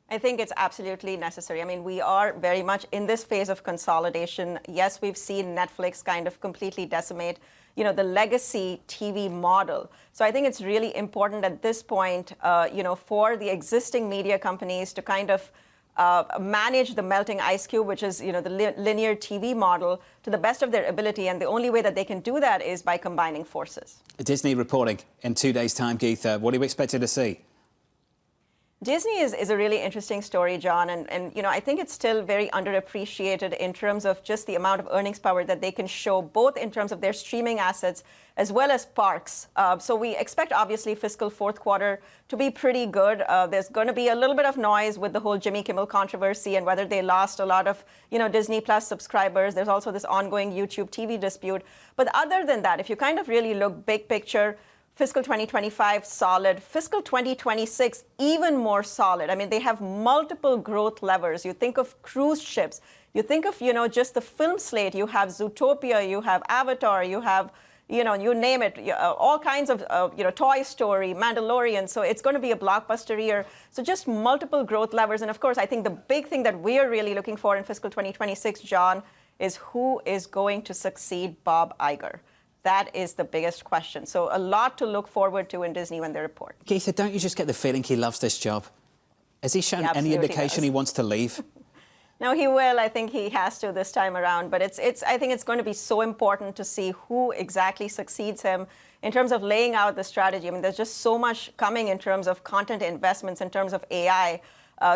I think it's absolutely necessary. I mean, we are very much in this phase of consolidation. Yes, we've seen Netflix kind of completely decimate, the legacy TV model. So I think it's really important at this point, for the existing media companies to kind of manage the melting ice cube, which is, the linear TV model, to the best of their ability. And the only way that they can do that is by combining forces. Disney reporting in 2 days' time, Geetha. What are you expected to see? Disney is a really interesting story, John, and I think it's still very underappreciated in terms of just the amount of earnings power that they can show, both in terms of their streaming assets as well as parks. So we expect, obviously, fiscal fourth quarter to be pretty good. There's going to be a little bit of noise with the whole Jimmy Kimmel controversy and whether they lost a lot of, Disney Plus subscribers. There's also this ongoing YouTube TV dispute. But other than that, if you kind of really look big picture, fiscal 2025, solid. Fiscal 2026, even more solid. I mean, they have multiple growth levers. You think of cruise ships. You think of, just the film slate. You have Zootopia. You have Avatar. You have, you name it, all kinds of, Toy Story, Mandalorian. So it's going to be a blockbuster year. So just multiple growth levers. And of course, I think the big thing that we're really looking for in fiscal 2026, John, is who is going to succeed Bob Iger. That is the biggest question. So a lot to look forward to in Disney when they report. Geetha, don't you just get the feeling he loves this job? Has he shown any indication he wants to leave? No, he will. I think he has to this time around. But I think it's going to be so important to see who exactly succeeds him in terms of laying out the strategy. I mean, there's just so much coming in terms of content investments, in terms of AI.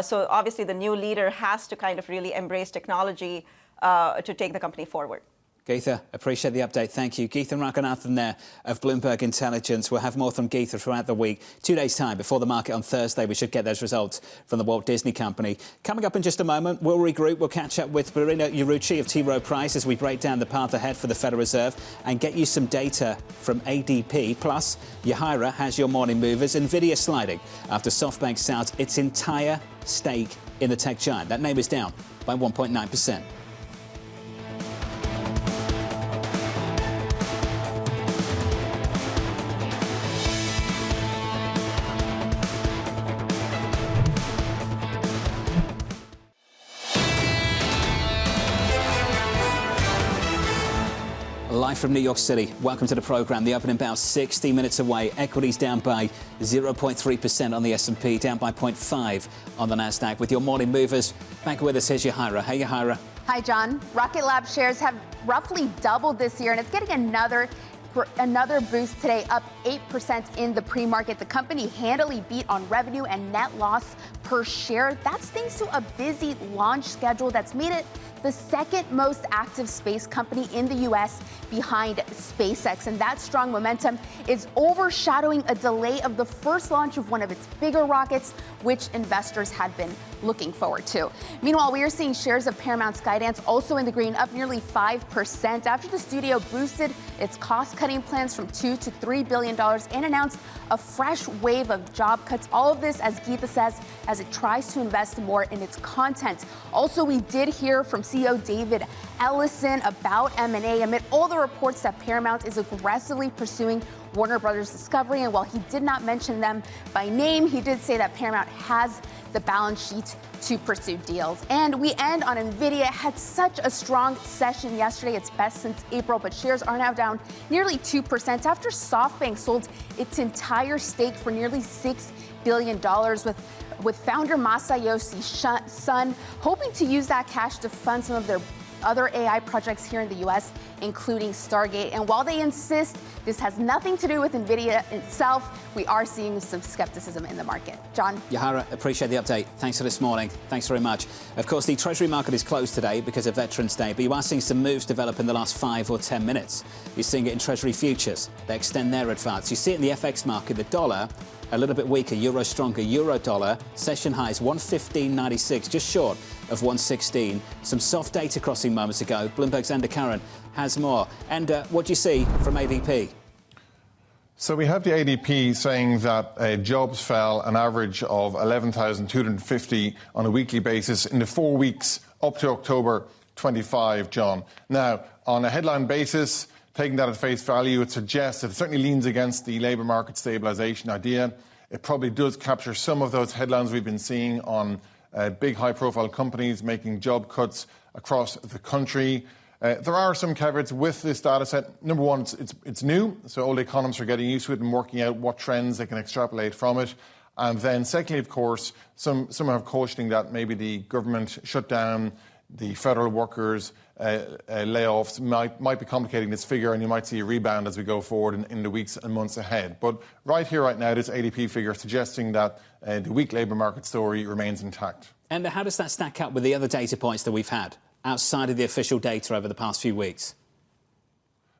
So obviously the new leader has to kind of really embrace technology to take the company forward. Geetha, appreciate the update. Thank you. Geetha Raghunathan there of Bloomberg Intelligence. We'll have more from Geetha throughout the week. 2 days' time before the market on Thursday, we should get those results from the Walt Disney Company. Coming up in just a moment, we'll regroup. We'll catch up with Blerina of T. Rowe Price as we break down the path ahead for the Federal Reserve and get you some data from ADP. Plus, Yahira has your morning movers. Nvidia sliding after Softbank sells its entire stake in the tech giant. That name is down by 1.9%. Live from New York City. Welcome to the program. The opening bell 60 minutes away. Equities down by 0.3% on the S&P, down by 0.5 on the Nasdaq. With your morning movers, back with us, here's Yahira. Hey, Yahira. Hi, John. Rocket Lab shares have roughly doubled this year, and it's getting another boost today, up 8% in the pre-market. The company handily beat on revenue and net loss per share. That's thanks to a busy launch schedule that's made it the second most active space company in the U.S. behind SpaceX. And that strong momentum is overshadowing a delay of the first launch of one of its bigger rockets, which investors had been looking forward to. Meanwhile, we are seeing shares of Paramount Skydance also in the green, up nearly 5% after the studio boosted its cost-cutting plans from $2 to $3 billion and announced a fresh wave of job cuts. All of this, as Geetha says, as it tries to invest more in its content. Also, we did hear from CEO David Ellison about M&A amid all the reports that Paramount is aggressively pursuing Warner Brothers Discovery. And while he did not mention them by name, he did say that Paramount has the balance sheet to pursue deals. And we end on Nvidia. Had such a strong session yesterday, its best since April, but shares are now down nearly 2% after SoftBank sold its entire stake for nearly $6 billion, with founder Masayoshi Son hoping to use that cash to fund some of their other AI projects here in the U.S., including Stargate. And while they insist This has nothing to do with Nvidia itself. We are seeing some skepticism in the market. John? Yahara, appreciate the update. Thanks for this morning. Thanks very much. Of course, the Treasury market is closed today because of Veterans Day, but you are seeing some moves develop in the last 5 or 10 minutes. You're seeing it in Treasury futures. They extend their advance. You see it in the FX market. The dollar, a little bit weaker, euro stronger. Euro dollar, session highs 115.96, just short of 116. Some soft data crossing moments ago. Bloomberg's Enda Karen has more. And what do you see from ADP? So we have the ADP saying that jobs fell an average of 11,250 on a weekly basis in the 4 weeks up to October 25, John. Now, on a headline basis, taking that at face value, it suggests that it certainly leans against the labour market stabilisation idea. It probably does capture some of those headlines we've been seeing on big high-profile companies making job cuts across the country. There are some caveats with this data set. Number one, it's new, so all the economists are getting used to it and working out what trends they can extrapolate from it. And then secondly, of course, some are cautioning that maybe the government shutdown, the federal workers' layoffs might be complicating this figure, and you might see a rebound as we go forward in the weeks and months ahead. But right here, right now, this ADP figure suggesting that the weak labour market story remains intact. And how does that stack up with the other data points that we've had outside of the official data over the past few weeks?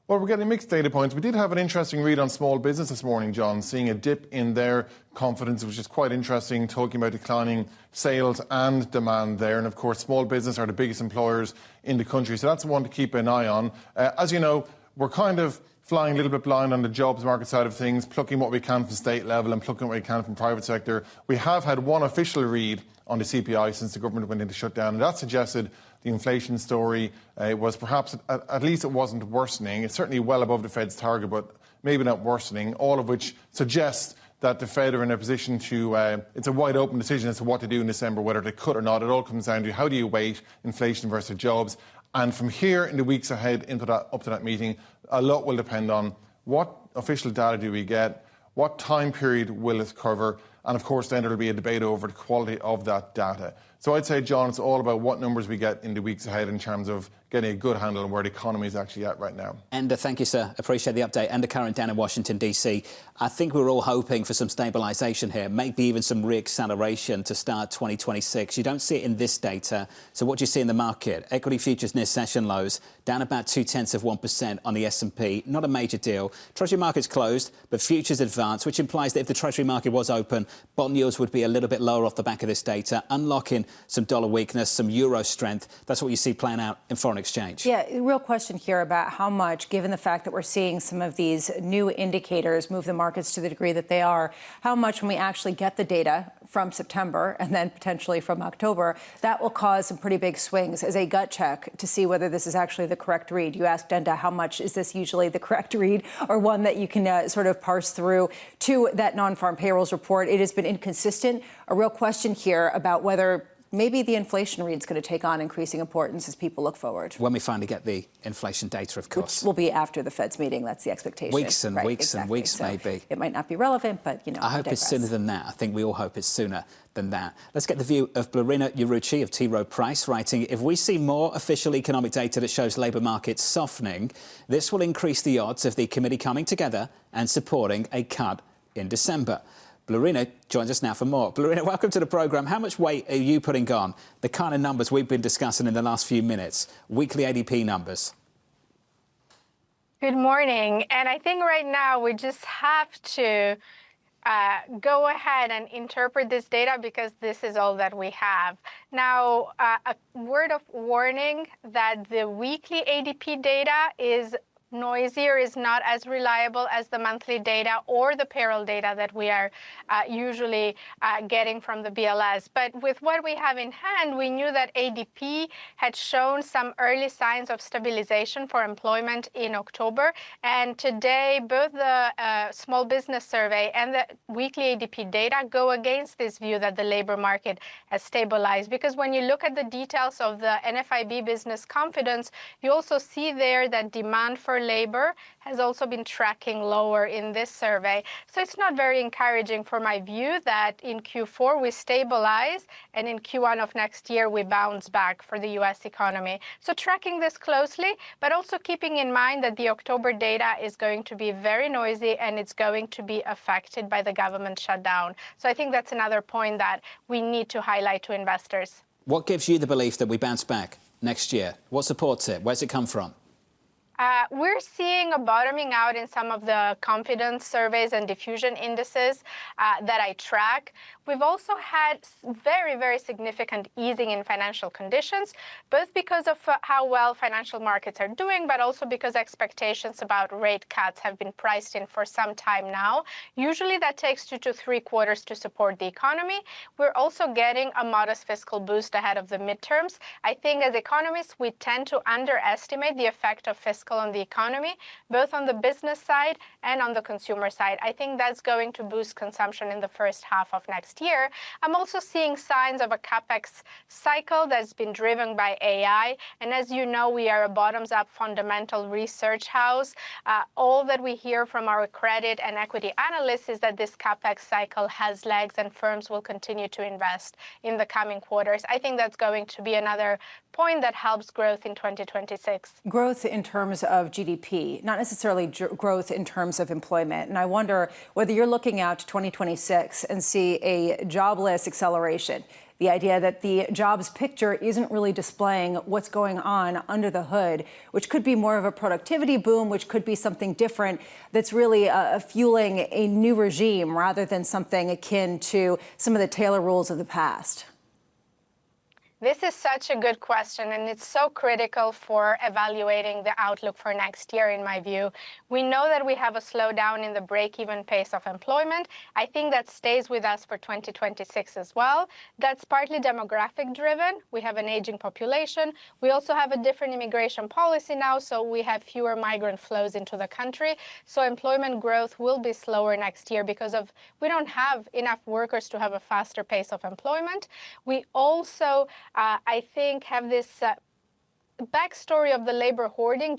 Well, we're getting mixed data points. We did have an interesting read on small business this morning, John, seeing a dip in their confidence, which is quite interesting, talking about declining sales and demand there. And, of course, small business are the biggest employers in the country, so that's one to keep an eye on. As you know, we're kind of flying a little bit blind on the jobs market side of things, plucking what we can from state level and plucking what we can from private sector. We have had one official read on the CPI since the government went into shutdown, and that suggested the inflation story was perhaps, at least it wasn't worsening. It's certainly well above the Fed's target, but maybe not worsening, all of which suggests that the Fed are in a position to, it's a wide open decision as to what to do in December, whether they cut or not. It all comes down to how do you weight inflation versus jobs. And from here in the weeks ahead up to that meeting, a lot will depend on what official data do we get, what time period will it cover, and of course then there will be a debate over the quality of that data. So I'd say, John, it's all about what numbers we get in the weeks ahead in terms of getting a good handle on where the economy is actually at right now. Enda, thank you, sir. Appreciate the update. Enda Karen down in Washington, D.C. I think we're all hoping for some stabilisation here, maybe even some re-acceleration to start 2026. You don't see it in this data. So what do you see in the market? Equity futures near session lows, down about 0.2% on the S&P. Not a major deal. Treasury market's closed, but futures advance, which implies that if the Treasury market was open, bond yields would be a little bit lower off the back of this data, unlocking some dollar weakness, some euro strength. That's what you see playing out in foreign exchange. Yeah, real question here about how much, given the fact that we're seeing some of these new indicators move the markets to the degree that they are, how much when we actually get the data from September and then potentially from October, that will cause some pretty big swings as a gut check to see whether this is actually the correct read. You asked Enda, how much is this usually the correct read or one that you can sort of parse through to that non-farm payrolls report? It has been inconsistent. A real question here about whether maybe the inflation read's going to take on increasing importance as people look forward. When we finally get the inflation data, of course. Which will be after the Fed's meeting. That's the expectation. Weeks and weeks exactly. and weeks, so maybe. It might not be relevant, but, you know, I hope it's sooner than that. I think we all hope it's sooner than that. Let's get the view of Blerina Urucci of T. Rowe Price, writing, if we see more official economic data that shows labour markets softening, this will increase the odds of the committee coming together and supporting a cut in December. Blerina joins us now for more. Blerina, welcome to the programme. How much weight are you putting on the kind of numbers we've been discussing in the last few minutes, weekly ADP numbers? Good morning. And I think right now we just have to go ahead and interpret this data because this is all that we have. Now, a word of warning that the weekly ADP data is noisier, is not as reliable as the monthly data or the payroll data that we are usually getting from the BLS. But with what we have in hand, we knew that ADP had shown some early signs of stabilization for employment in October. And today, both the small business survey and the weekly ADP data go against this view that the labor market has stabilized. Because when you look at the details of the NFIB business confidence, you also see there that demand for core labor has also been tracking lower in this survey. So it's not very encouraging for my view that in Q4 we stabilize and in Q1 of next year we bounce back for the US economy. So tracking this closely, but also keeping in mind that the October data is going to be very noisy and it's going to be affected by the government shutdown. So I think that's another point that we need to highlight to investors. What gives you the belief that we bounce back next year? What supports it? Where's it come from? We're seeing a bottoming out in some of the confidence surveys and diffusion indices that I track. We've also had very, very significant easing in financial conditions, both because of how well financial markets are doing, but also because expectations about rate cuts have been priced in for some time now. Usually that takes 2 to 3 quarters to support the economy. We're also getting a modest fiscal boost ahead of the midterms. I think as economists, we tend to underestimate the effect of fiscal on the economy, both on the business side and on the consumer side. I think that's going to boost consumption in the first half of next year. I'm also seeing signs of a capex cycle that's been driven by AI. And as you know, we are a bottoms-up fundamental research house. All that we hear from our credit and equity analysts is that this capex cycle has legs and firms will continue to invest in the coming quarters. I think that's going to be another point that helps growth in 2026. Growth in terms of GDP, not necessarily growth in terms of employment. And I wonder whether you're looking out to 2026 and see a jobless acceleration. The idea that the jobs picture isn't really displaying what's going on under the hood, which could be more of a productivity boom, which could be something different that's really fueling a new regime rather than something akin to some of the Taylor rules of the past. This is such a good question, and it's so critical for evaluating the outlook for next year, in my view. We know that we have a slowdown in the break-even pace of employment. I think that stays with us for 2026 as well. That's partly demographic-driven. We have an aging population. We also have a different immigration policy now, so we have fewer migrant flows into the country. So employment growth will be slower next year because we don't have enough workers to have a faster pace of employment. We also I think have this backstory of the labor hoarding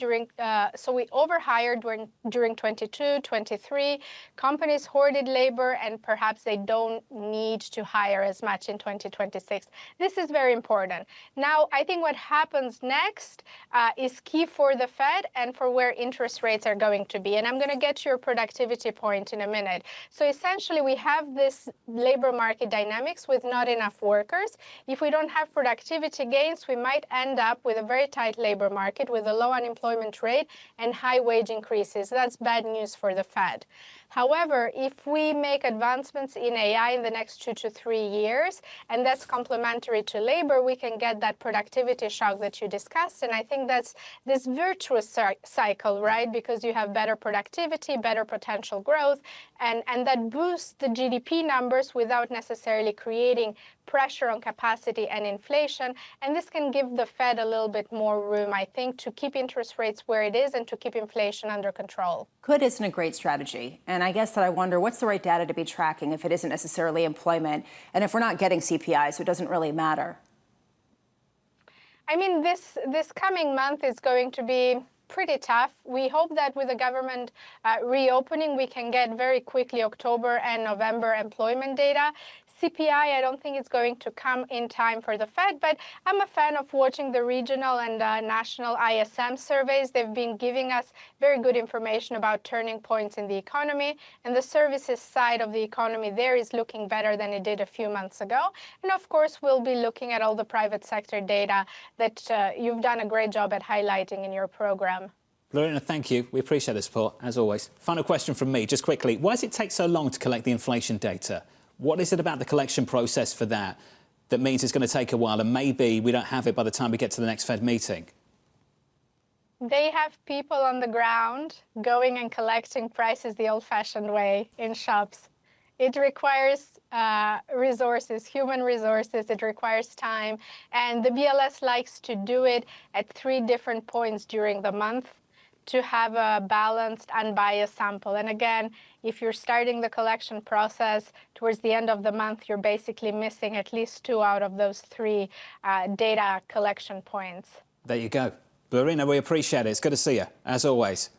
so we overhired during 22, 23. Companies hoarded labor and perhaps they don't need to hire as much in 2026. This is very important. Now, I think what happens next is key for the Fed and for where interest rates are going to be. And I'm going to get to your productivity point in a minute. So essentially, we have this labor market dynamics with not enough workers. If we don't have productivity gains, we might end up with a very tight labor market with a low unemployment rate and high wage increases. That's bad news for the Fed. However, if we make advancements in AI in the next 2 to 3 years, and that's complementary to labor, we can get that productivity shock that you discussed. And I think that's this virtuous cycle, right? Because you have better productivity, better potential growth, and that boosts the GDP numbers without necessarily creating pressure on capacity and inflation. And this can give the Fed a little bit more room, I think, to keep interest rates where it is and to keep inflation under control. Could isn't a great strategy. And I guess that I wonder what's the right data to be tracking if it isn't necessarily employment. And if we're not getting CPI, so it doesn't really matter. I mean, this coming month is going to be pretty tough. We hope that with the government reopening, we can get very quickly October and November employment data. CPI, I don't think it's going to come in time for the Fed, but I'm a fan of watching the regional and national ISM surveys. They've been giving us very good information about turning points in the economy, and the services side of the economy there is looking better than it did a few months ago. And of course, we'll be looking at all the private sector data that you've done a great job at highlighting in your program. Blerina, thank you. We appreciate the support, as always. Final question from me, just quickly. Why does it take so long to collect the inflation data? What is it about the collection process for that means it's going to take a while and maybe we don't have it by the time we get to the next Fed meeting? They have people on the ground going and collecting prices the old-fashioned way in shops. It requires resources, human resources. It requires time. And the BLS likes to do it at 3 different points during the month to have a balanced, unbiased sample. And again, if you're starting the collection process towards the end of the month, you're basically missing at least 2 out of those 3 data collection points. There you go. Blerina, we appreciate it. It's good to see you, as always.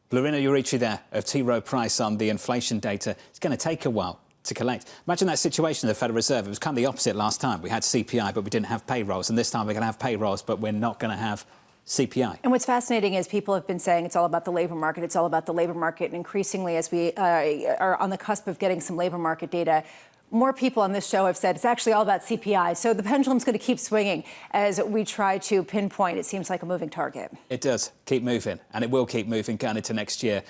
Blerina Urici there of T. Rowe Price on the inflation data. It's going to take a while to collect. Imagine that situation at the Federal Reserve. It was kind of the opposite last time. We had CPI, but we didn't have payrolls. And this time we're going to have payrolls, but we're not going to have CPI. And what's fascinating is people have been saying it's all about the labor market. It's all about the labor market. And increasingly, as we are on the cusp of getting some labor market data, more people on this show have said it's actually all about CPI. So the pendulum's going to keep swinging as we try to pinpoint. It seems like a moving target. It does keep moving, and it will keep moving going into next year.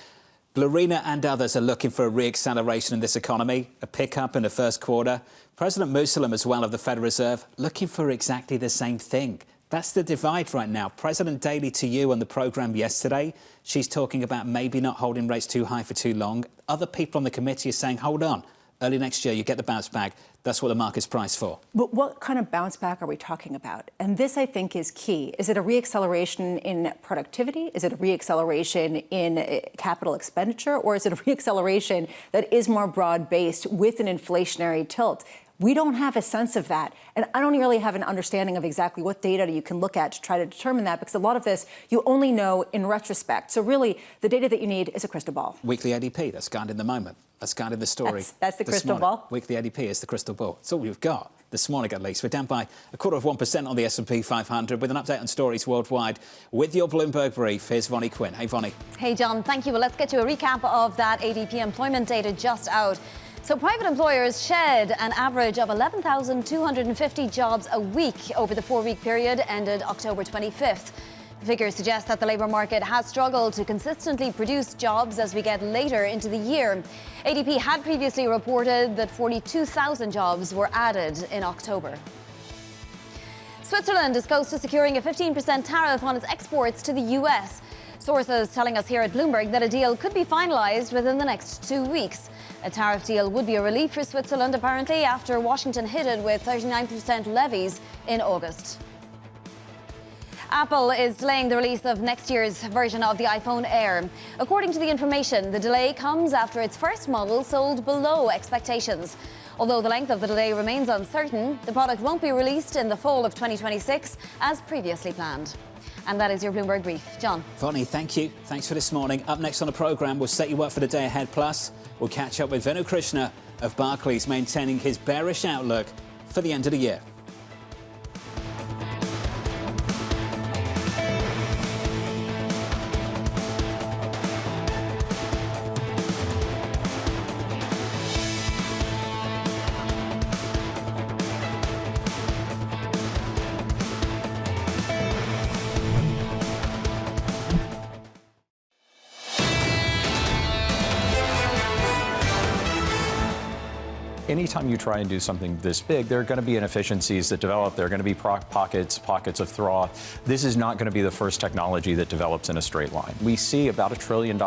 Blerina and others are looking for a re-acceleration in this economy, a pickup in the first quarter. President Muslim as well of the Federal Reserve looking for exactly the same thing. That's the divide right now. President Daly to you on the programme yesterday, she's talking about maybe not holding rates too high for too long. Other people on the committee are saying, hold on. Early next year, you get the bounce back. That's what the market's priced for. But what kind of bounce back are we talking about? And this, I think, is key. Is it a reacceleration in productivity? Is it a reacceleration in capital expenditure? Or is it a reacceleration that is more broad-based with an inflationary tilt? We don't have a sense of that. And I don't really have an understanding of exactly what data you can look at to try to determine that, because a lot of this you only know in retrospect. So really, the data that you need is a crystal ball. Weekly ADP, that's guiding the moment. That's guiding the story. That's the crystal ball. Weekly ADP is the crystal ball. It's all we've got this morning, at least. We're down by 0.25% on the S&P 500 with an update on stories worldwide. With your Bloomberg brief, here's Vonnie Quinn. Hey, Vonnie. Hey, John. Thank you. Well, let's get to a recap of that ADP employment data just out. So private employers shed an average of 11,250 jobs a week over the 4-week period ended October 25th. The figures suggest that the labour market has struggled to consistently produce jobs as we get later into the year. ADP had previously reported that 42,000 jobs were added in October. Switzerland is close to securing a 15% tariff on its exports to the US. Sources telling us here at Bloomberg that a deal could be finalised within the next 2 weeks. A tariff deal would be a relief for Switzerland, apparently, after Washington hit it with 39% levies in August. Apple is delaying the release of next year's version of the iPhone Air. According to the information, the delay comes after its first model sold below expectations. Although the length of the delay remains uncertain, the product won't be released in the fall of 2026 as previously planned. And that is your Bloomberg brief. John. Vonnie, thank you. Thanks for this morning. Up next on the programme, we'll set you up for the day ahead. Plus, we'll catch up with Venu Krishna of Barclays, maintaining his bearish outlook for the end of the year. Anytime you try and do something this big, there are going to be inefficiencies that develop. There are going to be pockets of thaw. This is not going to be the first technology that develops in a straight line. We see about $1 trillion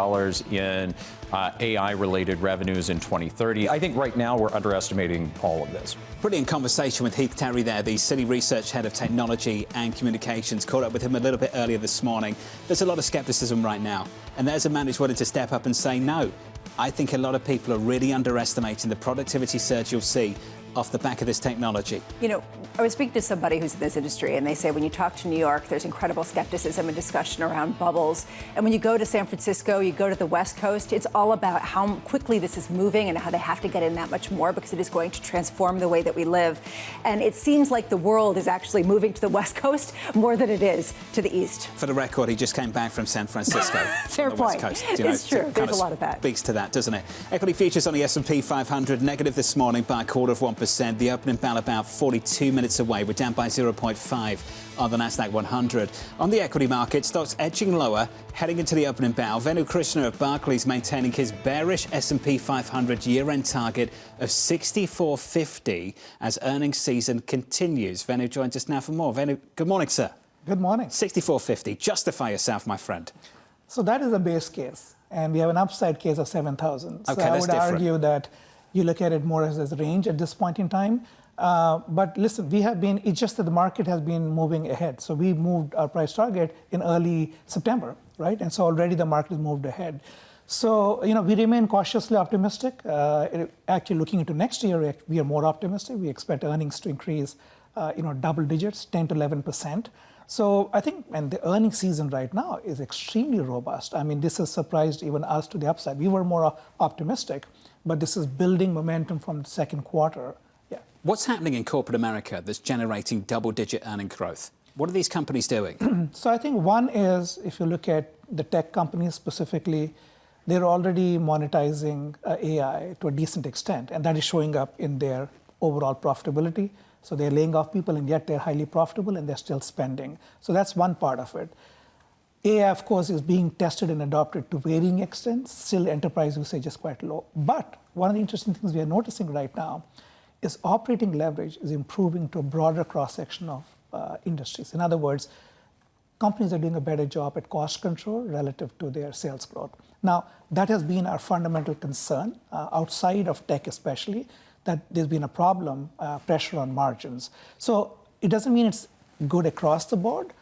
in AI-related revenues in 2030. I think right now we're underestimating all of this. Brilliant conversation with Heath Terry there, the City Research Head of Technology and Communications. Caught up with him a little bit earlier this morning. There's a lot of skepticism right now. And there's a man who's wanted to step up and say no. I think a lot of people are really underestimating the productivity surge you'll see off the back of this technology. You know, I was speaking to somebody who's in this industry, and they say when you talk to New York, there's incredible skepticism and discussion around bubbles. And when you go to San Francisco, you go to the West Coast, it's all about how quickly this is moving and how they have to get in that much more because it is going to transform the way that we live. And it seems like the world is actually moving to the West Coast more than it is to the East. For the record, he just came back from San Francisco. Fair point. West Coast. It's true. There's a lot of that. Speaks to that, doesn't it? Equity futures on the S&P 500 negative this morning by 0.25%. The opening bell about 42 minutes away. We're down by 0.5 on the Nasdaq 100. On the equity market, stocks edging lower, heading into the opening bell. Venu Krishna of Barclays maintaining his bearish S&P 500 year-end target of 64.50 as earnings season continues. Venu joins us now for more. Venu, good morning, sir. Good morning. 64.50. Justify yourself, my friend. So that is a base case, and we have an upside case of 7,000. So okay, I would different. argue that you look at it more as a range at this point in time. But listen, it's just that the market has been moving ahead. So we moved our price target in early September, right? And so already the market has moved ahead. So, we remain cautiously optimistic. Actually, looking into next year, we are more optimistic. We expect earnings to increase, double digits, 10 to 11%. So I think, and the earnings season right now is extremely robust. I mean, this has surprised even us to the upside. We were more optimistic, but this is building momentum from the second quarter. Yeah. What's happening in corporate America that's generating double-digit earning growth? What are these companies doing? So I think one is, if you look at the tech companies specifically, they're already monetizing AI to a decent extent, and that is showing up in their overall profitability. So they're laying off people, and yet they're highly profitable, and they're still spending. So that's one part of it. AI, of course, is being tested and adopted to varying extents. Still, enterprise usage is quite low. But one of the interesting things we are noticing right now is operating leverage is improving to a broader cross-section of industries. In other words, companies are doing a better job at cost control relative to their sales growth. Now, that has been our fundamental concern, outside of tech especially, that there's been a problem, pressure on margins. So it doesn't mean it's good across the board.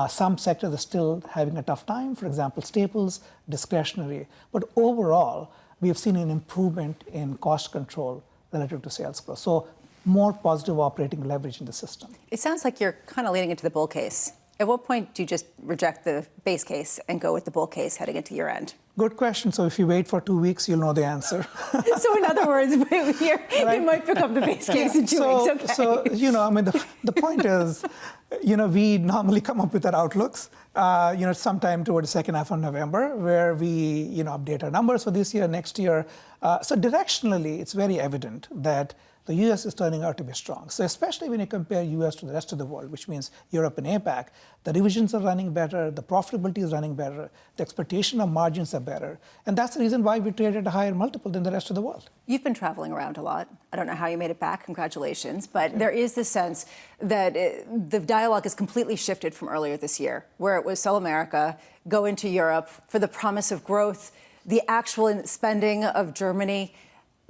Some sectors are still having a tough time, for example, staples, discretionary. But overall, we have seen an improvement in cost control relative to sales growth. So more positive operating leverage in the system. It sounds like you're kind of leading into the bull case. At what point do you just reject the base case and go with the bull case heading into year end? Good question. So if you wait for 2 weeks, you'll know the answer. So in other words, it might become the base case in 2 weeks. Okay. So, I mean, the point is, we normally come up with our outlooks, sometime toward the second half of November, where we, update our numbers for this year, next year. So directionally, it's very evident that the U.S. is turning out to be strong. So especially when you compare U.S. to the rest of the world, which means Europe and APAC, the revisions are running better, the profitability is running better, the expectation of margins are better. And that's the reason why we traded a higher multiple than the rest of the world. You've been traveling around a lot. I don't know how you made it back. Congratulations. But there is this sense that the dialogue has completely shifted from earlier this year, where it was sell America, go into Europe for the promise of growth, the actual spending of Germany.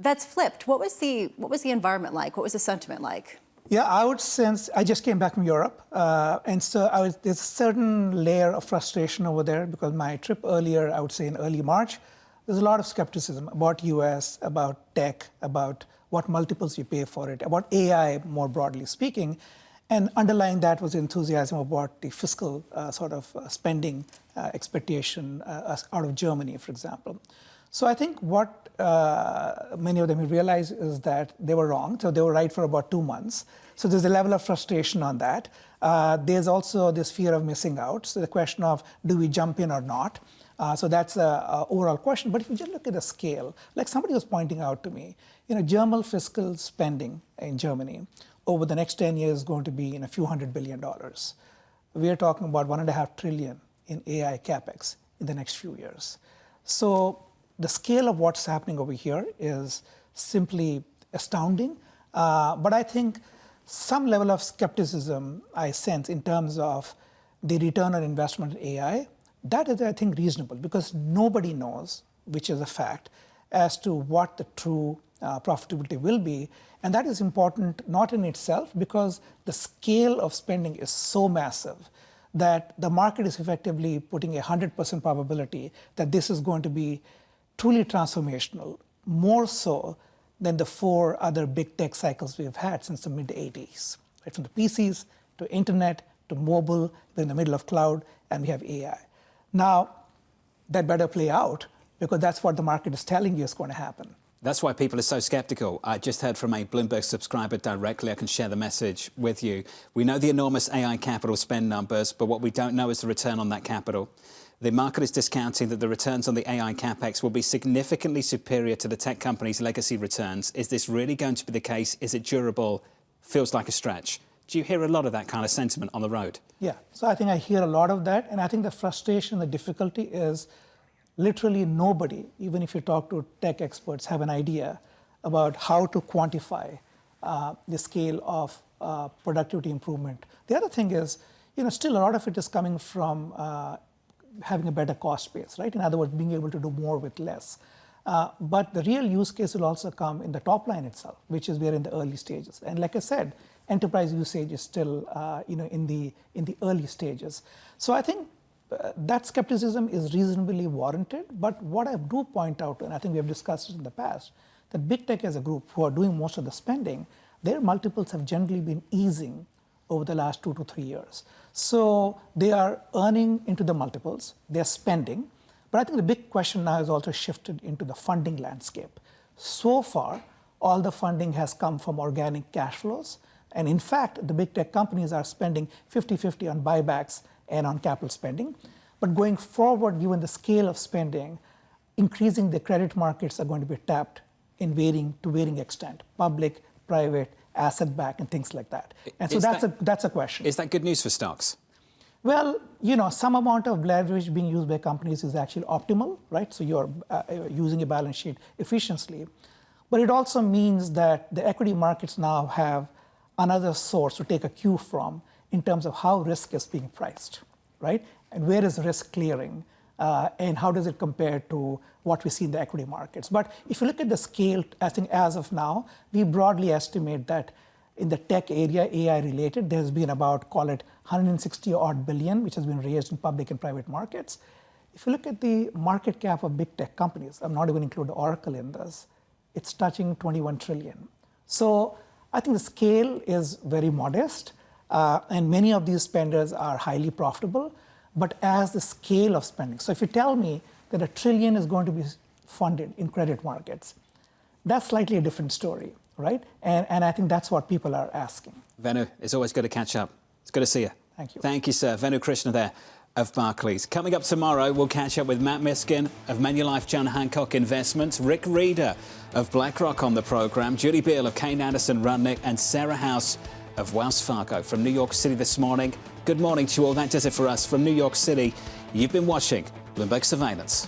That's flipped. What was the environment like? What was the sentiment like? Yeah, I would sense, I just came back from Europe, and so there's a certain layer of frustration over there because my trip earlier, I would say in early March, there's a lot of skepticism about US, about tech, about what multiples you pay for it, about AI more broadly speaking, and underlying that was enthusiasm about the fiscal spending expectation out of Germany, for example. So I think what many of them realize is that they were wrong. So they were right for about 2 months. So there's a level of frustration on that. There's also this fear of missing out. So the question of, do we jump in or not? So that's an overall question. But if you just look at the scale, like somebody was pointing out to me, German fiscal spending in Germany over the next 10 years is going to be a few $100 billion. We are talking about $1.5 trillion in AI capex in the next few years. So the scale of what's happening over here is simply astounding. But I think some level of skepticism I sense in terms of the return on investment in AI, that is, I think, reasonable because nobody knows, which is a fact, as to what the true profitability will be. And that is important not in itself because the scale of spending is so massive that the market is effectively putting a 100% probability that this is going to be truly transformational, more so than the 4 other big tech cycles we've had since the mid-'80s. Right? From the PCs to internet to mobile, we're in the middle of cloud, and we have AI. Now, that better play out because that's what the market is telling you is going to happen. That's why people are so skeptical. I just heard from a Bloomberg subscriber directly. I can share the message with you. We know the enormous AI capital spend numbers, but what we don't know is the return on that capital. The market is discounting that the returns on the AI capex will be significantly superior to the tech companies' legacy returns. Is this really going to be the case? Is it durable? Feels like a stretch. Do you hear a lot of that kind of sentiment on the road? Yeah, so I think I hear a lot of that. And I think the frustration, the difficulty is literally nobody, even if you talk to tech experts, have an idea about how to quantify the scale of productivity improvement. The other thing is, still a lot of it is coming from having a better cost base, right? In other words, being able to do more with less. But the real use case will also come in the top line itself, which is we're in the early stages. And like I said, enterprise usage is still in the early stages. So I think that skepticism is reasonably warranted. But what I do point out, and I think we have discussed it in the past, that big tech as a group who are doing most of the spending, their multiples have generally been easing over the last 2 to 3 years. So they are earning into the multiples, they're spending. But I think the big question now is also shifted into the funding landscape. So far, all the funding has come from organic cash flows. And in fact, the big tech companies are spending 50-50 on buybacks and on capital spending. But going forward, given the scale of spending, increasing the credit markets are going to be tapped to varying extent, public, private, asset-backed, and things like that. And so that's a question. Is that good news for stocks? Well, some amount of leverage being used by companies is actually optimal, right? So you're using a balance sheet efficiently. But it also means that the equity markets now have another source to take a cue from in terms of how risk is being priced, right? And where is risk clearing? And how does it compare to what we see in the equity markets? But if you look at the scale, I think as of now, we broadly estimate that in the tech area, AI related, there's been about, call it 160 odd billion, which has been raised in public and private markets. If you look at the market cap of big tech companies, I'm not even include Oracle in this, it's touching 21 trillion. So I think the scale is very modest, and many of these spenders are highly profitable. But as the scale of spending, so if you tell me that $1 trillion is going to be funded in credit markets, that's slightly a different story, right? And I think that's what people are asking. Venu, it's always good to catch up. It's good to see you. Thank you. Thank you, sir. Venu Krishna there of Barclays. Coming up tomorrow, we'll catch up with Matt Miskin of Manulife John Hancock Investments, Rick Reeder of BlackRock on the programme, Julie Beale of Kayne Anderson Rudnick, and Sarah House of Wells Fargo from New York City this morning. Good morning to you all. That does it for us from New York City. You've been watching Bloomberg Surveillance.